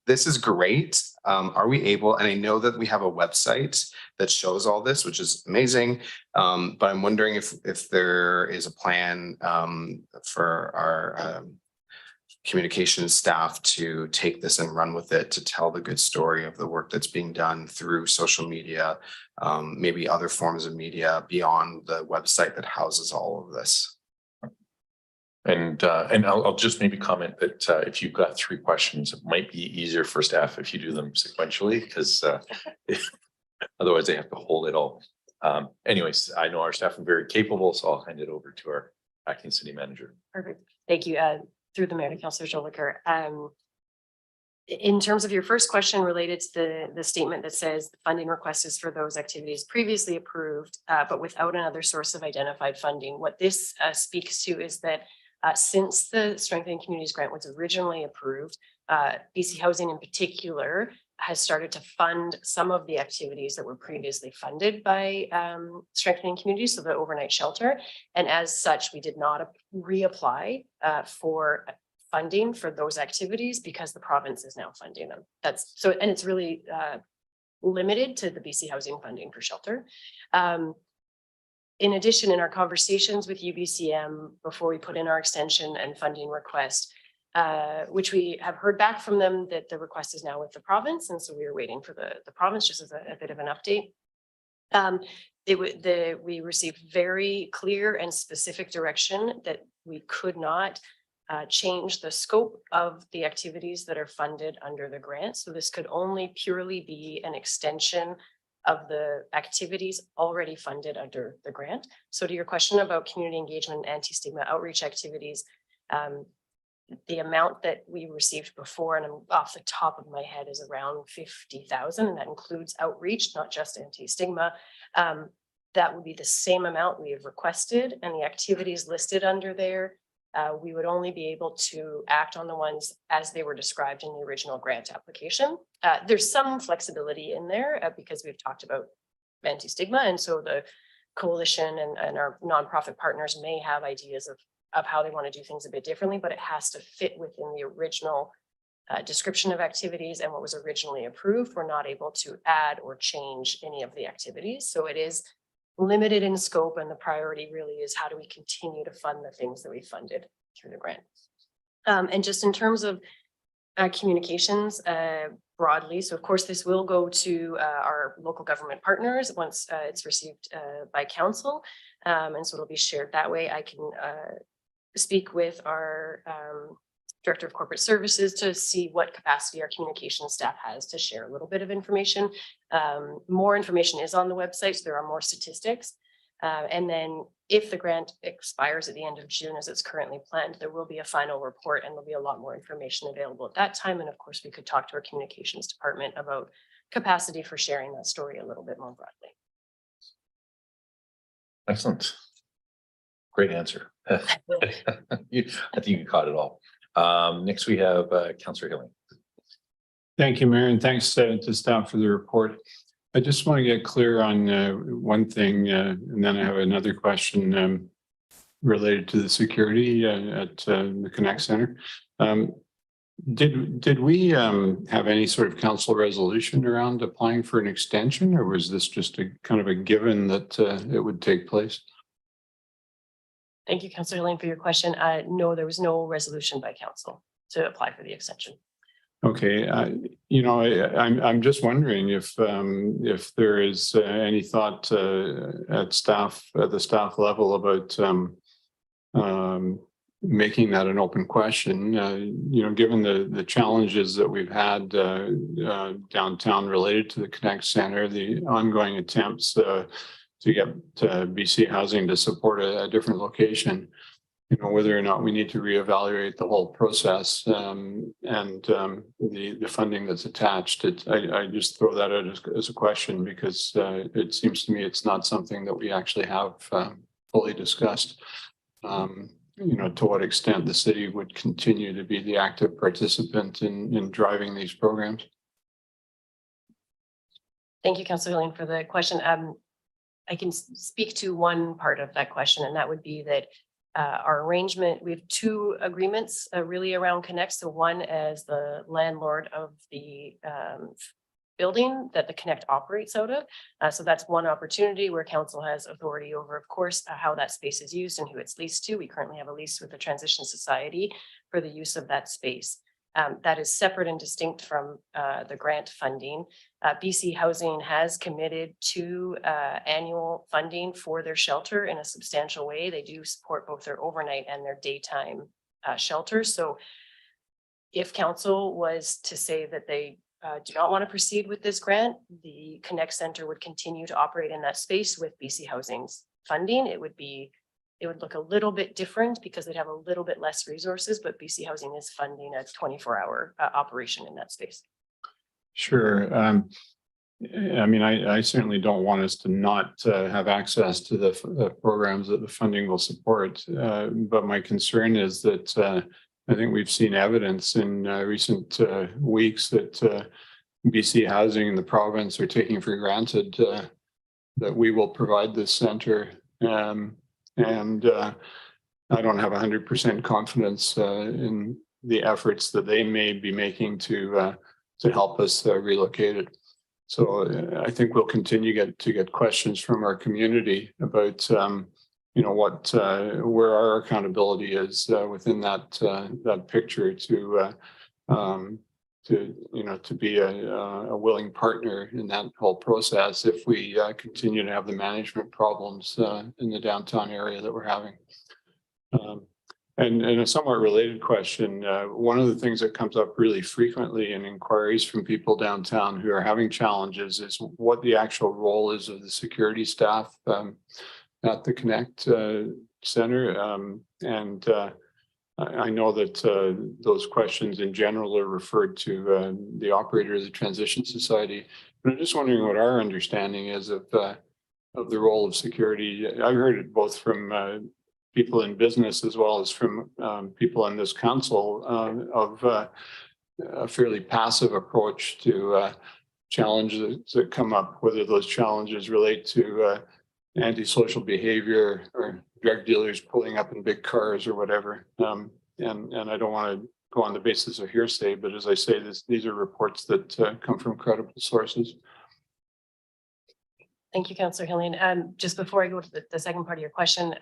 this is great. Are we able, and I know that we have a website that shows all this, which is amazing. But I'm wondering if there is a plan for our communications staff to take this and run with it, to tell the good story of the work that's being done through social media, maybe other forms of media beyond the website that houses all of this. And I'll just maybe comment that if you've got 3 questions, it might be easier for staff if you do them sequentially, because otherwise they have to hold it all. Anyways, I know our staff are very capable, so I'll hand it over to our acting city manager. Perfect. Thank you. Through the mayor to Councillor Jolicoeur. In terms of your first question related to the statement that says the funding request is for those activities previously approved, but without another source of identified funding, what this speaks to is that since the Strengthening Communities Grant was originally approved, BC Housing in particular has started to fund some of the activities that were previously funded by Strengthening Communities, so the overnight shelter. And as such, we did not reapply for funding for those activities because the province is now funding them. That's so, and it's really limited to the BC Housing funding for shelter. In addition, in our conversations with UBCM before we put in our extension and funding request, which we have heard back from them that the request is now with the province. And so we are waiting for the province just as a bit of an update. We received very clear and specific direction that we could not change the scope of the activities that are funded under the grant. So this could only purely be an extension of the activities already funded under the grant. So to your question about community engagement, anti-stigma outreach activities, the amount that we received before, and I'm off the top of my head, is around 50,000, and that includes outreach, not just anti-stigma. That would be the same amount we have requested, and the activities listed under there, we would only be able to act on the ones as they were described in the original grant application. There's some flexibility in there because we've talked about anti-stigma, and so the coalition and our nonprofit partners may have ideas of how they want to do things a bit differently, but it has to fit within the original description of activities and what was originally approved. We're not able to add or change any of the activities. So it is limited in scope, and the priority really is how do we continue to fund the things that we funded through the grant. And just in terms of communications broadly, so of course this will go to our local government partners once it's received by council, and so it'll be shared that way. I can speak with our Director of Corporate Services to see what capacity our communication staff has to share a little bit of information. More information is on the website, so there are more statistics. And then if the grant expires at the end of June, as it's currently planned, there will be a final report and there'll be a lot more information available at that time. And of course, we could talk to our communications department about capacity for sharing that story a little bit more broadly. Excellent. Great answer. I think you caught it all. Next, we have Councillor Hilling. Thank you, Mayor, and thanks to staff for the report. I just want to get clear on one thing, and then I have another question related to the security at the Connect Center. Did we have any sort of council resolution around applying for an extension, or was this just a kind of a given that it would take place? Thank you, Councillor Lane, for your question. No, there was no resolution by council to apply for the extension. Okay, you know, I'm just wondering if there is any thought at the staff level about making that an open question. You know, given the challenges that we've had downtown related to the Connect Center, the ongoing attempts to get BC Housing to support a different location, you know, whether or not we need to reevaluate the whole process and the funding that's attached. I just throw that out as a question because it seems to me it's not something that we actually have fully discussed. You know, to what extent the city would continue to be the active participant in driving these programs. Thank you, Councilor Hillian, for the question. I can speak to one part of that question, and that would be that our arrangement, we have two agreements really around Connect. So one as the landlord of the building that the Connect operates out of. So that's one opportunity where council has authority over, of course, how that space is used and who it's leased to. We currently have a lease with the Transition Society for the use of that space. That is separate and distinct from the grant funding. BC Housing has committed to annual funding for their shelter in a substantial way. They do support both their overnight and their daytime shelters. So if council was to say that they do not want to proceed with this grant, the Connect Center would continue to operate in that space with BC Housing's funding. It would look a little bit different because they'd have a little bit less resources, but BC Housing is funding a 24-hour operation in that space. Sure. I mean, I certainly don't want us to not have access to the programs that the funding will support. But my concern is that I think we've seen evidence in recent weeks that BC Housing and the province are taking for granted that we will provide this center. And I don't have 100% confidence in the efforts that they may be making to help us relocate it. So I think we'll continue to get questions from our community about you know what where our accountability is within that picture to you know to be a willing partner in that whole process if we continue to have the management problems in the downtown area that we're having. And a somewhat related question, one of the things that comes up really frequently in inquiries from people downtown who are having challenges is what the actual role is of the security staff at the Connect Center. I know that those questions in general are referred to the operator of the Transition Society, but I'm just wondering what our understanding is of the role of security. I've heard it both from people in business as well as from people in this council of a fairly passive approach to challenges that come up, whether those challenges relate to antisocial behavior or drug dealers pulling up in big cars or whatever. And I don't want to go on the basis of hearsay, but as I say, these are reports that come from credible sources. Thank you, Councillor Hillian. Just before I go to the second part of your question,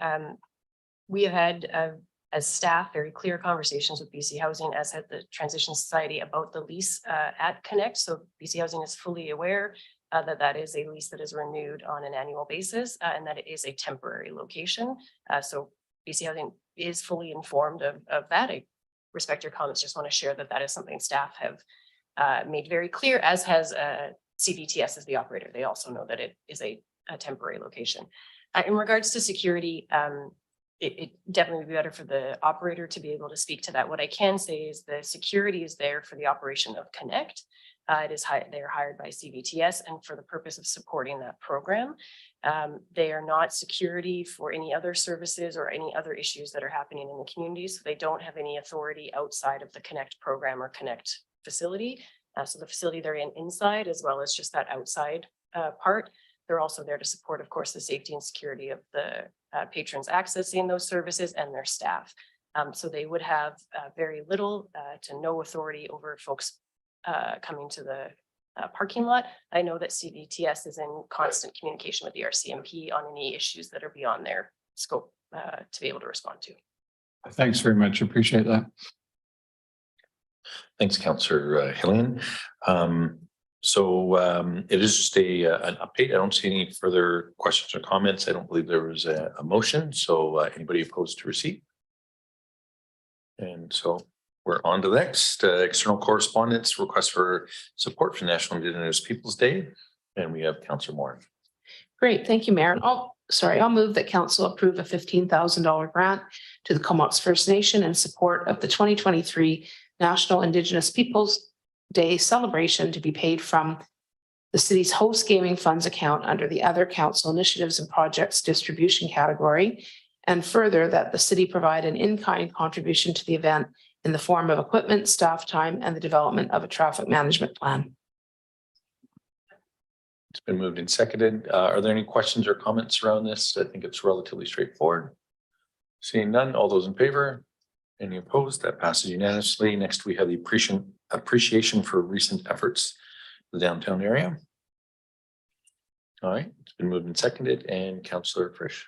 we have had, as staff, very clear conversations with BC Housing, as had the Transition Society, about the lease at Connect. So BC Housing is fully aware that is a lease that is renewed on an annual basis and that it is a temporary location. So BC Housing is fully informed of that. I respect your comments. Just want to share that is something staff have made very clear, as has CVTS as the operator. They also know that it is a temporary location. In regards to security, it definitely would be better for the operator to be able to speak to that. What I can say is the security is there for the operation of Connect. They're hired by CVTS and for the purpose of supporting that program. They are not security for any other services or any other issues that are happening in the community. So they don't have any authority outside of the Connect program or Connect facility. So the facility they're inside, as well as just that outside part. They're also there to support, of course, the safety and security of the patrons accessing those services and their staff. So they would have very little to no authority over folks coming to the parking lot. I know that CVTS is in constant communication with the RCMP on any issues that are beyond their scope to be able to respond to. Thanks very much. Appreciate that. Thanks, Councillor Hillian. So it is just an update. I don't see any further questions or comments. I don't believe there was a motion. So anybody opposed to receipt? And so we're on to the next external correspondence, request for support for National Indigenous Peoples Day. And we have Councillor Moore. Great, thank you, Mayor. I'll move that council approve a $15,000 grant to the Comox First Nation in support of the 2023 National Indigenous Peoples Day celebration to be paid from the city's host gaming funds account under the other council initiatives and projects distribution category. And further, that the city provide an in-kind contribution to the event in the form of equipment, staff time, and the development of a traffic management plan. It's been moved and seconded. Are there any questions or comments around this? I think it's relatively straightforward. Seeing none, all those in favor? Any opposed? That passes unanimously. Next, we have the appreciation for recent efforts in the downtown area. All right, it's been moved and seconded, and Councillor Frisch.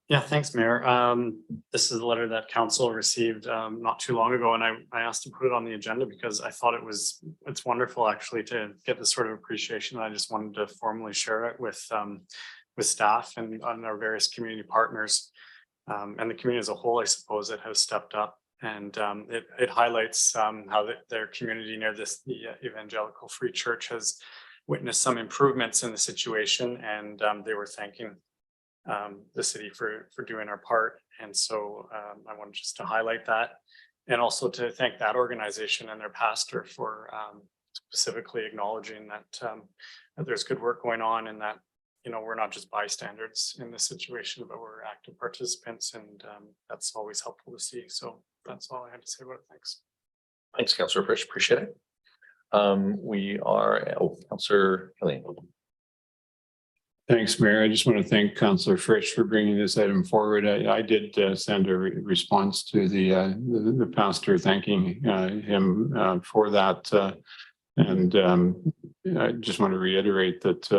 Yeah, thanks, Mayor. This is a letter that council received not too long ago, and I asked to put it on the agenda because I thought it's wonderful actually to get this sort of appreciation. I just wanted to formally share it with staff and on our various community partners and the community as a whole, I suppose, that has stepped up. And it highlights how their community near the Evangelical Free Church has witnessed some improvements in the situation, and they were thanking the city for doing our part. And so I wanted just to highlight that, and also to thank that organization and their pastor for specifically acknowledging that there's good work going on, and that, you know, we're not just bystanders in this situation, but we're active participants, and that's always helpful to see. So that's all I had to say about it. Thanks. Thanks, Councillor Frisch. Appreciate it. Councillor Helene. Thanks, Mayor. I just want to thank Councillor Frisch for bringing this item forward. I did send a response to the pastor thanking him for that. And I just want to reiterate that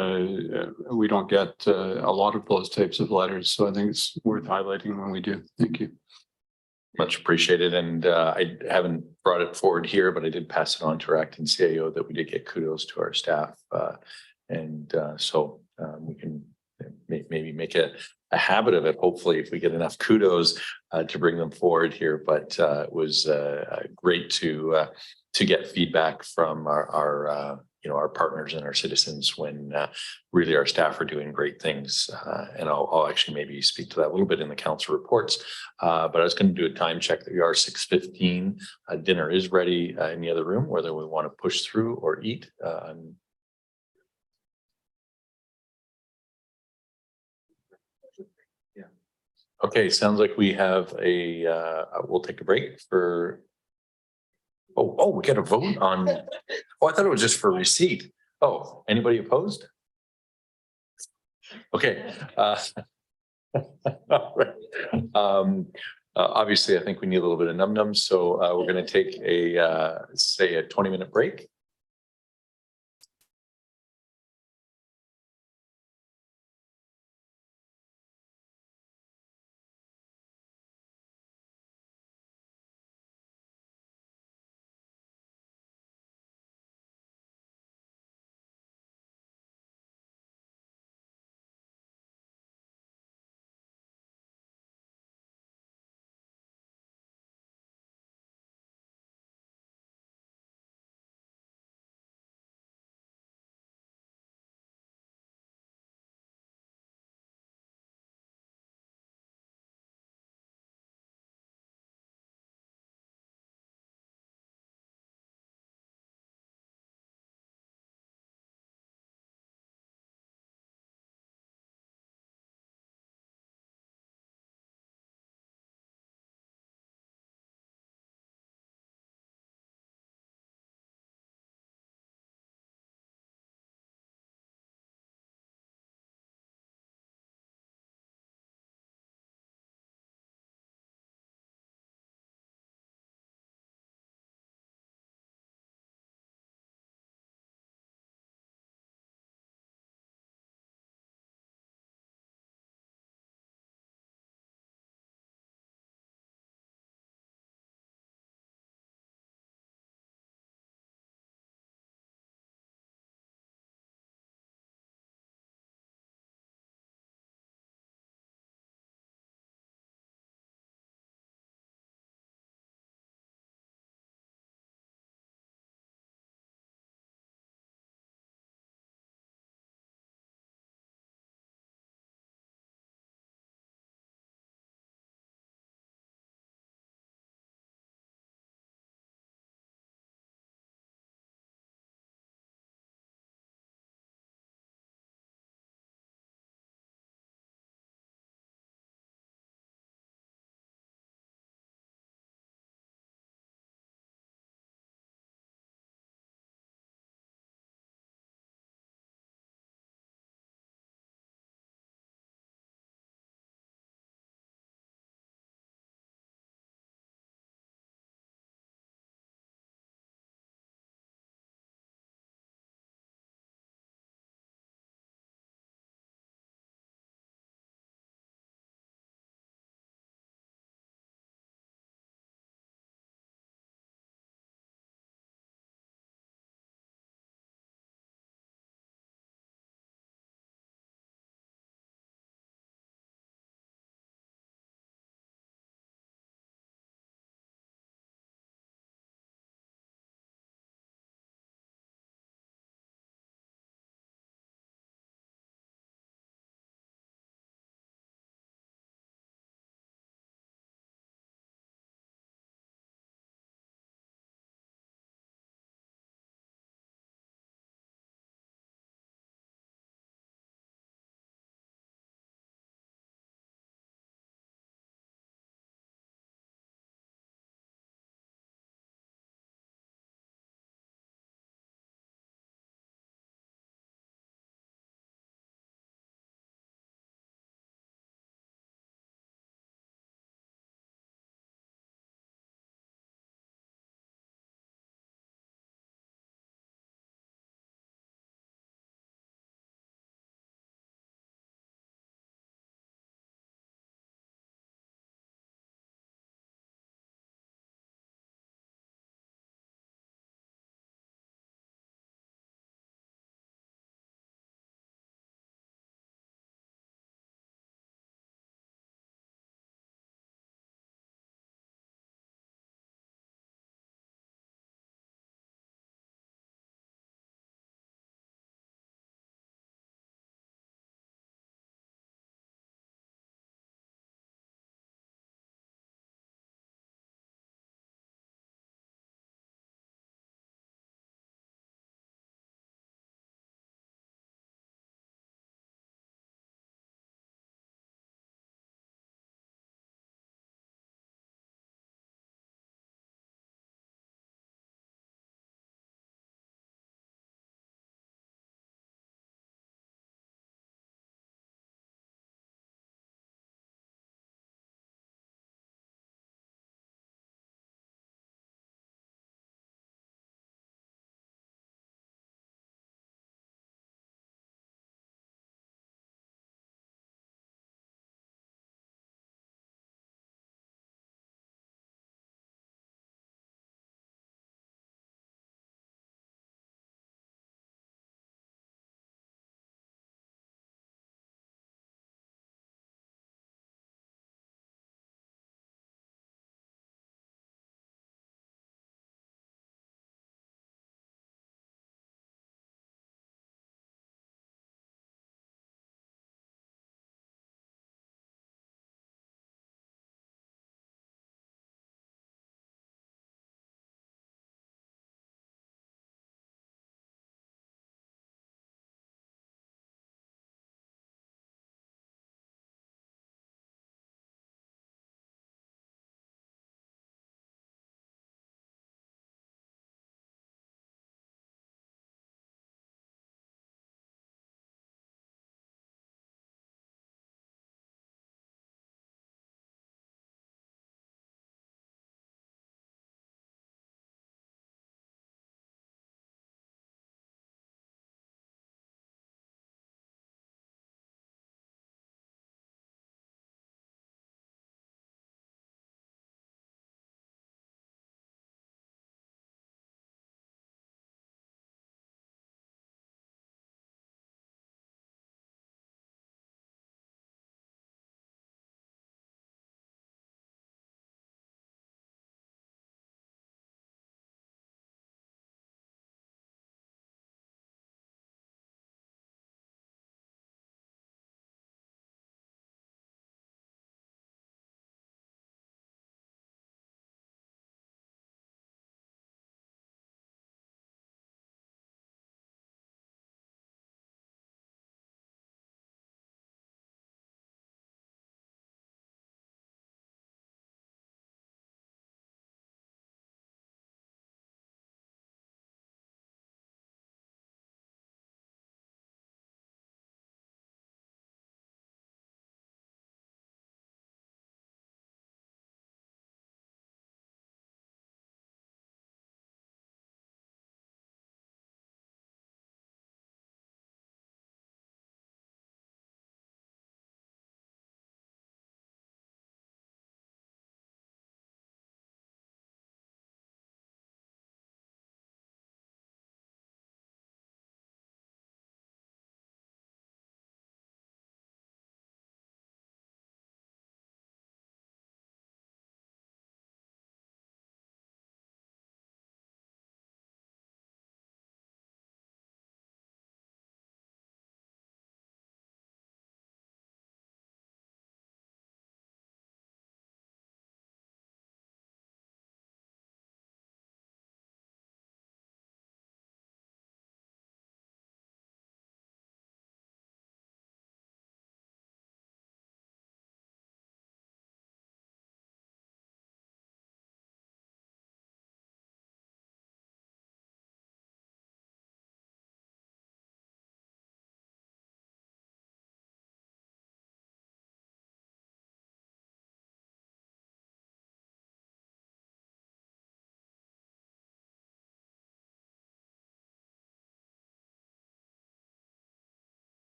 we don't get a lot of those types of letters. So I think it's worth highlighting when we do. Thank you. Much appreciated. And I haven't brought it forward here, but I did pass it on to our acting CAO that we did get kudos to our staff. So we can maybe make a habit of it. Hopefully, if we get enough kudos to bring them forward here. But it was great to get feedback from our partners and our citizens when really our staff are doing great things. And I'll actually maybe speak to that a little bit in the council reports. But I was going to do a time check that we are 6:15. Dinner is ready in the other room, whether we want to push through or eat. Okay, sounds like we have we'll take a break for. Oh, we got a vote on. Oh, I thought it was just for receipt. Oh, anybody opposed? Okay. All right. Obviously, I think we need a little bit of num-nums, so we're going to take say a 20-minute break.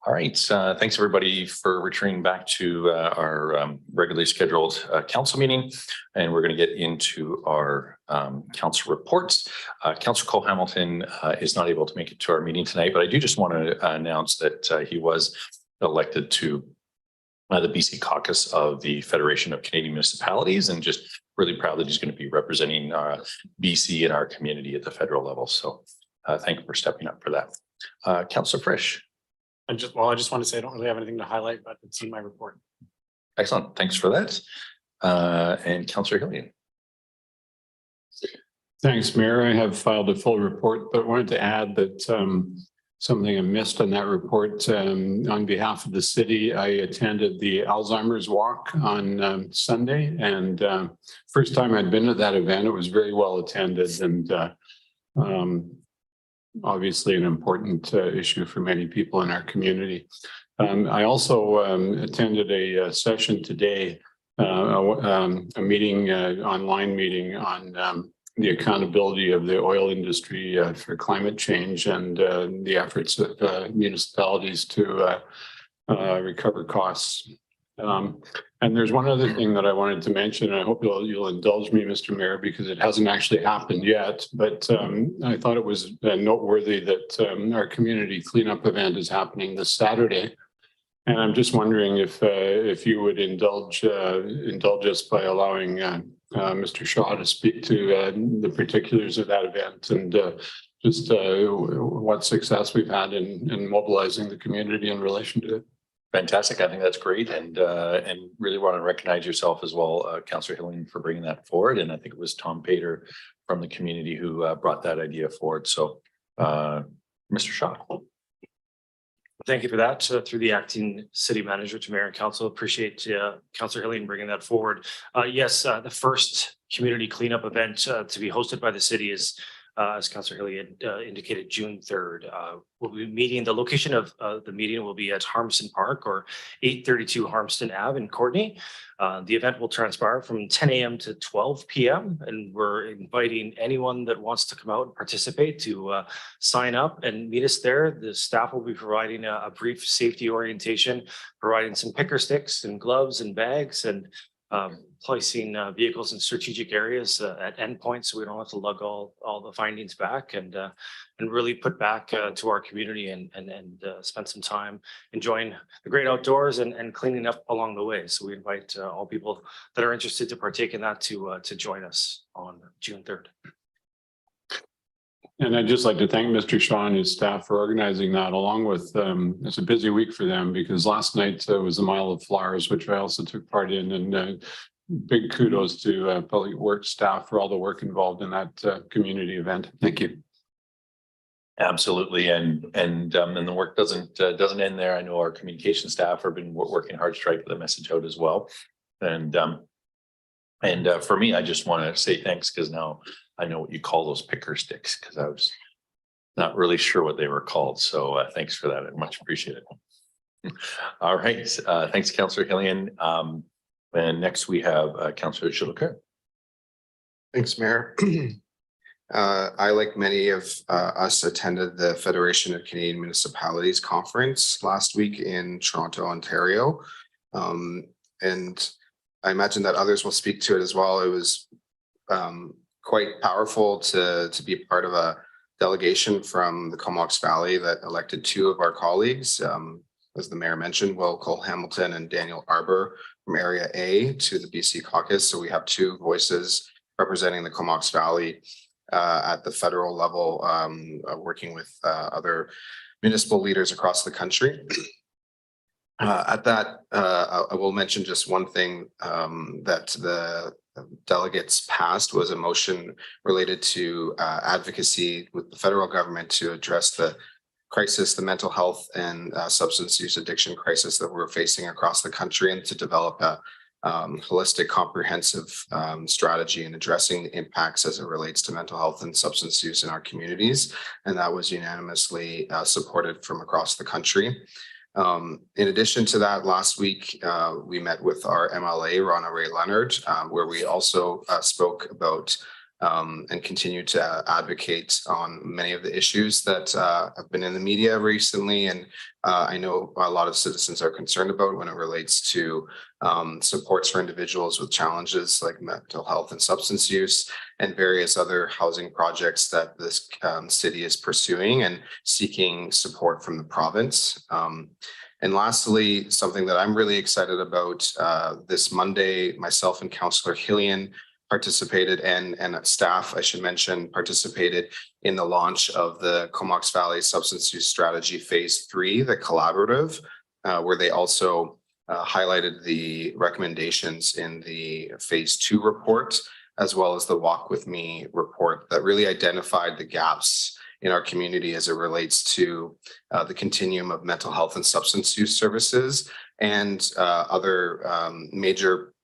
All right, thanks everybody for returning back to our regularly scheduled council meeting. And we're going to get into our council reports. Councillor Cole Hamilton is not able to make it to our meeting tonight, but I do just want to announce that he was elected to the BC caucus of the Federation of Canadian Municipalities, and just really proud that he's going to be representing BC and our community at the federal level. So thank you for stepping up for that. Councillor Frisch. I just want to say I don't really have anything to highlight, but it's in my report. Excellent. Thanks for that. And Councillor Hillian. Thanks, Mayor. I have filed a full report, but wanted to add that something I missed on that report. On behalf of the city, I attended the Alzheimer's Walk on Sunday, and first time I'd been to that event. It was very well attended, and obviously an important issue for many people in our community. I also attended a session today, a meeting, online meeting on the accountability of the oil industry for climate change and the efforts of municipalities to recover costs. And there's one other thing that I wanted to mention, and I hope you'll indulge me, Mr. Mayor, because it hasn't actually happened yet, but I thought it was noteworthy that our community cleanup event is happening this Saturday. And I'm just wondering if you would indulge us by allowing Mr. Shaw to speak to the particulars of that event and just what success we've had in mobilizing the community in relation to it. Fantastic. I think that's great. And really want to recognize yourself as well, Councillor Hillian, for bringing that forward. And I think it was Tom Pater from the community who brought that idea forward. So Mr. Shaw. Thank you for that. Through the acting city manager to mayor and council, appreciate Councillor Hillian bringing that forward. Yes, the first community cleanup event to be hosted by the city is, as Councillor Hillian indicated, June 3rd. We'll be meeting, the location of the meeting will be at Harmston Park or 832 Harmston Ave in Courtenay. The event will transpire from 10 a.m. to 12 p.m. and we're inviting anyone that wants to come out and participate to sign up and meet us there. The staff will be providing a brief safety orientation, providing some picker sticks and gloves and bags, and placing vehicles in strategic areas at endpoints, so we don't have to lug all the findings back, and really put back to our community and spend some time enjoying the great outdoors and cleaning up along the way. So we invite all people that are interested to partake in that to join us on June 3rd. And I'd just like to thank Mr. Shaw and his staff for organizing that, along with, it's a busy week for them, because last night was a Mile of Flowers, which I also took part in, and big kudos to public works staff for all the work involved in that community event. Thank you. Absolutely. And the work doesn't end there. I know our communication staff have been working hard to try to get the message out as well. And for me, I just want to say thanks, because now I know what you call those picker sticks, because I was not really sure what they were called. So thanks for that. I much appreciate it. All right. Thanks, Councillor Hillian. And next we have Councillor Chilukar. Thanks, Mayor. I, like many of us, attended the Federation of Canadian Municipalities conference last week in Toronto, Ontario. And I imagine that others will speak to it as well. It was quite powerful to be part of a delegation from the Comox Valley that elected two of our colleagues, as the mayor mentioned, Will Cole Hamilton and Daniel Arbor from Area A to the BC caucus. So we have two voices representing the Comox Valley at the federal level, working with other municipal leaders across the country. At that, I will mention just one thing that the delegates passed was a motion related to advocacy with the federal government to address the crisis, the mental health and substance use addiction crisis that we're facing across the country, and to develop a holistic, comprehensive strategy in addressing the impacts as it relates to mental health and substance use in our communities. And that was unanimously supported from across the country. In addition to that, last week, we met with our MLA, Ronna Ray Leonard, where we also spoke about and continue to advocate on many of the issues that have been in the media recently. And I know a lot of citizens are concerned about when it relates to supports for individuals with challenges like mental health and substance use and various other housing projects that this city is pursuing and seeking support from the province. And lastly, something that I'm really excited about, this Monday, myself and Councillor Hillian participated and staff, I should mention, participated in the launch of the Comox Valley Substance Use Strategy Phase 3, the collaborative, where they also highlighted the recommendations in the Phase 2 report, as well as the Walk With Me report that really identified the gaps in our community as it relates to the continuum of mental health and substance use services and other major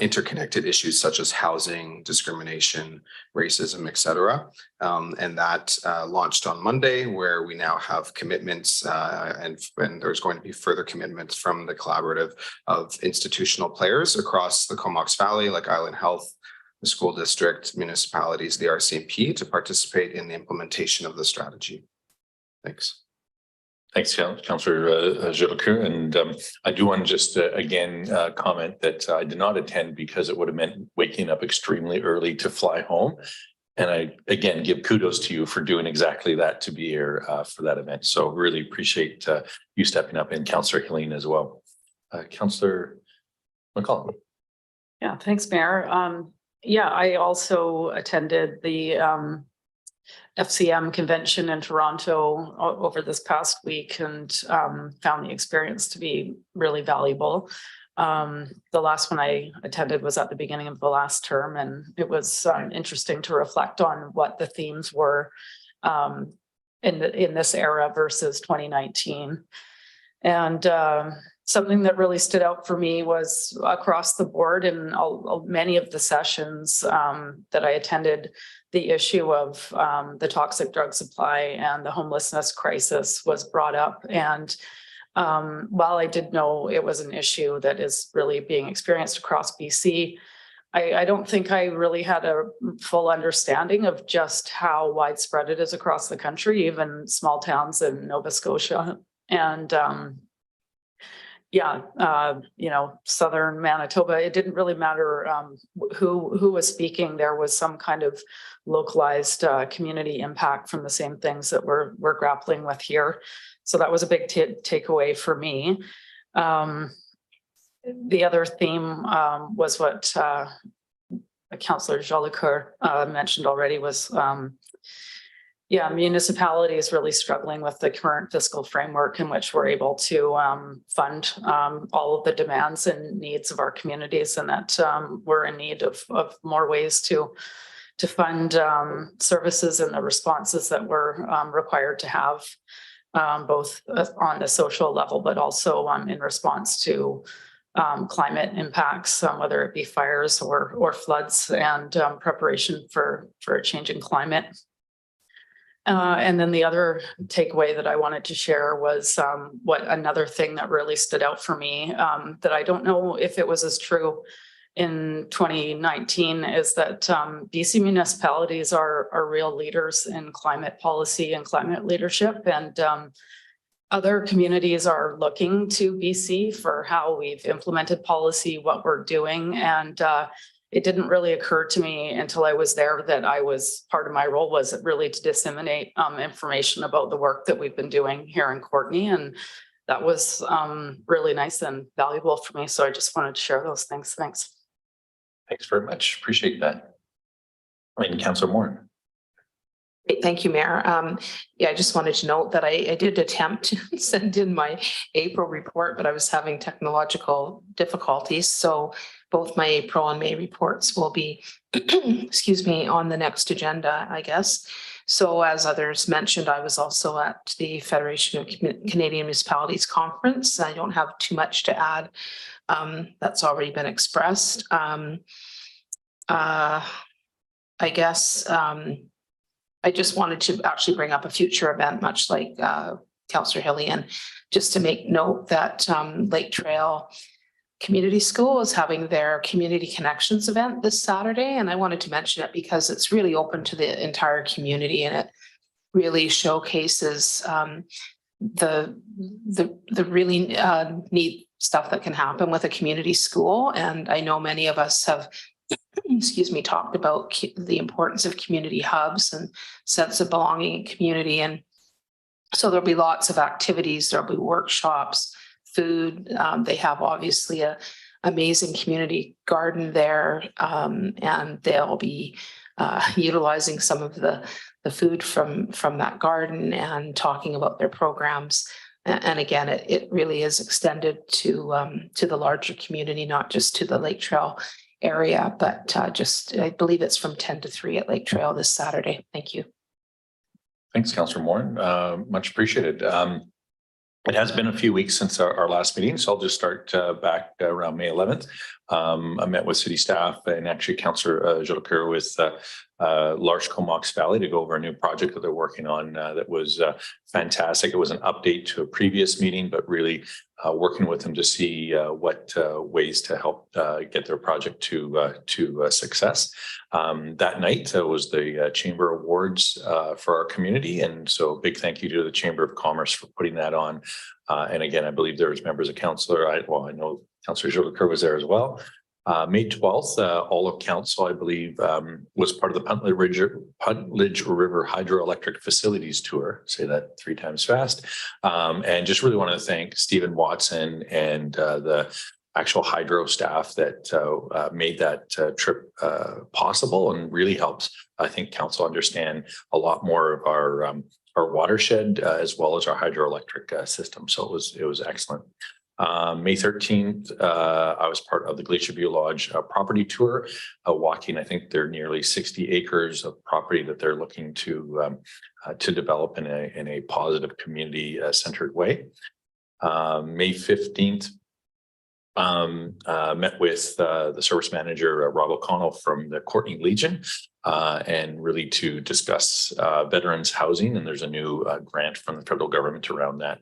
interconnected issues such as housing, discrimination, racism, et cetera. And that launched on Monday, where we now have commitments and there's going to be further commitments from the collaborative of institutional players across the Comox Valley, like Island Health, the school district, municipalities, the RCMP, to participate in the implementation of the strategy. Thanks. Thanks, Councillor Jolicoeur. And I do want to just again comment that I did not attend because it would have meant waking up extremely early to fly home. And I, again, give kudos to you for doing exactly that, to be here for that event. So really appreciate you stepping up, and Councillor Helene as well. Councillor McCollum. Yeah, thanks, Mayor. Yeah, I also attended the FCM convention in Toronto over this past week and found the experience to be really valuable. The last one I attended was at the beginning of the last term, and it was interesting to reflect on what the themes were in this era versus 2019. And something that really stood out for me was across the board in many of the sessions that I attended, the issue of the toxic drug supply and the homelessness crisis was brought up. And while I did know it was an issue that is really being experienced across BC, I don't think I really had a full understanding of just how widespread it is across the country, even small towns in Nova Scotia. And you know, Southern Manitoba, it didn't really matter who was speaking. There was some kind of localized community impact from the same things that we're grappling with here. So that was a big takeaway for me. The other theme was what Councillor Jolicoeur mentioned already was municipalities really struggling with the current fiscal framework in which we're able to fund all of the demands and needs of our communities, and that we're in need of more ways to fund services and the responses that we're required to have, both on the social level, but also in response to climate impacts, whether it be fires or floods, and preparation for a changing climate. And then the other takeaway that I wanted to share was what another thing that really stood out for me that I don't know if it was as true in 2019 is that BC municipalities are real leaders in climate policy and climate leadership, and other communities are looking to BC for how we've implemented policy, what we're doing, and it didn't really occur to me until I was there that part of my role was really to disseminate information about the work that we've been doing here in Courtenay. And that was really nice and valuable for me. So I just wanted to share those things. Thanks. Thanks very much. Appreciate that. Councillor Moore. Thank you, Mayor. I just wanted to note that I did attempt to send in my April report, but I was having technological difficulties. So both my April and May reports will be, excuse me, on the next agenda, I guess. So as others mentioned, I was also at the Federation of Canadian Municipalities Conference. I don't have too much to add. That's already been expressed. I guess I just wanted to actually bring up a future event, much like Councillor Hillian, just to make note that Lake Trail Community School is having their Community Connections event this Saturday, and I wanted to mention it because it's really open to the entire community, and it really showcases the really neat stuff that can happen with a community school. And I know many of us have, talked about the importance of community hubs and sense of belonging in community. And so there'll be lots of activities, there'll be workshops, food. They have obviously a amazing community garden there, and they'll be utilizing some of the food from that garden and talking about their programs. And again, it really is extended to the larger community, not just to the Lake Trail area, but I believe it's from 10 to 3 at Lake Trail this Saturday. Thank you. Thanks, Councillor Moore. Much appreciated. It has been a few weeks since our last meeting, so I'll just start back around May 11th. I met with city staff and actually Councillor Jolicoeur with Large Comox Valley to go over a new project that they're working on that was fantastic. It was an update to a previous meeting, but really working with them to see what ways to help get their project to success. That night was the Chamber Awards for our community, and so big thank you to the Chamber of Commerce for putting that on. And again, I believe there was members of council. I know Councillor Jolicoeur was there as well. May 12th, all of council, I believe, was part of the Puntledge River Hydroelectric Facilities Tour. Say that 3 times fast. And just really want to thank Stephen Watson and the actual hydro staff that made that trip possible, and really helps, I think, council understand a lot more of our watershed as well as our hydroelectric system. So it was excellent. May 13th, I was part of the Glacier View Lodge property tour, walking, I think they're nearly 60 acres of property that they're looking to develop in a positive community centered way. May 15th, met with the service manager, Rob O'Connell from the Courtney Legion, and really to discuss veterans housing. And there's a new grant from the federal government around that,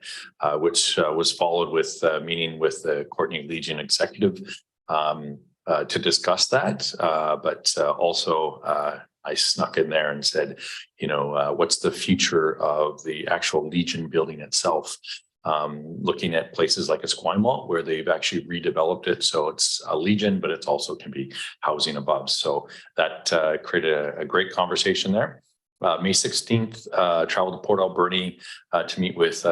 which was followed with a meeting with the Courtney Legion executive to discuss that. But also I snuck in there and said, what's the future of the actual Legion building itself? Looking at places like Esquimalt, where they've actually redeveloped it. So it's a Legion, but it's also can be housing above. So that created a great conversation there. May 16th, traveled to Port Alberni to meet with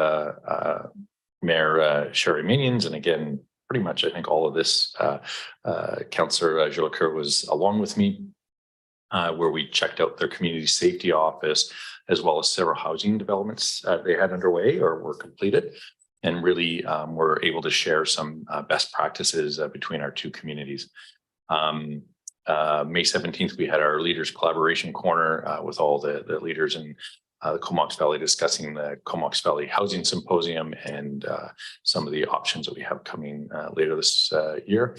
Mayor Sherry Minions. And again, pretty much, I think all of this, Councillor Jolicoeur was along with me, where we checked out their community safety office, as well as several housing developments they had underway or were completed, and really were able to share some best practices between our two communities. May 17th, we had our Leaders Collaboration Corner with all the leaders in the Comox Valley discussing the Comox Valley Housing Symposium and some of the options that we have coming later this year.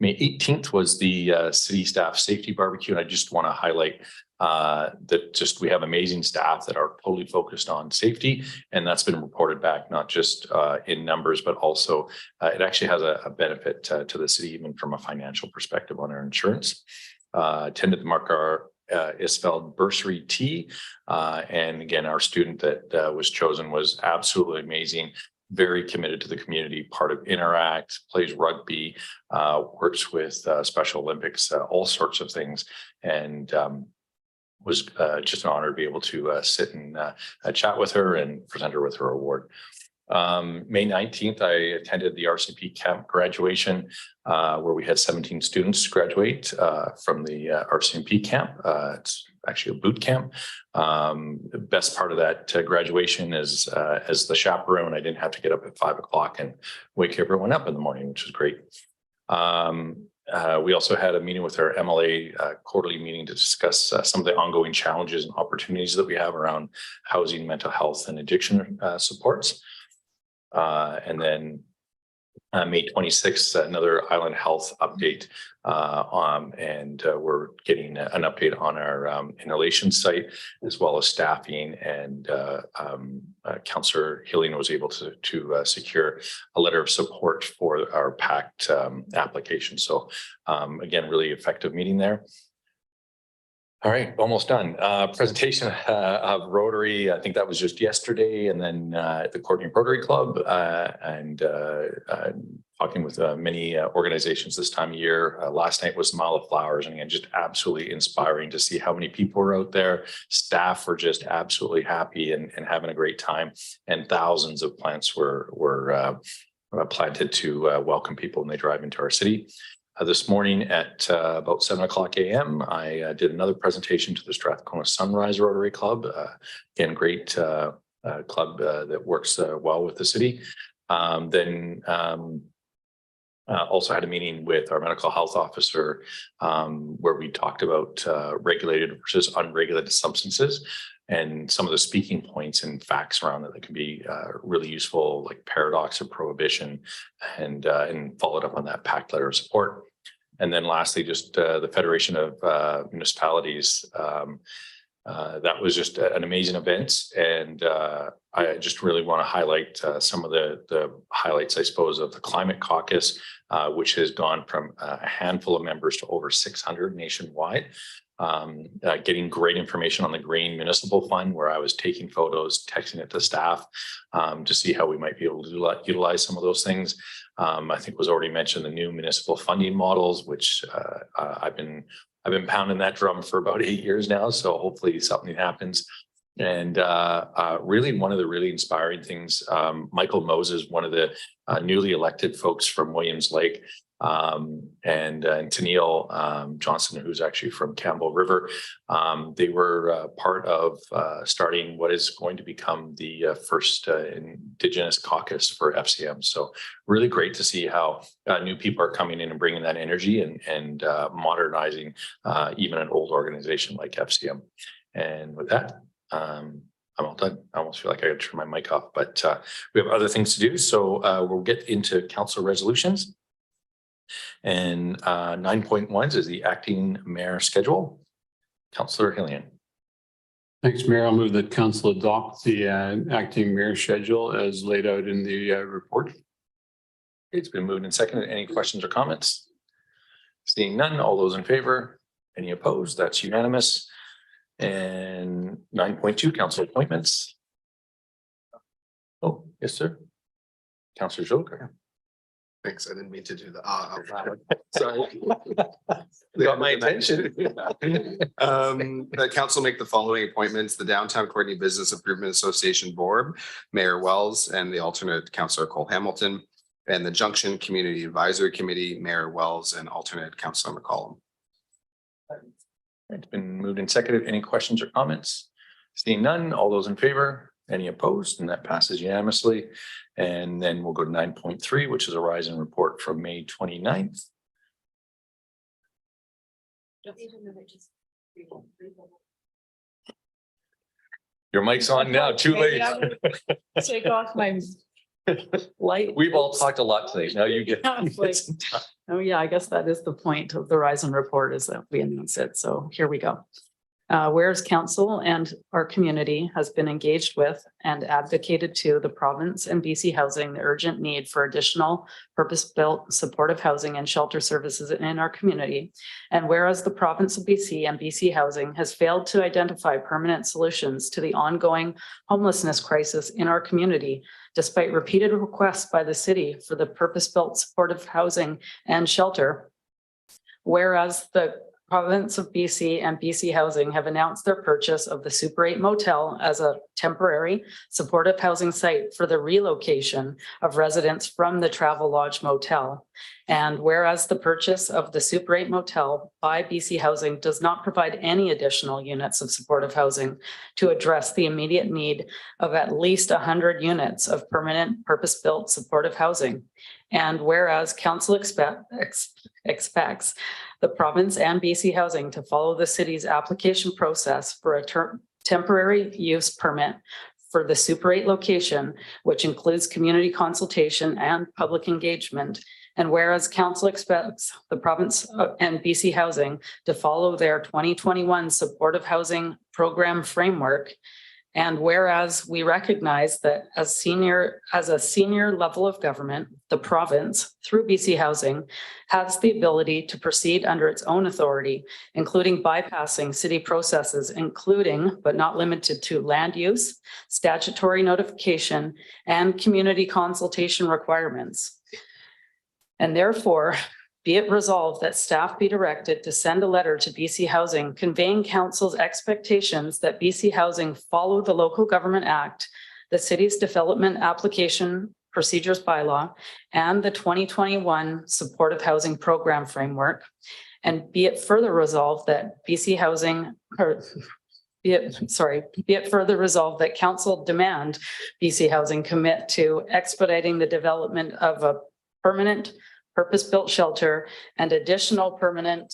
May 18th was the city staff safety barbecue. And I just want to highlight that we have amazing staff that are totally focused on safety. And that's been reported back, not just in numbers, but also it actually has a benefit to the city, even from a financial perspective on our insurance. Attended the Mark Isfeld bursary tea. And again, our student that was chosen was absolutely amazing. Very committed to the community, part of Interact, plays rugby, works with Special Olympics, all sorts of things. And was just an honor to be able to sit and chat with her and present her with her award. May 19th, I attended the RCMP camp graduation, where we had 17 students graduate from the RCMP camp. It's actually a boot camp. The best part of that graduation is as the chaperone, I didn't have to get up at 5 o'clock and wake everyone up in the morning, which was great. We also had a meeting with our MLA quarterly meeting to discuss some of the ongoing challenges and opportunities that we have around housing, mental health, and addiction supports. And then May 26th, another Island Health update. And we're getting an update on our inhalation site as well as staffing, and Councillor Hillian was able to secure a letter of support for our PACT application. So again, really effective meeting there. All right, almost done. Presentation of Rotary. I think that was just yesterday, and then the Courtney Rotary Club, and talking with many organizations this time of year. Last night was Mile of Flowers, and again, just absolutely inspiring to see how many people were out there. Staff were just absolutely happy and having a great time, and thousands of plants were planted to welcome people when they drive into our city. This morning at about 7:00 a.m., I did another presentation to the Strathcona Sunrise Rotary Club. Again, great club that works well with the city. Also had a meeting with our medical health officer where we talked about regulated versus unregulated substances and some of the speaking points and facts around that can be really useful, like paradox of prohibition, and followed up on that PACT letter of support. And then lastly, just the Federation of Municipalities. That was just an amazing event, and I just really want to highlight some of the highlights, I suppose, of the Climate Caucus, which has gone from a handful of members to over 600 nationwide. Getting great information on the Green Municipal Fund, where I was taking photos, texting it to staff to see how we might be able to utilize some of those things. I think was already mentioned the new municipal funding models, which I've been pounding that drum for about 8 years now. So hopefully something happens. And really one of the really inspiring things, Michael Moses, one of the newly elected folks from Williams Lake, and Tennille Johnson, who's actually from Campbell River. They were part of starting what is going to become the first Indigenous caucus for FCM. So really great to see how new people are coming in and bringing that energy and modernizing even an old organization like FCM. And with that, I'm all done. I almost feel like I got to turn my mic off, but we have other things to do. So we'll get into council resolutions. And 9.1 is the acting mayor schedule. Councillor Hillian. Thanks, Mayor. I'll move that council adopt the acting mayor schedule as laid out in the report. It's been moved and seconded. Any questions or comments? Seeing none, all those in favor? Any opposed? That's unanimous. And 9.2 council appointments. Oh, yes, sir. Councillor Joker. Thanks. I didn't mean to do that. Sorry. Got my attention. The council make the following appointments: the Downtown Courtney Business Improvement Association Board, Mayor Wells, and the alternate Councillor Cole Hamilton, and the Junction Community Advisory Committee, Mayor Wells, and alternate Councillor McCollum. It's been moved and seconded. Any questions or comments? Seeing none, all those in favor? Any opposed? And that passes unanimously. And then we'll go to 9.3, which is a Horizon report from May 29th. Your mic's on now, too late. Take off my light. We've all talked a lot today. Now you get. Oh, yeah, I guess that is the point of the Horizon report, is that we announce it. So here we go. Whereas council and our community has been engaged with and advocated to the province and BC Housing the urgent need for additional purpose-built supportive housing and shelter services in our community. And whereas the province of BC and BC Housing has failed to identify permanent solutions to the ongoing homelessness crisis in our community, despite repeated requests by the city for the purpose-built supportive housing and shelter. Whereas the province of BC and BC Housing have announced their purchase of the Super 8 Motel as a temporary supportive housing site for the relocation of residents from the Travelodge Motel. And whereas the purchase of the Super 8 Motel by BC Housing does not provide any additional units of supportive housing to address the immediate need of at least 100 units of permanent purpose-built supportive housing. And whereas council expects the province and BC Housing to follow the city's application process for a temporary use permit for the Super 8 location, which includes community consultation and public engagement. And whereas council expects the province and BC Housing to follow their 2021 supportive housing program framework. And whereas we recognize that as a senior level of government, the province through BC Housing has the ability to proceed under its own authority, including bypassing city processes, including but not limited to land use, statutory notification, and community consultation requirements. And therefore, be it resolved that staff be directed to send a letter to BC Housing conveying council's expectations that BC Housing follow the Local Government Act, the city's development application procedures bylaw, and the 2021 supportive housing program framework. And be it further resolved that BC Housing, be it further resolved that council demand BC Housing commit to expediting the development of a permanent purpose-built shelter and additional permanent,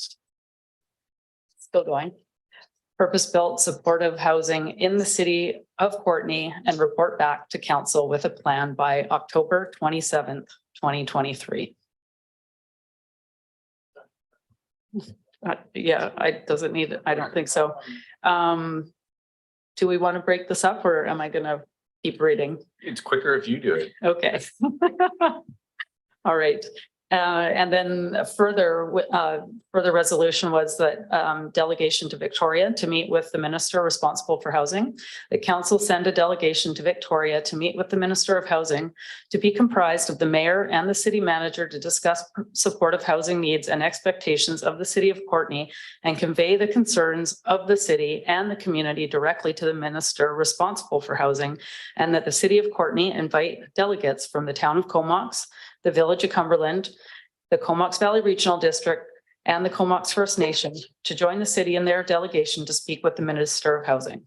purpose-built supportive housing in the city of Courtenay and report back to council with a plan by October 27th, 2023. Yeah, I don't think so. Do we want to break this up or am I going to keep reading? It's quicker if you do it. Okay. All right. And then further resolution was that delegation to Victoria to meet with the minister responsible for housing. The council send a delegation to Victoria to meet with the Minister of Housing to be comprised of the mayor and the city manager to discuss supportive housing needs and expectations of the city of Courtenay and convey the concerns of the city and the community directly to the minister responsible for housing, and that the city of Courtenay invite delegates from the town of Comox, the village of Cumberland, the Comox Valley Regional District, and the Comox First Nation to join the city in their delegation to speak with the Minister of Housing.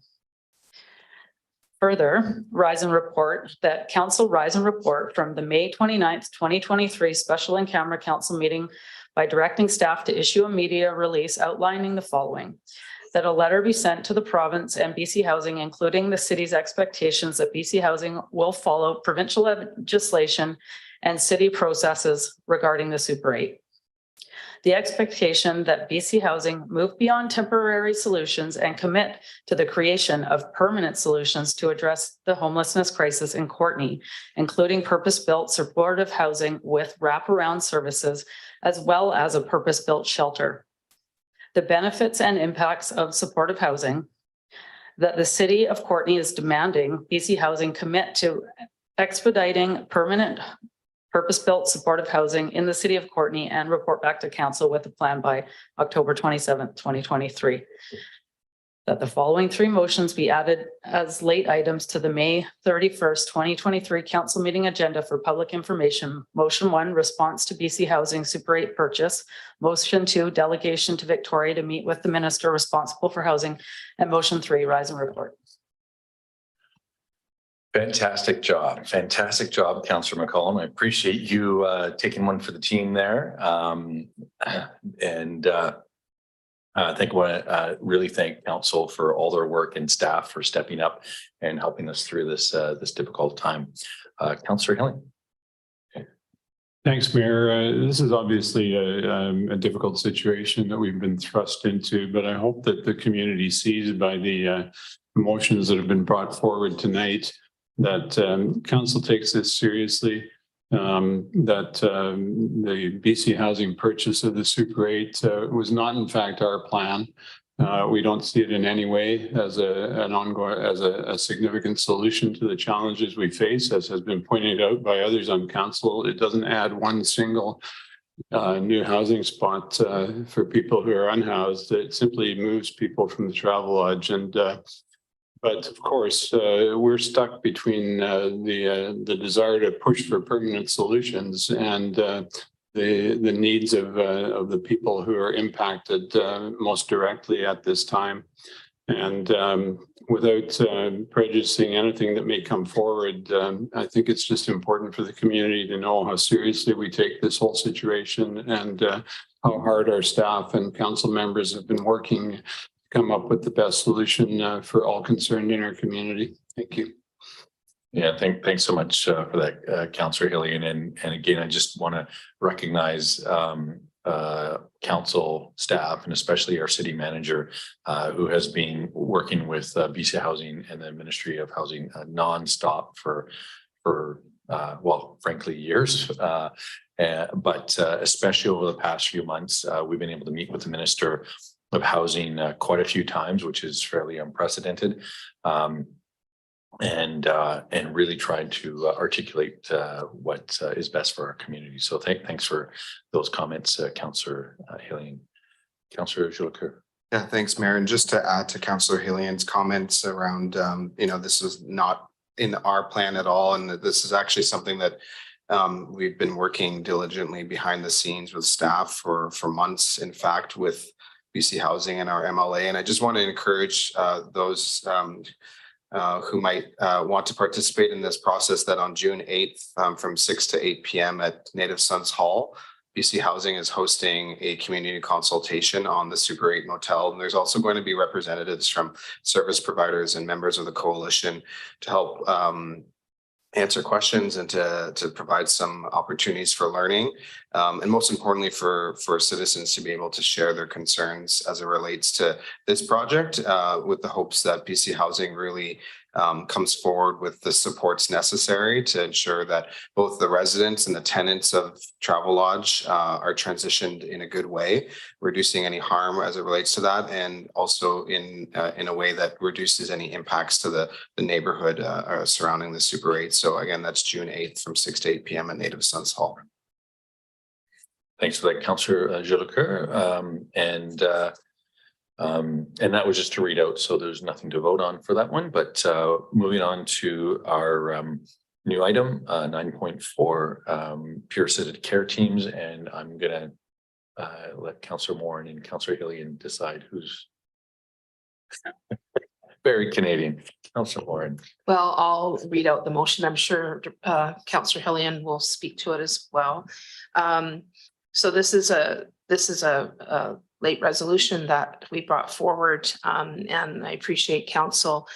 Further, rise and report that council rise and report from the May 29th, 2023 special in-camera council meeting by directing staff to issue a media release outlining the following: that a letter be sent to the province and BC Housing, including the city's expectations that BC Housing will follow provincial legislation and city processes regarding the Super 8. The expectation that BC Housing move beyond temporary solutions and commit to the creation of permanent solutions to address the homelessness crisis in Courtenay, including purpose-built supportive housing with wraparound services, as well as a purpose-built shelter. The benefits and impacts of supportive housing, that the city of Courtenay is demanding BC Housing commit to expediting permanent purpose-built supportive housing in the city of Courtenay and report back to council with a plan by October 27th, 2023. That the following three motions be added as late items to the May 31st, 2023 council meeting agenda for public information. Motion 1, response to BC Housing Super 8 purchase. Motion 2, delegation to Victoria to meet with the minister responsible for housing. And motion 3, rise and report. Fantastic job. Fantastic job, Councillor McCollum. I appreciate you taking one for the team there. I think I want to really thank council for all their work and staff for stepping up and helping us through this difficult time. Councillor Hilling. Thanks, Mayor. This is obviously a difficult situation that we've been thrust into, but I hope that the community sees by the motions that have been brought forward tonight that council takes this seriously, that the BC Housing purchase of the Super 8 was not in fact our plan. We don't see it in any way as a significant solution to the challenges we face, as has been pointed out by others on council. It doesn't add one single new housing spot for people who are unhoused. It simply moves people from the travel lodge. But of course, we're stuck between the desire to push for permanent solutions and the needs of the people who are impacted most directly at this time. And without prejudicing anything that may come forward, I think it's just important for the community to know how seriously we take this whole situation and how hard our staff and council members have been working come up with the best solution for all concerned in our community. Thank you. Yeah, thanks so much for that, Councillor Hillian. And again, I just want to recognize council staff and especially our city manager who has been working with BC Housing and the Ministry of Housing nonstop for well, frankly, years. But especially over the past few months, we've been able to meet with the Minister of Housing quite a few times, which is fairly unprecedented. And really tried to articulate what is best for our community. So thanks for those comments, Councillor Hillian. Councillor Jolicoeur. Yeah, thanks, Mayor. And just to add to Councillor Hillian's comments around, this is not in our plan at all. And this is actually something that we've been working diligently behind the scenes with staff for months, in fact, with BC Housing and our MLA. And I just want to encourage those who might want to participate in this process that on June 8th from 6 to 8 p.m. at Native Sons Hall, BC Housing is hosting a community consultation on the Super 8 Motel. And there's also going to be representatives from service providers and members of the coalition to help answer questions and to provide some opportunities for learning. And most importantly, for citizens to be able to share their concerns as it relates to this project with the hopes that BC Housing really comes forward with the supports necessary to ensure that both the residents and the tenants of Travelodge are transitioned in a good way, reducing any harm as it relates to that, and also in a way that reduces any impacts to the neighborhood surrounding the Super 8. So again, that's June 8th from 6 to 8 p.m. at Native Sons Hall. Thanks for that, Councillor Jolicoeur. And that was just to read out, so there's nothing to vote on for that one. But moving on to our new item, 9.4, peer-assisted care teams. And I'm going to let Councillor Morin and Councillor Hillian decide who's very Canadian. Councillor Morin. Well, I'll read out the motion. I'm sure Councillor Hillian will speak to it as well. So this is a late resolution that we brought forward, and I appreciate council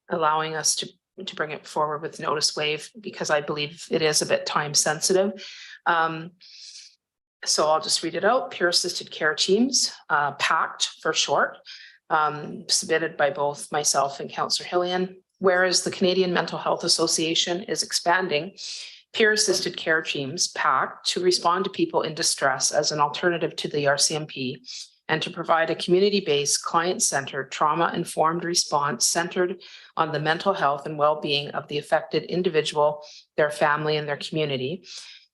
allowing us to bring it forward with notice waive, because I believe it is a bit time sensitive. So I'll just read it out. Peer assisted care teams, PACT for short, submitted by both myself and Councillor Hillian. Whereas the Canadian Mental Health Association is expanding peer-assisted care teams, PACT, to respond to people in distress as an alternative to the RCMP and to provide a community-based, client-centered, trauma-informed response centered on the mental health and well-being of the affected individual, their family, and their community.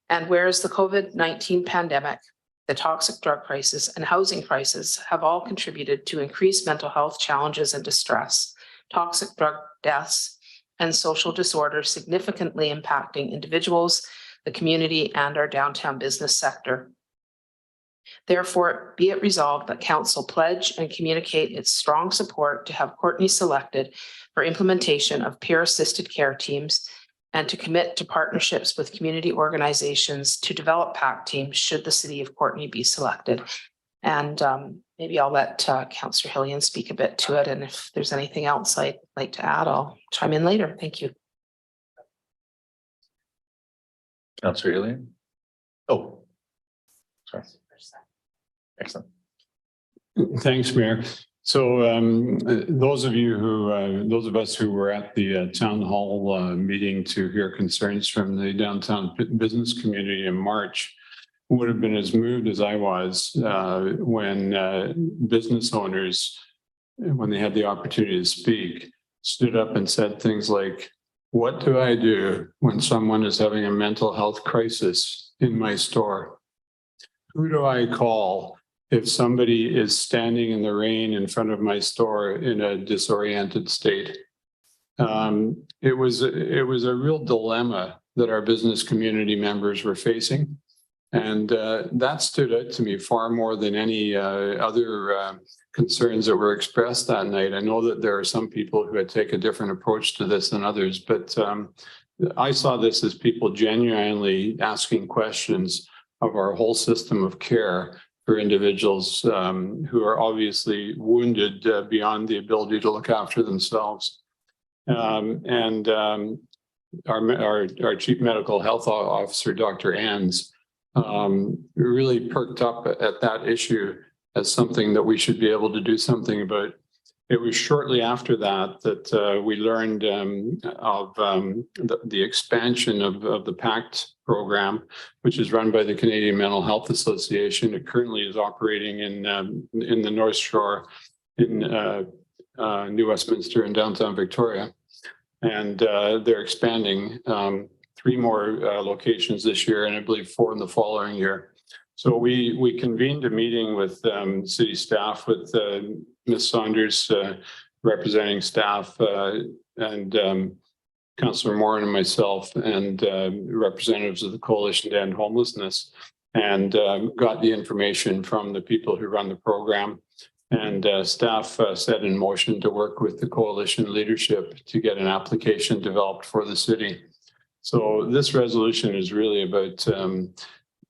And whereas the COVID-19 pandemic, the toxic drug crisis, and housing crisis have all contributed to increased mental health challenges and distress, toxic drug deaths, and social disorders significantly impacting individuals, the community, and our downtown business sector. Therefore, be it resolved that Council pledge and communicate its strong support to have Courtenay selected for implementation of peer-assisted care teams and to commit to partnerships with community organizations to develop PACT teams should the City of Courtenay be selected. And maybe I'll let Councillor Hillian speak a bit to it. And if there's anything else I'd like to add, I'll chime in later. Thank you. Councillor Hillian. Oh, sorry. Excellent. Thanks, Mayor. So those of us who were at the town hall meeting to hear concerns from the downtown business community in March would have been as moved as I was when business owners, when they had the opportunity to speak, stood up and said things like, "What do I do when someone is having a mental health crisis in my store? Who do I call if somebody is standing in the rain in front of my store in a disoriented state?" It was a real dilemma that our business community members were facing. And that stood out to me far more than any other concerns that were expressed that night. I know that there are some people who had taken a different approach to this than others, but I saw this as people genuinely asking questions of our whole system of care for individuals who are obviously wounded beyond the ability to look after themselves. Our Chief Medical Health Officer, Dr. Ans, really perked up at that issue as something that we should be able to do something about. It was shortly after that we learned of the expansion of the PACT program, which is run by the Canadian Mental Health Association. It currently is operating in the North Shore, in New Westminster and downtown Victoria. And they're expanding 3 more locations this year, and I believe 4 in the following year. So we convened a meeting with city staff, with Ms. Saunders representing staff, and Councillor Moran and myself, and representatives of the Coalition to End Homelessness, and got the information from the people who run the program. And staff set in motion to work with the coalition leadership to get an application developed for the city. So this resolution is really about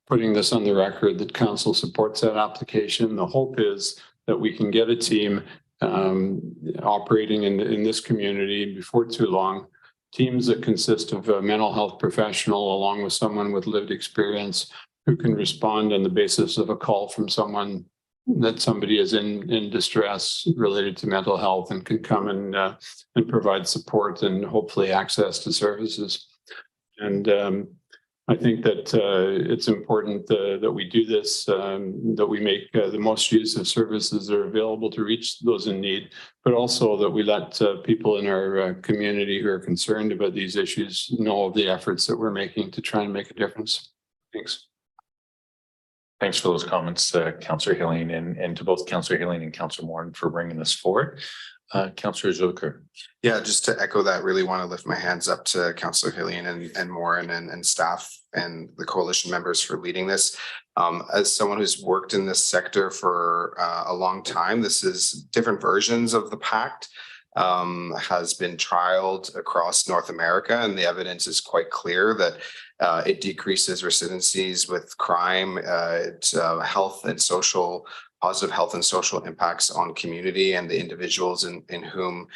putting this on the record that council supports that application. The hope is that we can get a team operating in this community before too long, teams that consist of a mental health professional along with someone with lived experience who can respond on the basis of a call from someone that somebody is in distress related to mental health, and can come and provide support and hopefully access to services. And I think that it's important that we do this, that we make the most use of services that are available to reach those in need, but also that we let people in our community who are concerned about these issues know of the efforts that we're making to try and make a difference. Thanks. Thanks for those comments, Councillor Hillian, and to both Councillor Hillian and Councillor Moran for bringing this forward. Councillor Zucker. Yeah, just to echo that, really want to lift my hands up to Councillor Hillian and Moran and staff and the coalition members for leading this. As someone who's worked in this sector for a long time, this is different versions of the PACT. Has been trialed across North America, and the evidence is quite clear that it decreases recidivism with crime, health and social, positive health and social impacts on community and the individuals in whom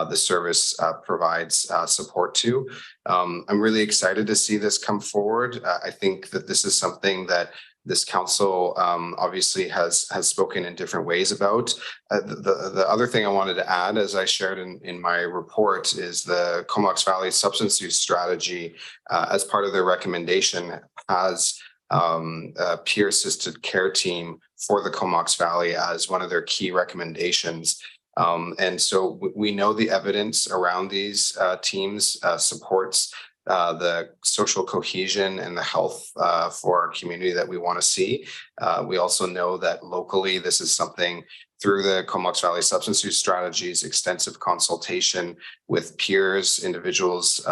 the service provides support to. I'm really excited to see this come forward. I think that this is something that this council obviously has spoken in different ways about. The other thing I wanted to add, as I shared in my report, is the Comox Valley Substance Use Strategy, as part of their recommendation, has a peer-assisted care team for the Comox Valley as one of their key recommendations. And so we know the evidence around these teams supports the social cohesion and the health for our community that we want to see. We also know that locally, this is something through the Comox Valley Substance Use Strategies, extensive consultation with peers, individuals,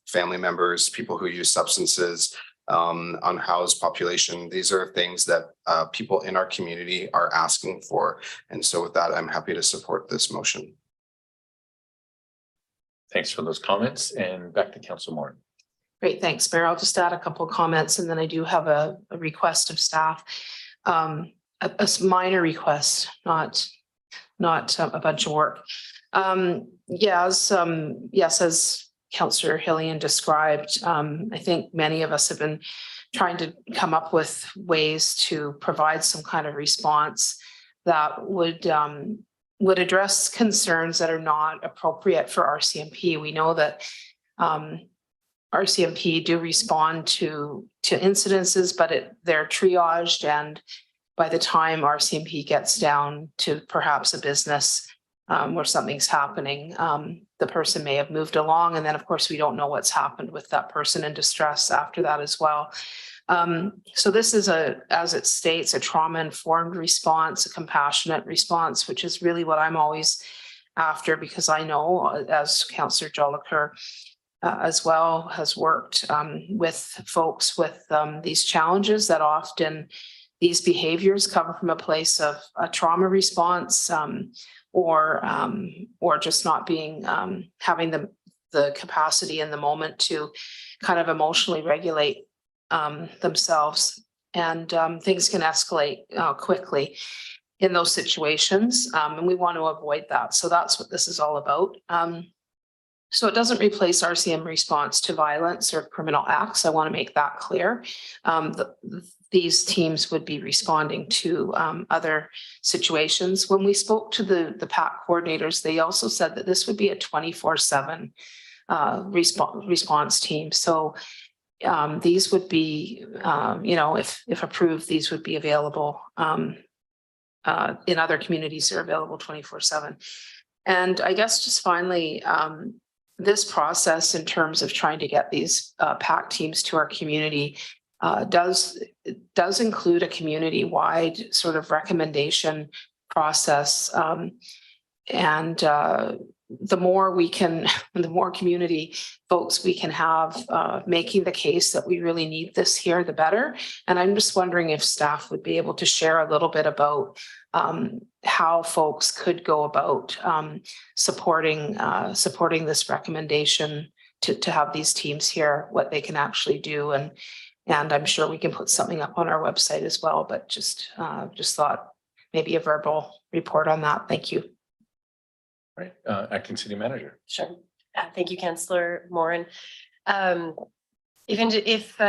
family members, people who use substances, unhoused population. These are things that people in our community are asking for. And so with that, I'm happy to support this motion. Thanks for those comments, and back to Councillor Moran. Great, thanks, Mayor. I'll just add a couple of comments, and then I do have a request of staff. A minor request, not a bunch of work. Yes, as Councillor Hillian described, I think many of us have been trying to come up with ways to provide some kind of response that would address concerns that are not appropriate for RCMP. We know that RCMP do respond to incidences, but they're triaged, and by the time RCMP gets down to perhaps a business where something's happening, the person may have moved along, and then of course we don't know what's happened with that person in distress after that as well. So this is as it states, a trauma-informed response, a compassionate response, which is really what I'm always after, because I know, as Councillor Jolicoeur as well has worked with folks with these challenges, that often these behaviors come from a place of a trauma response, or just not being having the capacity in the moment to kind of emotionally regulate themselves, and things can escalate quickly in those situations, and we want to avoid that. So that's what this is all about. So it doesn't replace RCM response to violence or criminal acts. I want to make that clear. These teams would be responding to other situations. When we spoke to the PAC coordinators, they also said that this would be a 24/7 response team. So these would be, if approved, these would be available in other communities. They're available 24/7. And I guess just finally, this process in terms of trying to get these PAC teams to our community does include a community-wide sort of recommendation process. And the more community folks we can have making the case that we really need this here, the better. And I'm just wondering if staff would be able to share a little bit about how folks could go about supporting this recommendation to have these teams here, what they can actually do. And I'm sure we can put something up on our website as well, but just thought maybe a verbal report on that. Thank you. Right, acting city manager. Sure. Thank you, Councillor Moran. If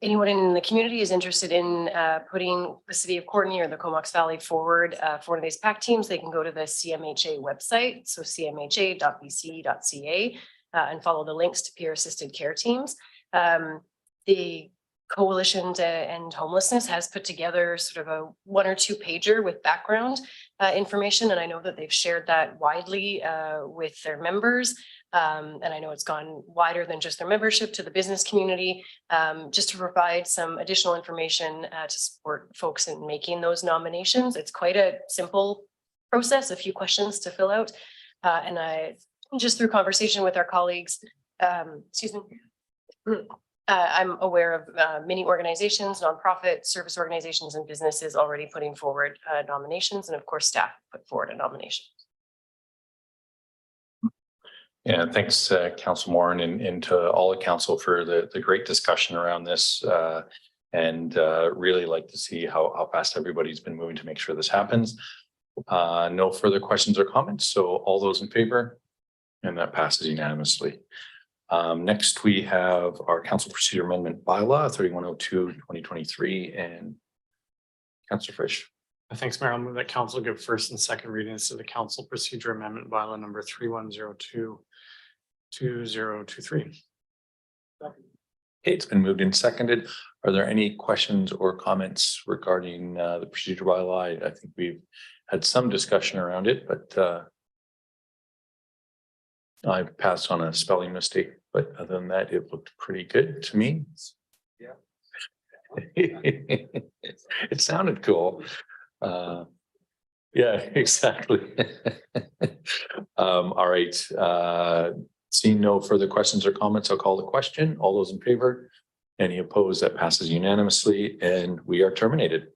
anyone in the community is interested in putting the city of Courtenay or the Comox Valley forward for one of these PAC teams, they can go to the CMHA website, so cmha.bc.ca, and follow the links to peer assisted care teams. The Coalition to End Homelessness has put together sort of a 1 or 2 pager with background information, and I know that they've shared that widely with their members. And I know it's gone wider than just their membership to the business community, just to provide some additional information to support folks in making those nominations. It's quite a simple process, a few questions to fill out. And I just through conversation with our colleagues, I'm aware of many organizations, nonprofit service organizations and businesses already putting forward nominations, and of course staff put forward a nomination. Yeah, thanks, Council Moran, and to all the council for the great discussion around this. And really like to see how fast everybody's been moving to make sure this happens. No further questions or comments. So all those in favor, and that passes unanimously. Next, we have our council procedure amendment bylaw 3102/2023, and Councillor Frisch. Thanks, Mayor. I'll move that council give first and second readings to the council procedure amendment bylaw number 3102/2023. Okay, it's been moved and seconded. Are there any questions or comments regarding the procedure bylaw? I think we've had some discussion around it, but I've passed on a spelling mistake, but other than that, it looked pretty good to me. Yeah. It sounded cool. Yeah, exactly. All right. Seeing no further questions or comments, I'll call the question. All those in favor? Any opposed? That passes unanimously, and we are terminated.